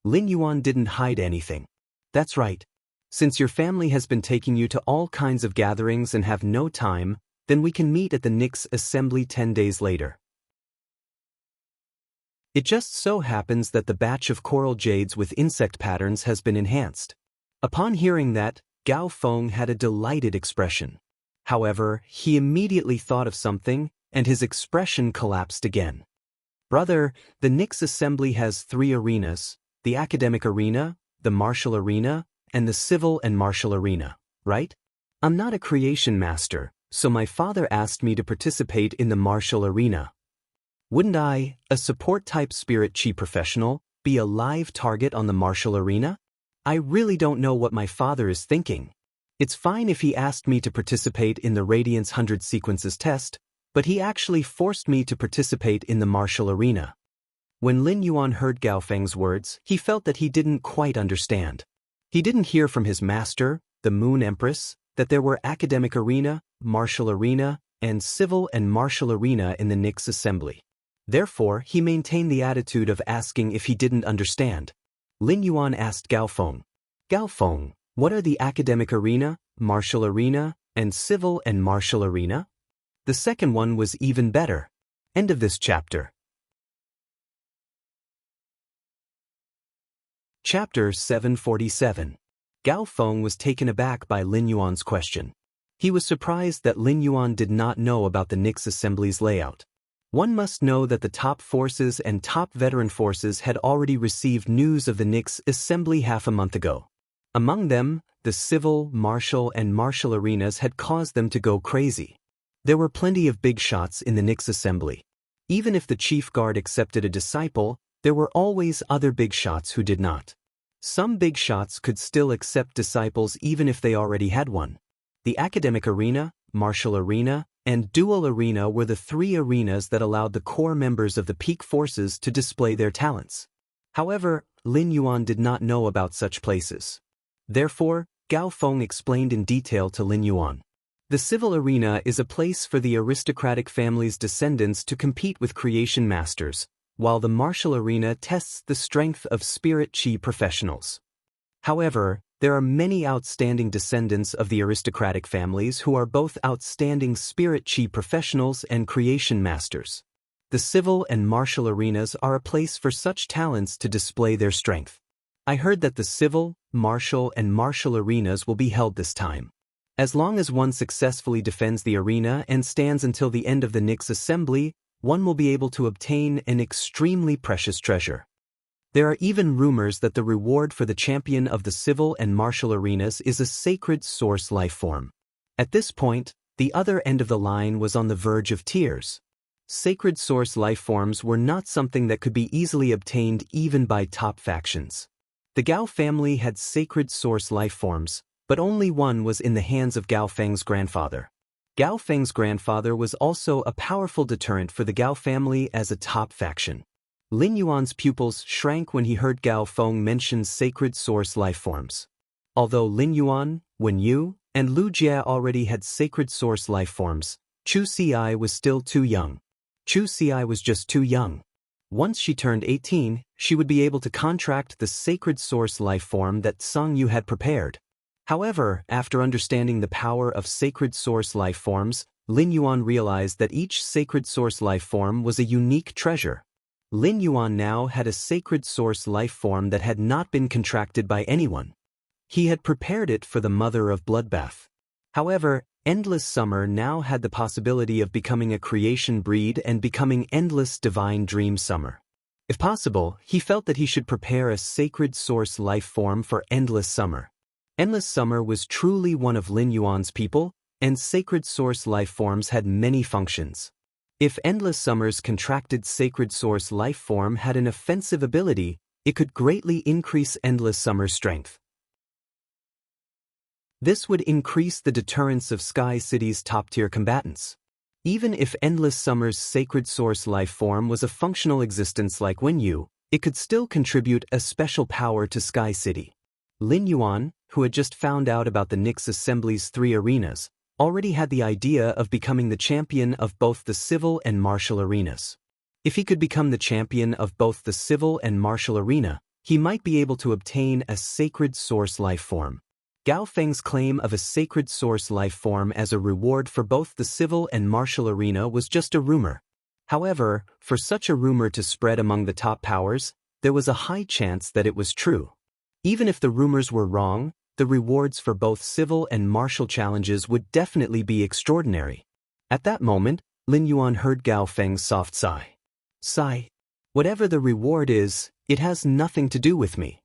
Lin Yuan didn't hide anything. "That's right. Since your family has been taking you to all kinds of gatherings and have no time, then we can meet at the Nix assembly 10 days later." It just so happens that the batch of coral jades with insect patterns has been enhanced. Upon hearing that, Gao Feng had a delighted expression. However, he immediately thought of something, and his expression collapsed again. "Brother, the Nix assembly has 3 arenas, the academic arena, the martial arena, and the civil and martial arena, right? I'm not a creation master, so my father asked me to participate in the martial arena. Wouldn't I, a support-type spirit chi professional, be a live target on the martial arena? I really don't know what my father is thinking. It's fine if he asked me to participate in the Radiance 100 Sequences test, but he actually forced me to participate in the martial arena." When Lin Yuan heard Gao Feng's words, he felt that he didn't quite understand. He didn't hear from his master, the Moon Empress, that there were academic arena, martial arena, and civil and martial arena in the Nix assembly. Therefore, he maintained the attitude of asking if he didn't understand. Lin Yuan asked Gao Feng, "Gao Feng, what are the academic arena, martial arena, and civil and martial arena?" The second one was even better. End of this chapter. Chapter 747. Gao Feng was taken aback by Lin Yuan's question. He was surprised that Lin Yuan did not know about the Nix assembly's layout. One must know that the top forces and top veteran forces had already received news of the Nix assembly half a month ago. Among them, the civil, martial, and martial arenas had caused them to go crazy. There were plenty of big shots in the Nix assembly. Even if the chief guard accepted a disciple, there were always other big shots who did not. Some big shots could still accept disciples even if they already had one. The academic arena, martial arena, and dual arena were the 3 arenas that allowed the core members of the peak forces to display their talents. However, Lin Yuan did not know about such places. Therefore, Gao Feng explained in detail to Lin Yuan. The civil arena is a place for the aristocratic family's descendants to compete with creation masters, while the martial arena tests the strength of spirit chi professionals. However, there are many outstanding descendants of the aristocratic families who are both outstanding spirit chi professionals and creation masters. The civil and martial arenas are a place for such talents to display their strength. I heard that the civil, martial, and martial arenas will be held this time. As long as one successfully defends the arena and stands until the end of the Nix assembly, one will be able to obtain an extremely precious treasure. There are even rumors that the reward for the champion of the civil and martial arenas is a sacred source life form. At this point, the other end of the line was on the verge of tears. Sacred source life forms were not something that could be easily obtained even by top factions. The Gao family had sacred source life forms, but only one was in the hands of Gao Feng's grandfather. Gao Feng's grandfather was also a powerful deterrent for the Gao family as a top faction. Lin Yuan's pupils shrank when he heard Gao Feng mention sacred source life forms. Although Lin Yuan, Wen Yu, and Lu Jie already had sacred source life forms, Chu Ci was still too young. Chu Ci was just too young. Once she turned 18, she would be able to contract the sacred source life form that Song Yu had prepared. However, after understanding the power of sacred source life forms, Lin Yuan realized that each sacred source life form was a unique treasure. Lin Yuan now had a sacred source life form that had not been contracted by anyone. He had prepared it for the mother of Bloodbath. However, Endless Summer now had the possibility of becoming a creation breed and becoming Endless Divine Dream Summer. If possible, he felt that he should prepare a sacred source life form for Endless Summer. Endless Summer was truly one of Lin Yuan's people, and sacred source life forms had many functions. If Endless Summer's contracted sacred source life form had an offensive ability, it could greatly increase Endless Summer's strength. This would increase the deterrence of Sky City's top-tier combatants. Even if Endless Summer's sacred source life form was a functional existence like Wenyu, it could still contribute a special power to Sky City. Lin Yuan, who had just found out about the Nyx Assembly's 3 arenas, already had the idea of becoming the champion of both the civil and martial arenas. If he could become the champion of both the civil and martial arena, he might be able to obtain a sacred source life form. Gao Feng's claim of a sacred source life form as a reward for both the civil and martial arena was just a rumor. However, for such a rumor to spread among the top powers, there was a high chance that it was true. Even if the rumors were wrong, the rewards for both civil and martial challenges would definitely be extraordinary. At that moment, Lin Yuan heard Gao Feng's soft sigh. Sigh. Whatever the reward is, it has nothing to do with me.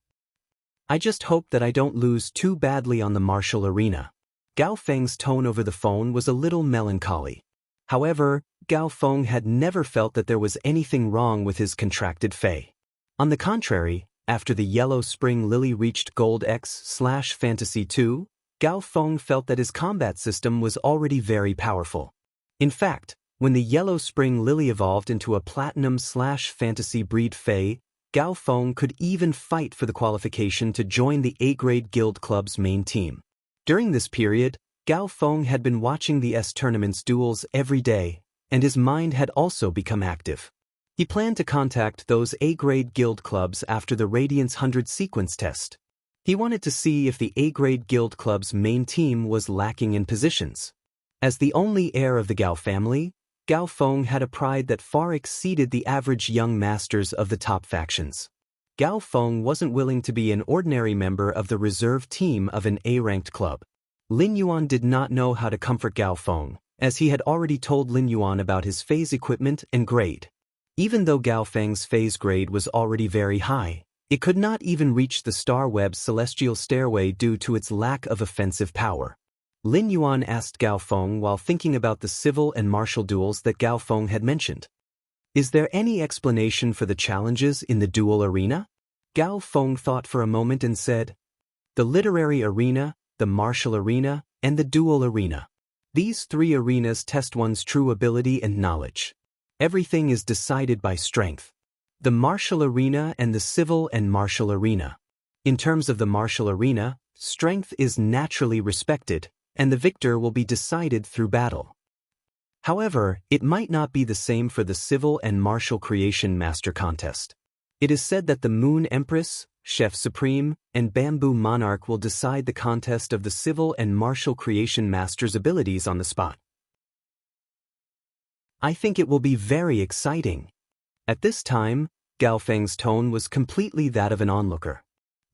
I just hope that I don't lose too badly on the martial arena. Gao Feng's tone over the phone was a little melancholy. However, Gao Feng had never felt that there was anything wrong with his contracted fei. On the contrary, after the Yellow Spring Lily reached Gold X/Fantasy 2, Gao Feng felt that his combat system was already very powerful. In fact, when the Yellow Spring Lily evolved into a Platinum/Fantasy breed fei, Gao Feng could even fight for the qualification to join the A-grade Guild Club's main team. During this period, Gao Feng had been watching the S-Tournament's duels every day, and his mind had also become active. He planned to contact those A-grade Guild Clubs after the Radiance 100 sequence test. He wanted to see if the A-grade Guild Club's main team was lacking in positions. As the only heir of the Gao family, Gao Feng had a pride that far exceeded the average young masters of the top factions. Gao Feng wasn't willing to be an ordinary member of the reserve team of an A-ranked club. Lin Yuan did not know how to comfort Gao Feng, as he had already told Lin Yuan about his phase equipment and grade. Even though Gao Feng's phase grade was already very high, it could not even reach the Star Web's celestial stairway due to its lack of offensive power. Lin Yuan asked Gao Feng while thinking about the civil and martial duels that Gao Feng had mentioned. Is there any explanation for the challenges in the duel arena? Gao Feng thought for a moment and said, the literary arena, the martial arena, and the duel arena. These 3 arenas test one's true ability and knowledge. Everything is decided by strength. The martial arena and the civil and martial arena. In terms of the martial arena, strength is naturally respected, and the victor will be decided through battle. However, it might not be the same for the Civil and Martial Creation Master Contest. It is said that the Moon Empress, Chef Supreme, and Bamboo Monarch will decide the contest of the Civil and Martial Creation Master's abilities on the spot. I think it will be very exciting. At this time, Gao Feng's tone was completely that of an onlooker.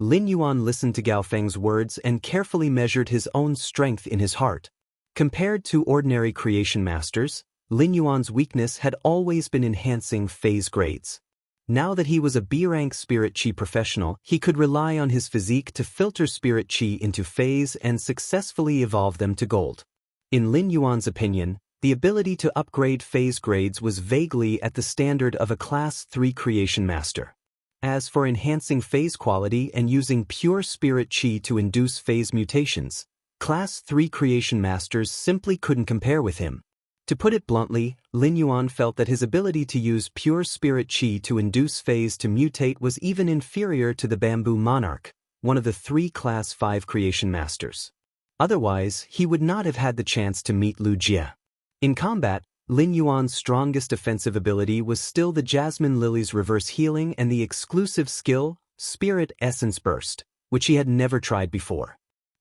Lin Yuan listened to Gao Feng's words and carefully measured his own strength in his heart. Compared to ordinary creation masters, Lin Yuan's weakness had always been enhancing phase grades. Now that he was a B-rank Spirit Chi professional, he could rely on his physique to filter Spirit Chi into phase and successfully evolve them to gold. In Lin Yuan's opinion, the ability to upgrade phase grades was vaguely at the standard of a Class 3 creation master. As for enhancing phase quality and using pure Spirit Chi to induce phase mutations, Class 3 creation masters simply couldn't compare with him. To put it bluntly, Lin Yuan felt that his ability to use pure Spirit Chi to induce phase to mutate was even inferior to the Bamboo Monarch, one of the 3 Class 5 creation masters. Otherwise, he would not have had the chance to meet Lu Jie. In combat, Lin Yuan's strongest offensive ability was still the Jasmine Lily's reverse healing and the exclusive skill, Spirit Essence Burst, which he had never tried before.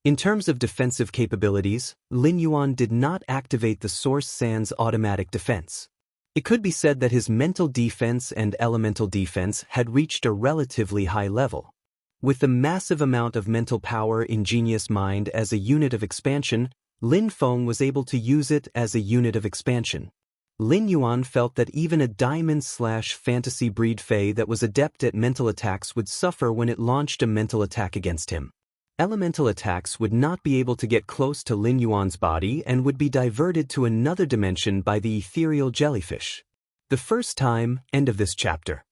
In terms of defensive capabilities, Lin Yuan did not activate the Source Sand's automatic defense. It could be said that his mental defense and elemental defense had reached a relatively high level. With the massive amount of mental power in Genius Mind as a unit of expansion, Lin Feng was able to use it as a unit of expansion. Lin Yuan felt that even a Diamond/Fantasy breed fei that was adept at mental attacks would suffer when it launched a mental attack against him. Elemental attacks would not be able to get close to Lin Yuan's body and would be diverted to another dimension by the ethereal jellyfish. The first time, end of this chapter.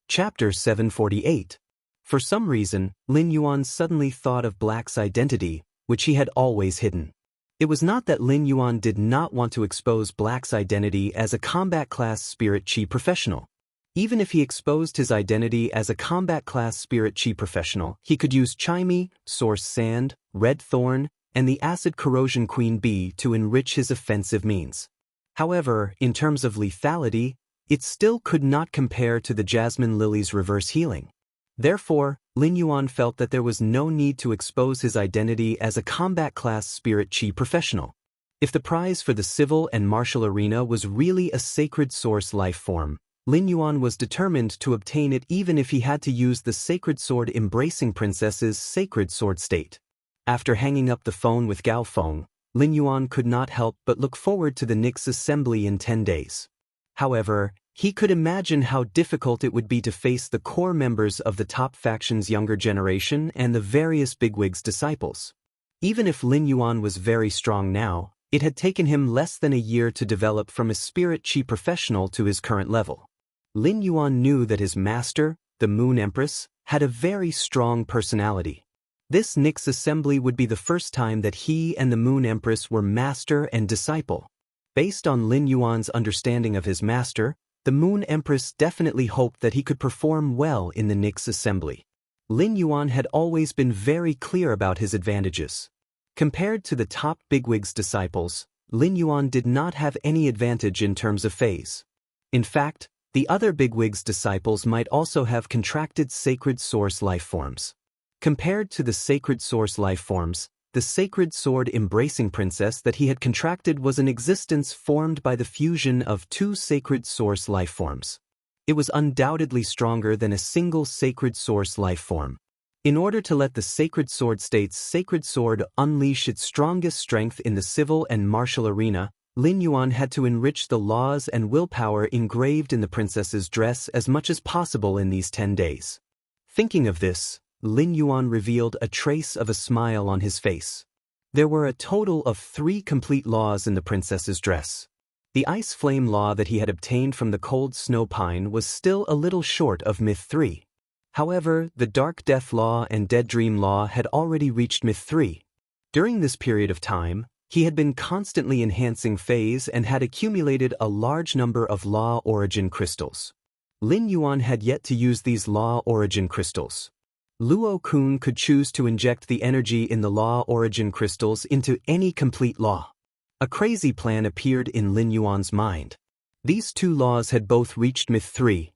Chapter 748. For some reason, Lin Yuan suddenly thought of Black's identity, which he had always hidden. It was not that Lin Yuan did not want to expose Black's identity as a combat-class spirit chi professional. Even if he exposed his identity as a combat-class spirit chi professional, he could use Chimey, Source Sand, Red Thorn, and the Acid Corrosion Queen Bee to enrich his offensive means. However, in terms of lethality, it still could not compare to the Jasmine Lily's reverse healing. Therefore, Lin Yuan felt that there was no need to expose his identity as a combat-class spirit chi professional. If the prize for the civil and martial arena was really a sacred source life form, Lin Yuan was determined to obtain it even if he had to use the sacred sword embracing princess's sacred sword state. After hanging up the phone with Gao Feng, Lin Yuan could not help but look forward to the Nyx assembly in 10 days. However, he could imagine how difficult it would be to face the core members of the top faction's younger generation and the various bigwigs' disciples. Even if Lin Yuan was very strong now, it had taken him less than a year to develop from a spirit chi professional to his current level. Lin Yuan knew that his master, the Moon Empress, had a very strong personality. This Nyx assembly would be the first time that he and the Moon Empress were master and disciple. Based on Lin Yuan's understanding of his master, the Moon Empress definitely hoped that he could perform well in the Nyx assembly. Lin Yuan had always been very clear about his advantages. Compared to the top bigwigs' disciples, Lin Yuan did not have any advantage in terms of phase. In fact, the other bigwigs' disciples might also have contracted sacred source life forms. Compared to the sacred source life forms, the sacred sword embracing princess that he had contracted was an existence formed by the fusion of two sacred source life forms. It was undoubtedly stronger than a single sacred source life form. In order to let the sacred sword state's sacred sword unleash its strongest strength in the civil and martial arena, Lin Yuan had to enrich the laws and willpower engraved in the princess's dress as much as possible in these 10 days. Thinking of this, Lin Yuan revealed a trace of a smile on his face. There were a total of 3 complete laws in the princess's dress. The ice flame law that he had obtained from the cold snow pine was still a little short of myth 3. However, the dark death law and dead dream law had already reached myth 3. During this period of time, he had been constantly enhancing phase and had accumulated a large number of law origin crystals. Lin Yuan had yet to use these law origin crystals. Luo Kun could choose to inject the energy in the law origin crystals into any complete law. A crazy plan appeared in Lin Yuan's mind. These 2 laws had both reached myth 3.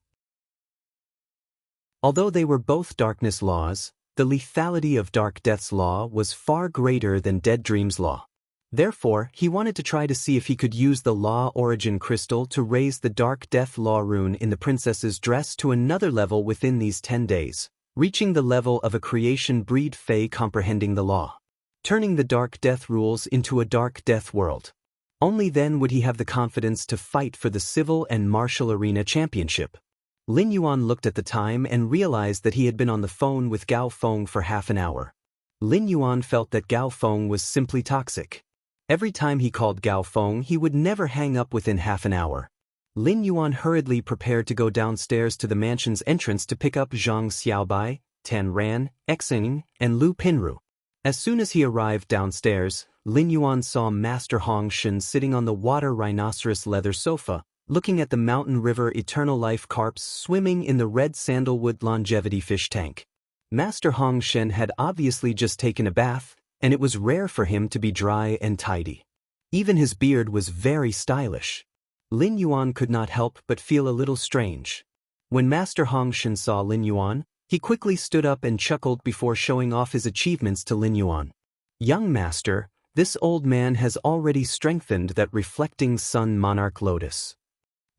Although they were both darkness laws, the lethality of Dark Death's law was far greater than Dead Dream's law. Therefore, he wanted to try to see if he could use the law origin crystal to raise the Dark Death law rune in the princess's dress to another level within these 10 days. Reaching the level of a creation breed Fae comprehending the law. Turning the Dark Death rules into a Dark Death world. Only then would he have the confidence to fight for the civil and martial arena championship. Lin Yuan looked at the time and realized that he had been on the phone with Gao Feng for half an hour. Lin Yuan felt that Gao Feng was simply toxic. Every time he called Gao Feng, he would never hang up within half an hour. Lin Yuan hurriedly prepared to go downstairs to the mansion's entrance to pick up Zhang Xiaobai, Tan Ran, Xing, and Lu Pinru. As soon as he arrived downstairs, Lin Yuan saw Master Hong Shen sitting on the water rhinoceros leather sofa, looking at the mountain river eternal life carps swimming in the red sandalwood longevity fish tank. Master Hong Shen had obviously just taken a bath, and it was rare for him to be dry and tidy. Even his beard was very stylish. Lin Yuan could not help but feel a little strange. When Master Hong Shen saw Lin Yuan, he quickly stood up and chuckled before showing off his achievements to Lin Yuan. "Young master, this old man has already strengthened that reflecting sun monarch lotus.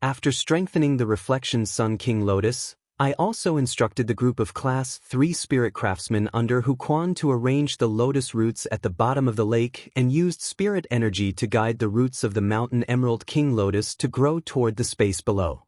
After strengthening the reflection sun king lotus, I also instructed the group of class 3 spirit craftsmen under Huquan to arrange the lotus roots at the bottom of the lake and used spirit energy to guide the roots of the mountain emerald king lotus to grow toward the space below."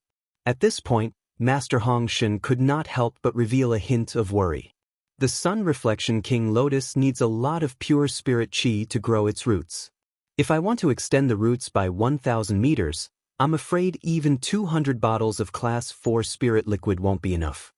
At this point, Master Hong Shen could not help but reveal a hint of worry. The sun reflection king lotus needs a lot of pure spirit chi to grow its roots. If I want to extend the roots by 1,000 meters, I'm afraid even 200 bottles of class 4 spirit liquid won't be enough.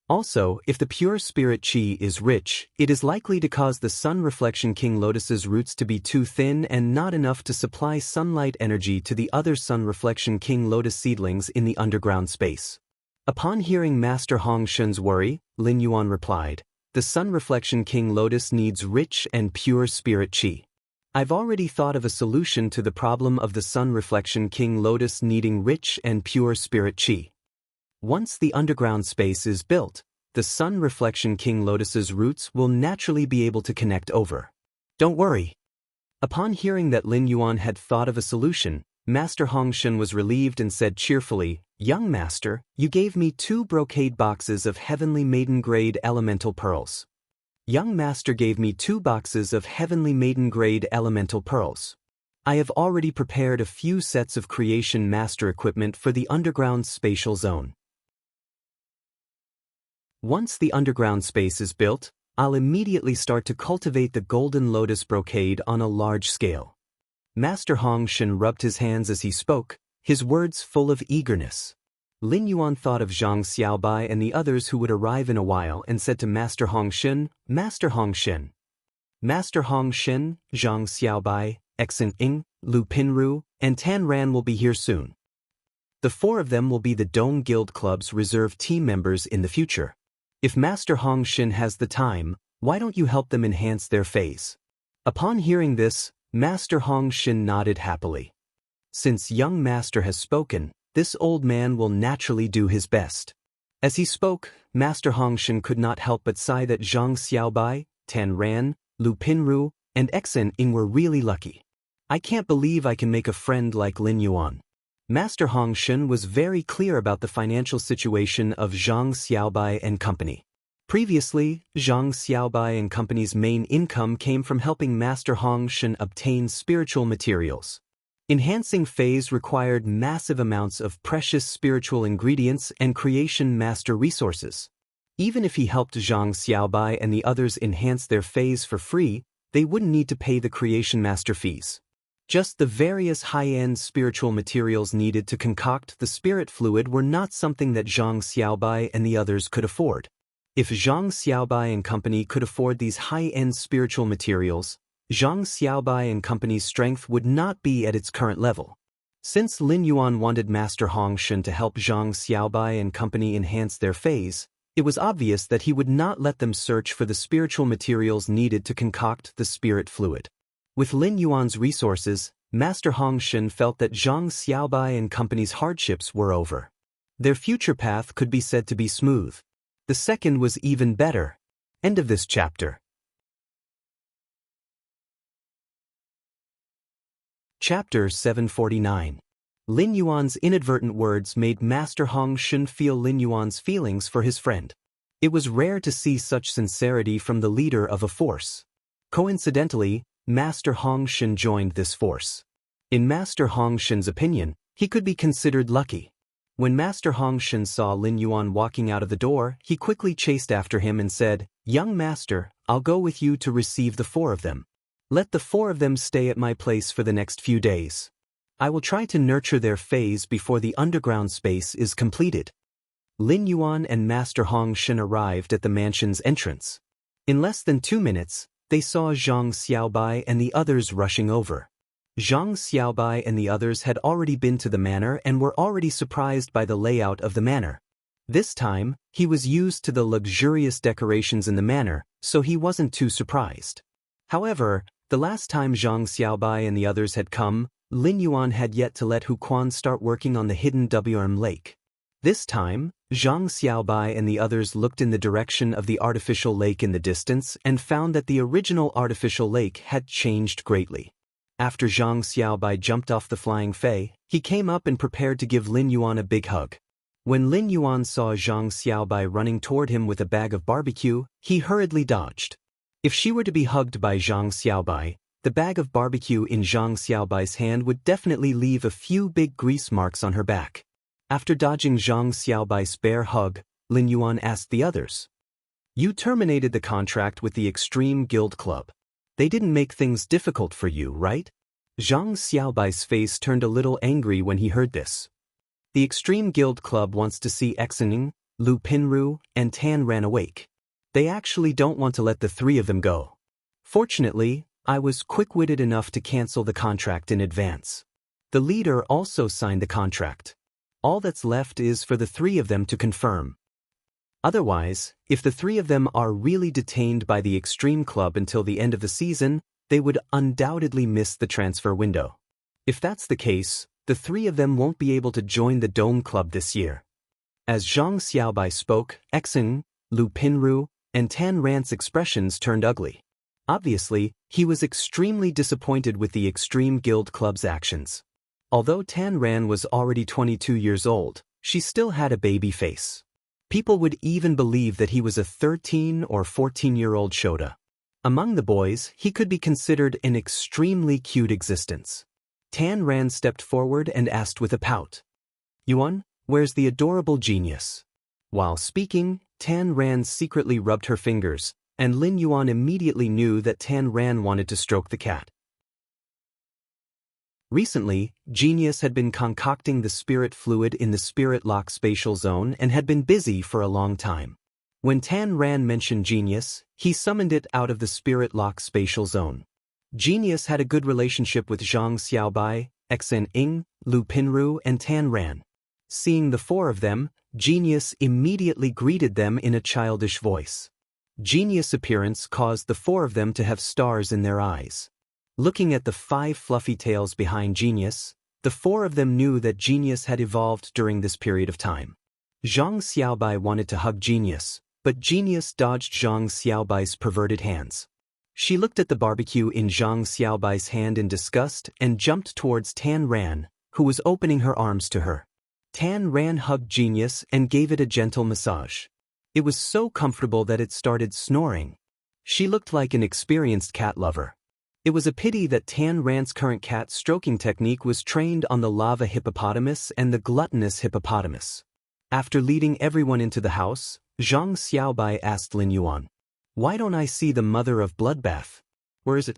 Also, if the pure spirit chi is rich, it is likely to cause the Sun Reflection King Lotus's roots to be too thin and not enough to supply sunlight energy to the other Sun Reflection King Lotus seedlings in the underground space. Upon hearing Master Hong Shun's worry, Lin Yuan replied, "The Sun Reflection King Lotus needs rich and pure spirit chi. I've already thought of a solution to the problem of the Sun Reflection King Lotus needing rich and pure spirit chi. Once the underground space is built, the Sun Reflection King Lotus's roots will naturally be able to connect over. Don't worry." Upon hearing that Lin Yuan had thought of a solution, Master Hong Shun was relieved and said cheerfully, "Young master, you gave me 2 brocade boxes of heavenly maiden-grade elemental pearls." Young master gave me 2 boxes of heavenly maiden-grade elemental pearls. I have already prepared a few sets of creation master equipment for the underground spatial zone. Once the underground space is built, I'll immediately start to cultivate the golden lotus brocade on a large scale. Master Hong Shun rubbed his hands as he spoke, his words full of eagerness. Lin Yuan thought of Zhang Xiaobai and the others who would arrive in a while and said to Master Hong Shun, "Master Hong Shun." Master Hong Shun, Zhang Xiaobai, Exin Ing, Lu Pinru, and Tan Ran will be here soon. The 4 of them will be the Dong Guild Club's reserve team members in the future. If Master Hong Shun has the time, why don't you help them enhance their phase? Upon hearing this, Master Hong Shun nodded happily. Since young master has spoken, this old man will naturally do his best. As he spoke, Master Hong Shun could not help but sigh that Zhang Xiaobai, Tan Ran, Lu Pinru, and Exin Ing were really lucky. I can't believe I can make a friend like Lin Yuan. Master Hong Shun was very clear about the financial situation of Zhang Xiaobai and Company. Previously, Zhang Xiaobai and Company's main income came from helping Master Hong Shun obtain spiritual materials. Enhancing phase required massive amounts of precious spiritual ingredients and creation master resources. Even if he helped Zhang Xiaobai and the others enhance their phase for free, they wouldn't need to pay the creation master fees. Just the various high-end spiritual materials needed to concoct the spirit fluid were not something that Zhang Xiaobai and the others could afford. If Zhang Xiaobai and Company could afford these high-end spiritual materials, Zhang Xiaobai and Company's strength would not be at its current level. Since Lin Yuan wanted Master Hong Shun to help Zhang Xiaobai and Company enhance their phase, it was obvious that he would not let them search for the spiritual materials needed to concoct the spirit fluid. With Lin Yuan's resources, Master Hong Shun felt that Zhang Xiaobai and Company's hardships were over. Their future path could be said to be smooth. The second was even better. End of this chapter. Chapter 749. Lin Yuan's inadvertent words made Master Hong Shun feel Lin Yuan's feelings for his friend. It was rare to see such sincerity from the leader of a force. Coincidentally, Master Hong Shun joined this force. In Master Hong Shun's opinion, he could be considered lucky. When Master Hong Shun saw Lin Yuan walking out of the door, he quickly chased after him and said, "Young master, I'll go with you to receive the 4 of them. Let the 4 of them stay at my place for the next few days. I will try to nurture their phase before the underground space is completed." Lin Yuan and Master Hong Shun arrived at the mansion's entrance. In less than 2 minutes, they saw Zhang Xiaobai and the others rushing over. Zhang Xiaobai and the others had already been to the manor and were already surprised by the layout of the manor. This time, he was used to the luxurious decorations in the manor, so he wasn't too surprised. However, the last time Zhang Xiaobai and the others had come, Lin Yuan had yet to let Hu Quan start working on the hidden Wurm Lake. This time, Zhang Xiaobai and the others looked in the direction of the artificial lake in the distance and found that the original artificial lake had changed greatly. After Zhang Xiaobai jumped off the flying Fei, he came up and prepared to give Lin Yuan a big hug. When Lin Yuan saw Zhang Xiaobai running toward him with a bag of barbecue, he hurriedly dodged. If she were to be hugged by Zhang Xiaobai, the bag of barbecue in Zhang Xiaobai's hand would definitely leave a few big grease marks on her back. After dodging Zhang Xiaobai's bear hug, Lin Yuan asked the others, "You terminated the contract with the Extreme Guild Club. They didn't make things difficult for you, right?" Zhang Xiaobai's face turned a little angry when he heard this. The Extreme Guild Club wants to see Exening, Lu Pinru, and Tan ran awake. They actually don't want to let the three of them go. Fortunately, I was quick-witted enough to cancel the contract in advance. The leader also signed the contract. All that's left is for the three of them to confirm. Otherwise, if the three of them are really detained by the Extreme Club until the end of the season, they would undoubtedly miss the transfer window. If that's the case, the three of them won't be able to join the Dome Club this year. As Zhang Xiaobai spoke, Exin, Lu Pinru, and Tan Ran's expressions turned ugly. Obviously, he was extremely disappointed with the Extreme Guild Club's actions. Although Tan Ran was already 22 years old, she still had a baby face. People would even believe that he was a 13 or 14-year-old Shota. Among the boys, he could be considered an extremely cute existence. Tan Ran stepped forward and asked with a pout, "Yuan, where's the adorable genius?" While speaking, Tan Ran secretly rubbed her fingers, and Lin Yuan immediately knew that Tan Ran wanted to stroke the cat. Recently, Genius had been concocting the spirit fluid in the Spirit Lock spatial zone and had been busy for a long time. When Tan Ran mentioned Genius, he summoned it out of the Spirit Lock spatial zone. Genius had a good relationship with Zhang Xiaobai, Xen Ing, Lu Pinru, and Tan Ran. Seeing the four of them, Genius immediately greeted them in a childish voice. Genius' appearance caused the four of them to have stars in their eyes. Looking at the 5 fluffy tails behind Genius, the four of them knew that Genius had evolved during this period of time. Zhang Xiaobai wanted to hug Genius, but Genius dodged Zhang Xiaobai's perverted hands. She looked at the barbecue in Zhang Xiaobai's hand in disgust and jumped towards Tan Ran, who was opening her arms to her. Tan Ran hugged Genius and gave it a gentle massage. It was so comfortable that it started snoring. She looked like an experienced cat lover. It was a pity that Tan Ran's current cat stroking technique was trained on the lava hippopotamus and the gluttonous hippopotamus. After leading everyone into the house, Zhang Xiaobai asked Lin Yuan, "Why don't I see the mother of Bloodbath? Where is it?"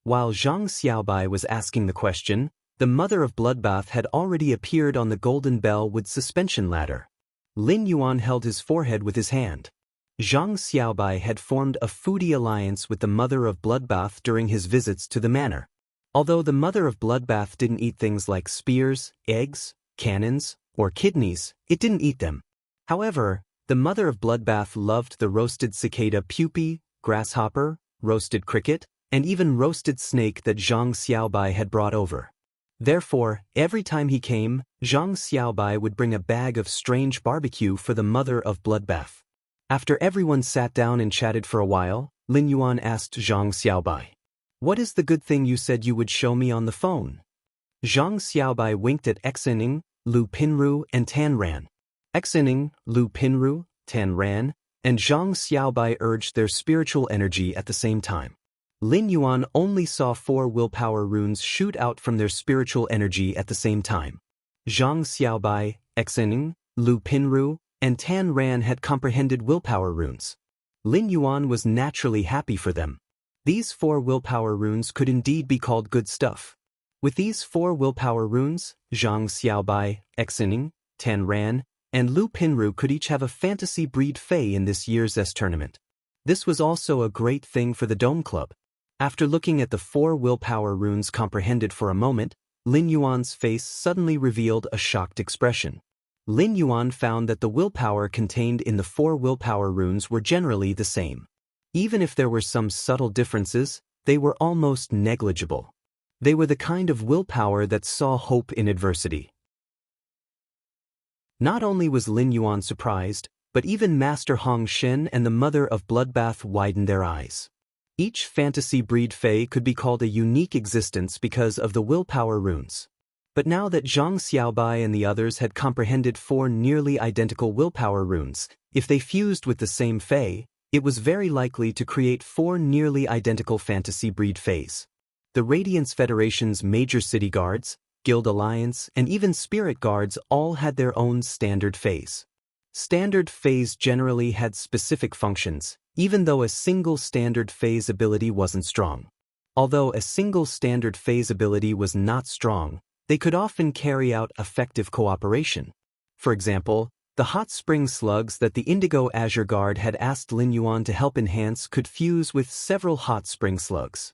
While Zhang Xiaobai was asking the question, the mother of Bloodbath had already appeared on the golden bell with suspension ladder. Lin Yuan held his forehead with his hand. Zhang Xiaobai had formed a foodie alliance with the mother of Bloodbath during his visits to the manor. Although the mother of Bloodbath didn't eat things like spears, eggs, cannons, or kidneys, it didn't eat them. However, the mother of Bloodbath loved the roasted cicada pupae, grasshopper, roasted cricket, and even roasted snake that Zhang Xiaobai had brought over. Therefore, every time he came, Zhang Xiaobai would bring a bag of strange barbecue for the mother of Bloodbath. After everyone sat down and chatted for a while, Lin Yuan asked Zhang Xiaobai, "What is the good thing you said you would show me on the phone?" Zhang Xiaobai winked at Xening, Lu Pinru, and Tan Ran. Xening, Lu Pinru, Tan Ran, and Zhang Xiaobai urged their spiritual energy at the same time. Lin Yuan only saw 4 willpower runes shoot out from their spiritual energy at the same time. Zhang Xiaobai, Xening, Lu Pinru, and Tan Ran had comprehended willpower runes. Lin Yuan was naturally happy for them. These 4 willpower runes could indeed be called good stuff. With these 4 willpower runes, Zhang Xiaobai, Xening, Tan Ran, and Lu Pinru could each have a fantasy breed Fae in this year's S tournament. This was also a great thing for the Dome Club. After looking at the 4 willpower runes comprehended for a moment, Lin Yuan's face suddenly revealed a shocked expression. Lin Yuan found that the willpower contained in the 4 willpower runes were generally the same. Even if there were some subtle differences, they were almost negligible. They were the kind of willpower that saw hope in adversity. Not only was Lin Yuan surprised, but even Master Hong Shen and the mother of Bloodbath widened their eyes. Each fantasy breed Fae could be called a unique existence because of the willpower runes. But now that Zhang Xiaobai and the others had comprehended 4 nearly identical willpower runes, if they fused with the same Fae, it was very likely to create 4 nearly identical fantasy breed Faes. The Radiance Federation's major city guards, Guild Alliance, and even Spirit Guards all had their own standard Faes. Standard Faes generally had specific functions, even though a single standard phase ability wasn't strong. Although a single standard phase ability was not strong, they could often carry out effective cooperation. For example, The hot spring slugs that the Indigo Azure Guard had asked Lin Yuan to help enhance could fuse with several hot spring slugs.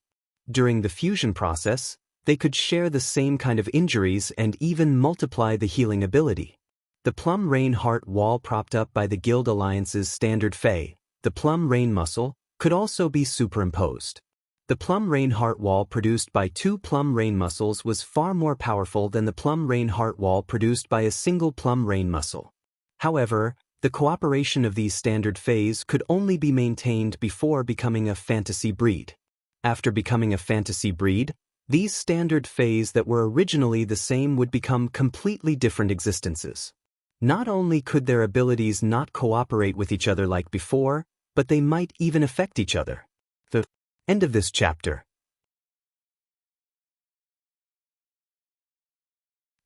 During the fusion process, they could share the same kind of injuries and even multiply the healing ability. The Plum Rain Heart Wall propped up by the Guild Alliance's standard Fey, the Plum Rain Muscle, could also be superimposed. The Plum Rain Heart Wall produced by 2 Plum Rain Muscles was far more powerful than the Plum Rain Heart Wall produced by a single Plum Rain Muscle. However, the cooperation of these standard Feys could only be maintained before becoming a fantasy breed. After becoming a fantasy breed, these standard Feys that were originally the same would become completely different existences. Not only could their abilities not cooperate with each other like before, but they might even affect each other. The end of this chapter.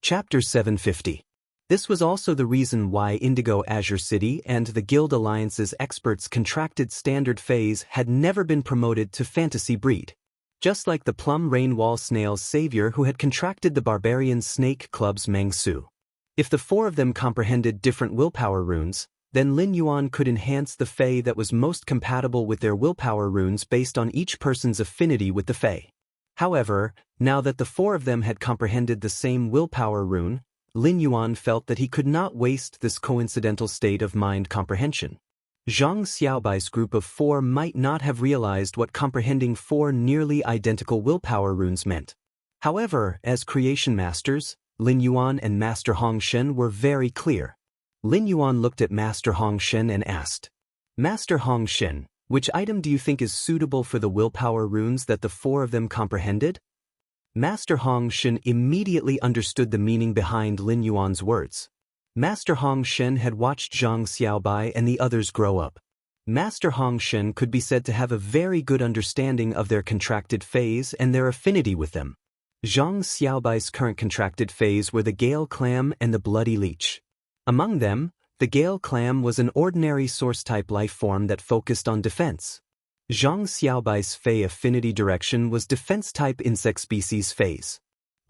Chapter 750. This was also the reason why Indigo Azure City and the Guild Alliance's experts contracted standard Feys had never been promoted to fantasy breed. Just like the Plum Rain Wall Snail's savior who had contracted the Barbarian Snake Club's Meng Su. If the 4 of them comprehended different willpower runes, then Lin Yuan could enhance the Fey that was most compatible with their willpower runes based on each person's affinity with the Fey. However, now that the 4 of them had comprehended the same willpower rune, Lin Yuan felt that he could not waste this coincidental state of mind comprehension. Zhang Xiaobai's group of 4 might not have realized what comprehending 4 nearly identical willpower runes meant. However, as creation masters, Lin Yuan and Master Hong Shen were very clear. Lin Yuan looked at Master Hong Shen and asked, "Master Hong Shen, which item do you think is suitable for the willpower runes that the 4 of them comprehended?" Master Hong Shen immediately understood the meaning behind Lin Yuan's words. Master Hong Shen had watched Zhang Xiaobai and the others grow up. Master Hong Shen could be said to have a very good understanding of their contracted Feys and their affinity with them. Zhang Xiaobai's current contracted Feys were the Gale Clam and the Bloody Leech. Among them, the Gale Clam was an ordinary source-type life form that focused on defense. Zhang Xiaobai's Fey affinity direction was defense-type insect species Feys.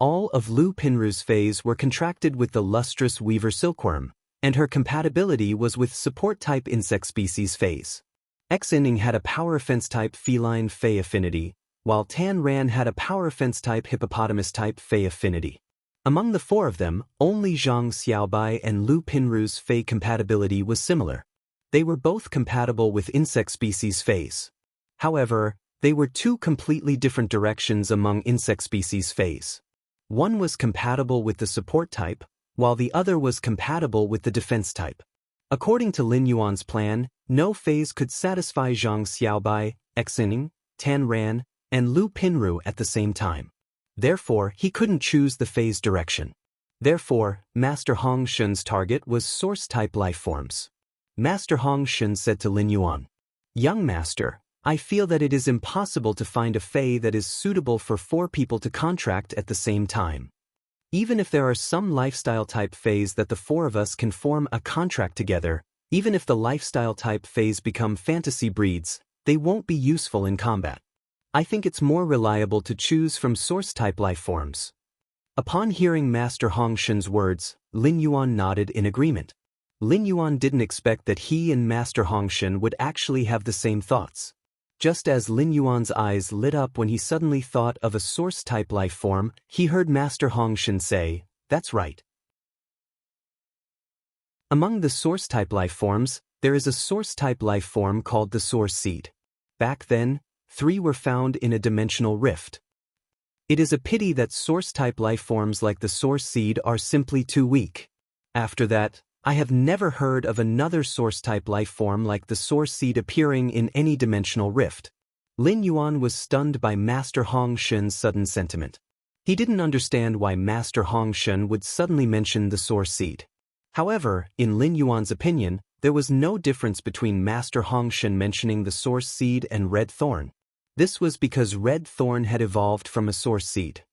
All of Lu Pinru's Feys were contracted with the lustrous Weaver Silkworm, and her compatibility was with support-type insect species Feys. Xining had a power offense-type feline Fey affinity, while Tan Ran had a power offense-type hippopotamus-type Fey affinity. Among the 4 of them, only Zhang Xiaobai and Lu Pinru's Fey compatibility was similar. They were both compatible with insect species Feys. However, they were 2 completely different directions among insect species Feys. One was compatible with the support type, while the other was compatible with the defense type. According to Lin Yuan's plan, no Feys could satisfy Zhang Xiaobai, Xining, Tan Ran, and Lu Pinru at the same time. Therefore, he couldn't choose the Fey's direction. Therefore, Master Hong Shen's target was source-type life forms. Master Hong Shen said to Lin Yuan, "Young Master, I feel that it is impossible to find a Fey that is suitable for 4 people to contract at the same time. Even if there are some lifestyle-type Feys that the 4 of us can form a contract together, even if the lifestyle-type Feys become fantasy breeds, they won't be useful in combat. I think it's more reliable to choose from source-type life forms." Upon hearing Master Hong Shen's words, Lin Yuan nodded in agreement. Lin Yuan didn't expect that he and Master Hong Shen would actually have the same thoughts. Just as Lin Yuan's eyes lit up when he suddenly thought of a source-type life form, he heard Master Hong Shen say, "That's right." Among the source-type life forms, there is a source-type life form called the Source Seed. Back then, 3 were found in a dimensional rift. It is a pity that source-type life forms like the Source Seed are simply too weak. After that, I have never heard of another source-type life form like the Source Seed appearing in any dimensional rift. Lin Yuan was stunned by Master Hong Shen's sudden sentiment. He didn't understand why Master Hong Shen would suddenly mention the Source Seed. However, in Lin Yuan's opinion, there was no difference between Master Hong Shen mentioning the Source Seed and Red Thorn. This was because Red Thorn had evolved from a Source Seed.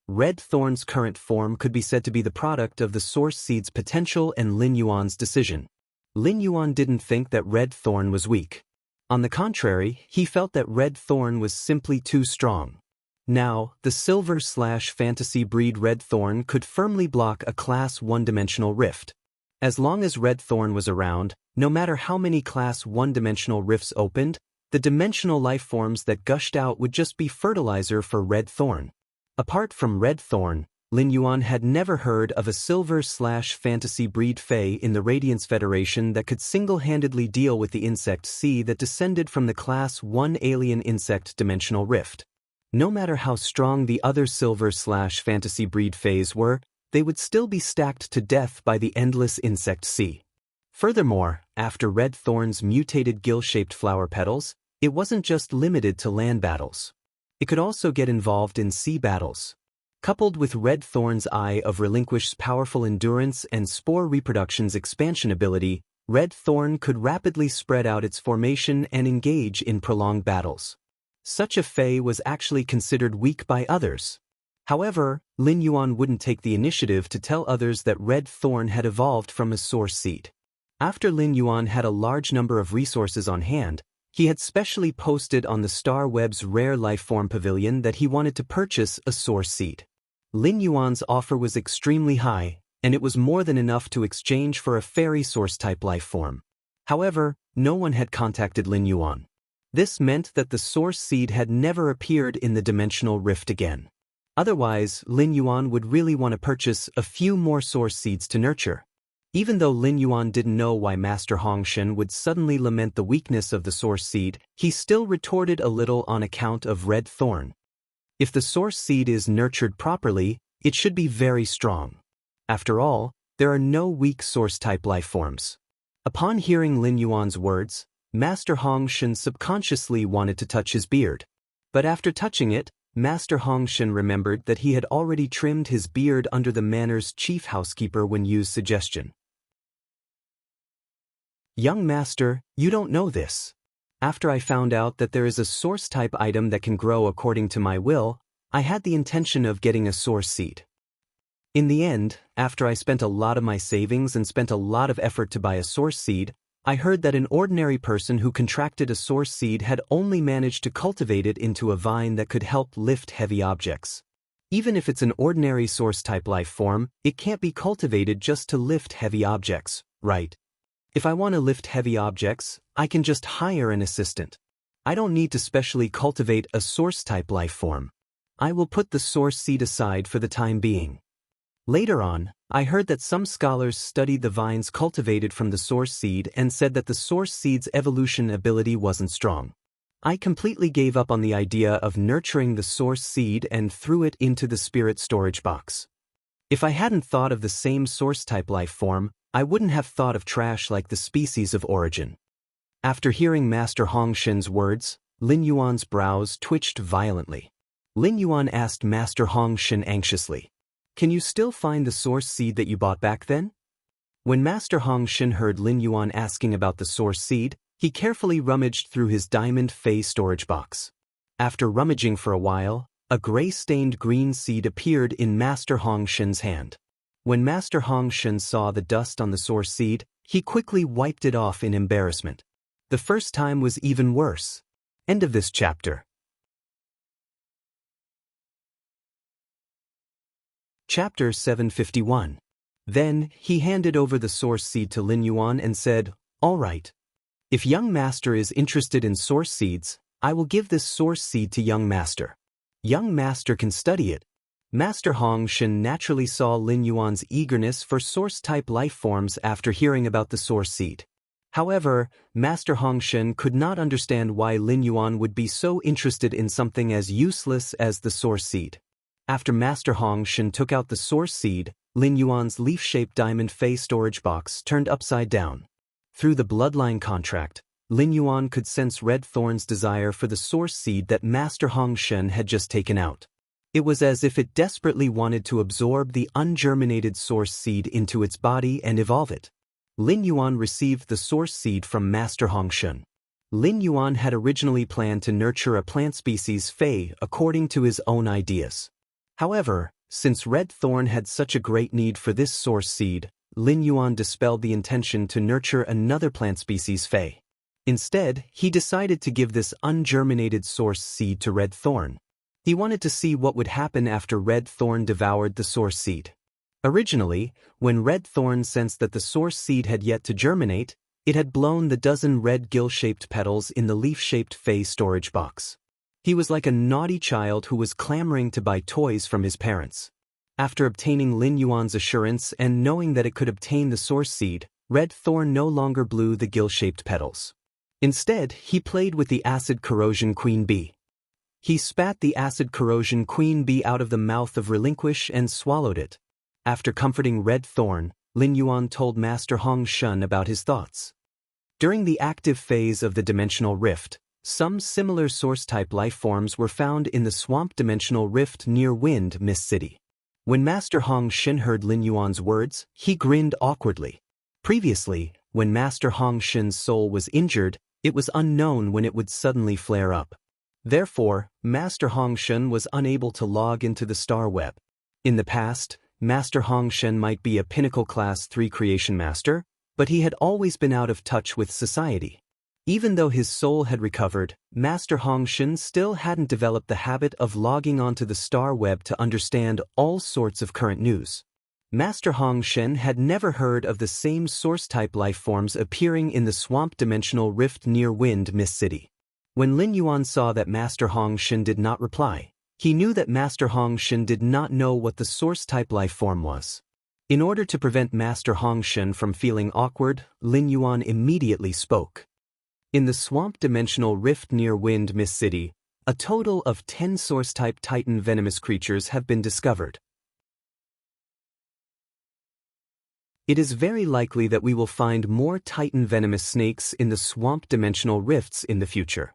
Red Thorn's current form could be said to be the product of the Source Seed's potential and Lin Yuan's decision. Lin Yuan didn't think that Red Thorn was weak. On the contrary, he felt that Red Thorn was simply too strong. Now, the silver/fantasy breed Red Thorn could firmly block a Class 1 dimensional rift. As long as red thorn was around, no matter how many Class 1 dimensional rifts opened, the dimensional life forms that gushed out would just be fertilizer for red thorn. Apart from red thorn, Lin Yuan had never heard of a silver/fantasy breed fae in the Radiance Federation that could single-handedly deal with the insect sea that descended from the Class 1 alien insect dimensional rift. No matter how strong the other silver/fantasy breed faes were, they would still be stacked to death by the endless insect sea. Furthermore, after red thorn's mutated gill-shaped flower petals, it wasn't just limited to land battles. It could also get involved in sea battles. Coupled with red thorn's eye of relinquished's powerful endurance and spore reproduction's expansion ability, red thorn could rapidly spread out its formation and engage in prolonged battles. Such a fae was actually considered weak by others. However, Lin Yuan wouldn't take the initiative to tell others that red thorn had evolved from a source seed. After Lin Yuan had a large number of resources on hand, he had specially posted on the Star Web's Rare Lifeform Pavilion that he wanted to purchase a source seed. Lin Yuan's offer was extremely high, and it was more than enough to exchange for a fairy source-type lifeform. However, no one had contacted Lin Yuan. This meant that the source seed had never appeared in the dimensional rift again. Otherwise, Lin Yuan would really want to purchase a few more source seeds to nurture. Even though Lin Yuan didn't know why Master Hong Shen would suddenly lament the weakness of the source seed, he still retorted a little on account of red thorn. If the source seed is nurtured properly, it should be very strong. After all, there are no weak source-type lifeforms. Upon hearing Lin Yuan's words, Master Hong Shen subconsciously wanted to touch his beard. But after touching it, Master Hong Shen remembered that he had already trimmed his beard under the manor's chief housekeeper when Yu's suggestion. Young master, you don't know this. After I found out that there is a source-type item that can grow according to my will, I had the intention of getting a source seed. In the end, after I spent a lot of my savings and spent a lot of effort to buy a source seed, I heard that an ordinary person who contracted a source seed had only managed to cultivate it into a vine that could help lift heavy objects. Even if it's an ordinary source-type life form, it can't be cultivated just to lift heavy objects, right? If I want to lift heavy objects, I can just hire an assistant. I don't need to specially cultivate a source-type life form. I will put the source seed aside for the time being. Later on, I heard that some scholars studied the vines cultivated from the source seed and said that the source seed's evolution ability wasn't strong. I completely gave up on the idea of nurturing the source seed and threw it into the spirit storage box. If I hadn't thought of the same source-type life form, I wouldn't have thought of trash like the species of origin. After hearing Master Hong Shen's words, Lin Yuan's brows twitched violently. Lin Yuan asked Master Hong Shen anxiously, "Can you still find the source seed that you bought back then?" When Master Hong Shen heard Lin Yuan asking about the source seed, he carefully rummaged through his diamond Fey storage box. After rummaging for a while, a gray-stained green seed appeared in Master Hong Shen's hand. When Master Hong Shen saw the dust on the source seed, he quickly wiped it off in embarrassment. The first time was even worse. End of this chapter. Chapter 751. Then, he handed over the source seed to Lin Yuan and said, "All right. If young master is interested in source seeds, I will give this source seed to young master. Young master can study it." Master Hong Shen naturally saw Lin Yuan's eagerness for source-type life forms after hearing about the source seed. However, Master Hong Shen could not understand why Lin Yuan would be so interested in something as useless as the source seed. After Master Hong Shen took out the source seed, Lin Yuan's leaf-shaped diamond Fey storage box turned upside down. Through the bloodline contract, Lin Yuan could sense Red Thorn's desire for the source seed that Master Hong Shen had just taken out. It was as if it desperately wanted to absorb the ungerminated source seed into its body and evolve it. Lin Yuan received the source seed from Master Hong Shen. Lin Yuan had originally planned to nurture a plant species Fey according to his own ideas. However, since Red Thorn had such a great need for this source seed, Lin Yuan dispelled the intention to nurture another plant species Fey. Instead, he decided to give this ungerminated source seed to Red Thorn. He wanted to see what would happen after Red Thorn devoured the source seed. Originally, when Red Thorn sensed that the source seed had yet to germinate, it had blown the dozen red gill-shaped petals in the leaf-shaped Fey storage box. He was like a naughty child who was clamoring to buy toys from his parents. After obtaining Lin Yuan's assurance and knowing that it could obtain the source seed, Red Thorn no longer blew the gill-shaped petals. Instead, he played with the acid corrosion queen bee. He spat the acid corrosion queen bee out of the mouth of Relinquish and swallowed it. After comforting Red Thorn, Lin Yuan told Master Hong Shun about his thoughts. During the active phase of the dimensional rift, some similar source-type life forms were found in the swamp dimensional rift near Wind Mist City. When Master Hong Shun heard Lin Yuan's words, he grinned awkwardly. Previously, when Master Hong Shun's soul was injured, it was unknown when it would suddenly flare up. Therefore, Master Hong Shun was unable to log into the Star Web. In the past, Master Hong Shun might be a Pinnacle Class 3 Creation Master, but he had always been out of touch with society. Even though his soul had recovered, Master Hong Shun still hadn't developed the habit of logging onto the Star Web to understand all sorts of current news. Master Hong Shun had never heard of the same source-type life forms appearing in the swamp dimensional rift near Wind Mist City. When Lin Yuan saw that Master Hong Shun did not reply, he knew that Master Hong Shun did not know what the source-type life form was. In order to prevent Master Hong Shun from feeling awkward, Lin Yuan immediately spoke. In the swamp dimensional rift near Wind Mist City, a total of 10 source-type Titan venomous creatures have been discovered. It is very likely that we will find more Titan venomous snakes in the swamp dimensional rifts in the future.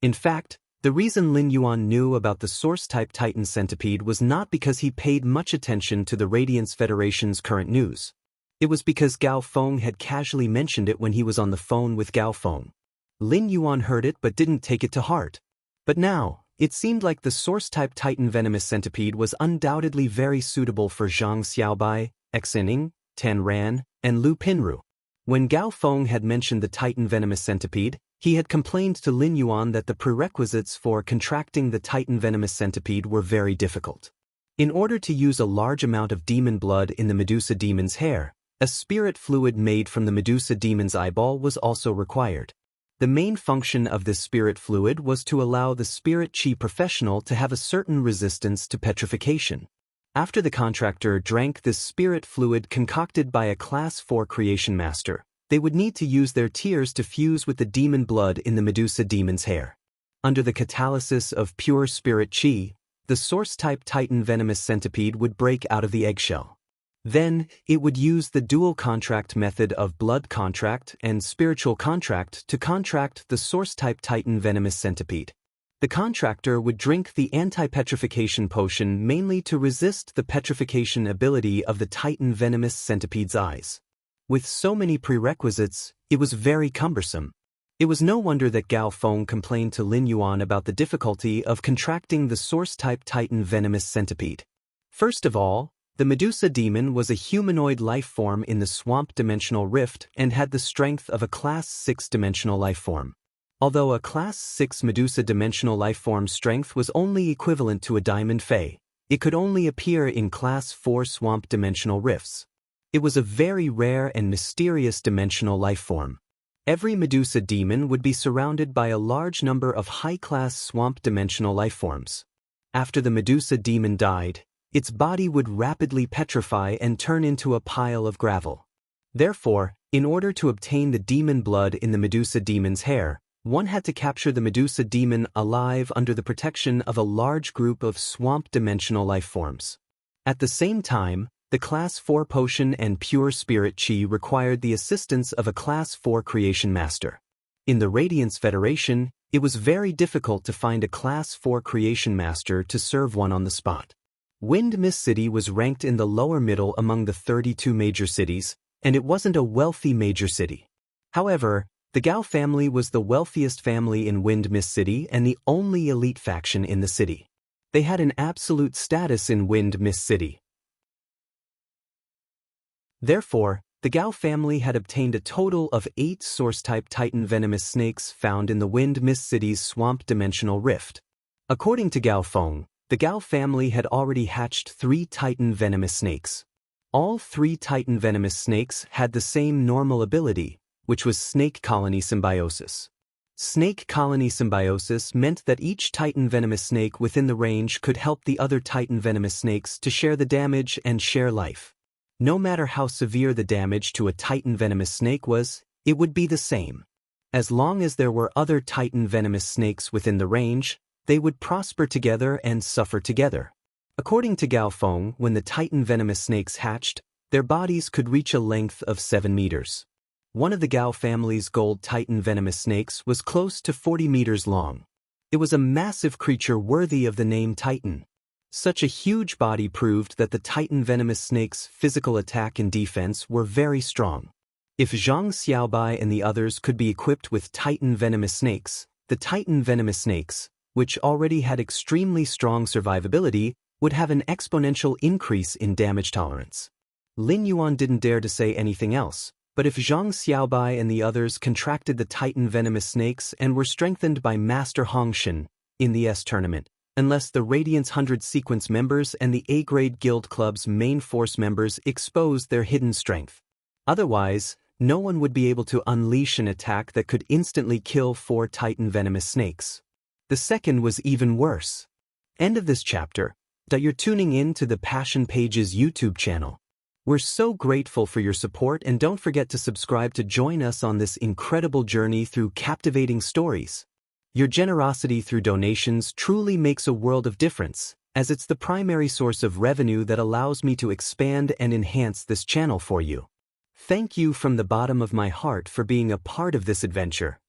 In fact, the reason Lin Yuan knew about the source-type Titan centipede was not because he paid much attention to the Radiance Federation's current news. It was because Gao Feng had casually mentioned it when he was on the phone with Gao Feng. Lin Yuan heard it but didn't take it to heart. But now, it seemed like the source-type Titan venomous centipede was undoubtedly very suitable for Zhang Xiaobai, Xinning, Tan Ran, and Lu Pinru. When Gao Feng had mentioned the Titan venomous centipede, he had complained to Lin Yuan that the prerequisites for contracting the Titan venomous centipede were very difficult. In order to use a large amount of demon blood in the Medusa demon's hair, a spirit fluid made from the Medusa demon's eyeball was also required. The main function of this spirit fluid was to allow the spirit chi professional to have a certain resistance to petrification. After the contractor drank this spirit fluid concocted by a Class 4 Creation Master, they would need to use their tears to fuse with the demon blood in the Medusa demon's hair. Under the catalysis of pure spirit chi, the source-type Titan venomous centipede would break out of the eggshell. Then, it would use the dual contract method of blood contract and spiritual contract to contract the source-type Titan venomous centipede. The contractor would drink the anti-petrification potion mainly to resist the petrification ability of the Titan venomous centipede's eyes. With so many prerequisites, it was very cumbersome. It was no wonder that Gao Feng complained to Lin Yuan about the difficulty of contracting the source-type Titan venomous centipede. First of all, the Medusa demon was a humanoid life form in the swamp dimensional rift and had the strength of a Class 6 dimensional life form. Although a Class 6 Medusa dimensional life form strength was only equivalent to a Diamond Fey, it could only appear in Class 4 swamp dimensional rifts. It was a very rare and mysterious dimensional life form. Every Medusa demon would be surrounded by a large number of high-class swamp dimensional life forms. After the Medusa demon died, its body would rapidly petrify and turn into a pile of gravel. Therefore, in order to obtain the demon blood in the Medusa demon's hair, one had to capture the Medusa demon alive under the protection of a large group of swamp dimensional life forms. At the same time, the Class 4 potion and pure spirit chi required the assistance of a Class 4 Creation Master. In the Radiance Federation, it was very difficult to find a Class 4 Creation Master to serve one on the spot. Wind Mist City was ranked in the lower middle among the 32 major cities, and it wasn't a wealthy major city. However, the Gao family was the wealthiest family in Wind Mist City and the only elite faction in the city. They had an absolute status in Wind Mist City. Therefore, the Gao family had obtained a total of 8 source-type Titan venomous snakes found in the Wind Mist City's swamp dimensional rift. According to Gao Feng, the Gao family had already hatched 3 Titan venomous snakes. All 3 Titan venomous snakes had the same normal ability, which was snake colony symbiosis. Snake colony symbiosis meant that each Titan venomous snake within the range could help the other Titan venomous snakes to share the damage and share life. No matter how severe the damage to a Titan venomous snake was, it would be the same. As long as there were other Titan venomous snakes within the range, they would prosper together and suffer together. According to Gao Feng, when the Titan venomous snakes hatched, their bodies could reach a length of 7 meters. One of the Gao family's gold Titan venomous snakes was close to 40 meters long. It was a massive creature worthy of the name Titan. Such a huge body proved that the Titan venomous snake's physical attack and defense were very strong. If Zhang Xiaobai and the others could be equipped with Titan venomous snakes, the Titan venomous snakes, which already had extremely strong survivability, would have an exponential increase in damage tolerance. Lin Yuan didn't dare to say anything else, but if Zhang Xiaobai and the others contracted the Titan venomous snakes and were strengthened by Master Hongshan in the S tournament, unless the Radiance 100 sequence members and the A-grade Guild Club's main force members exposed their hidden strength. Otherwise, no one would be able to unleash an attack that could instantly kill 4 Titan venomous snakes. The second was even worse. End of this chapter. You're tuning in to the Passion Pages YouTube channel. We're so grateful for your support, and don't forget to subscribe to join us on this incredible journey through captivating stories. Your generosity through donations truly makes a world of difference, as it's the primary source of revenue that allows me to expand and enhance this channel for you. Thank you from the bottom of my heart for being a part of this adventure.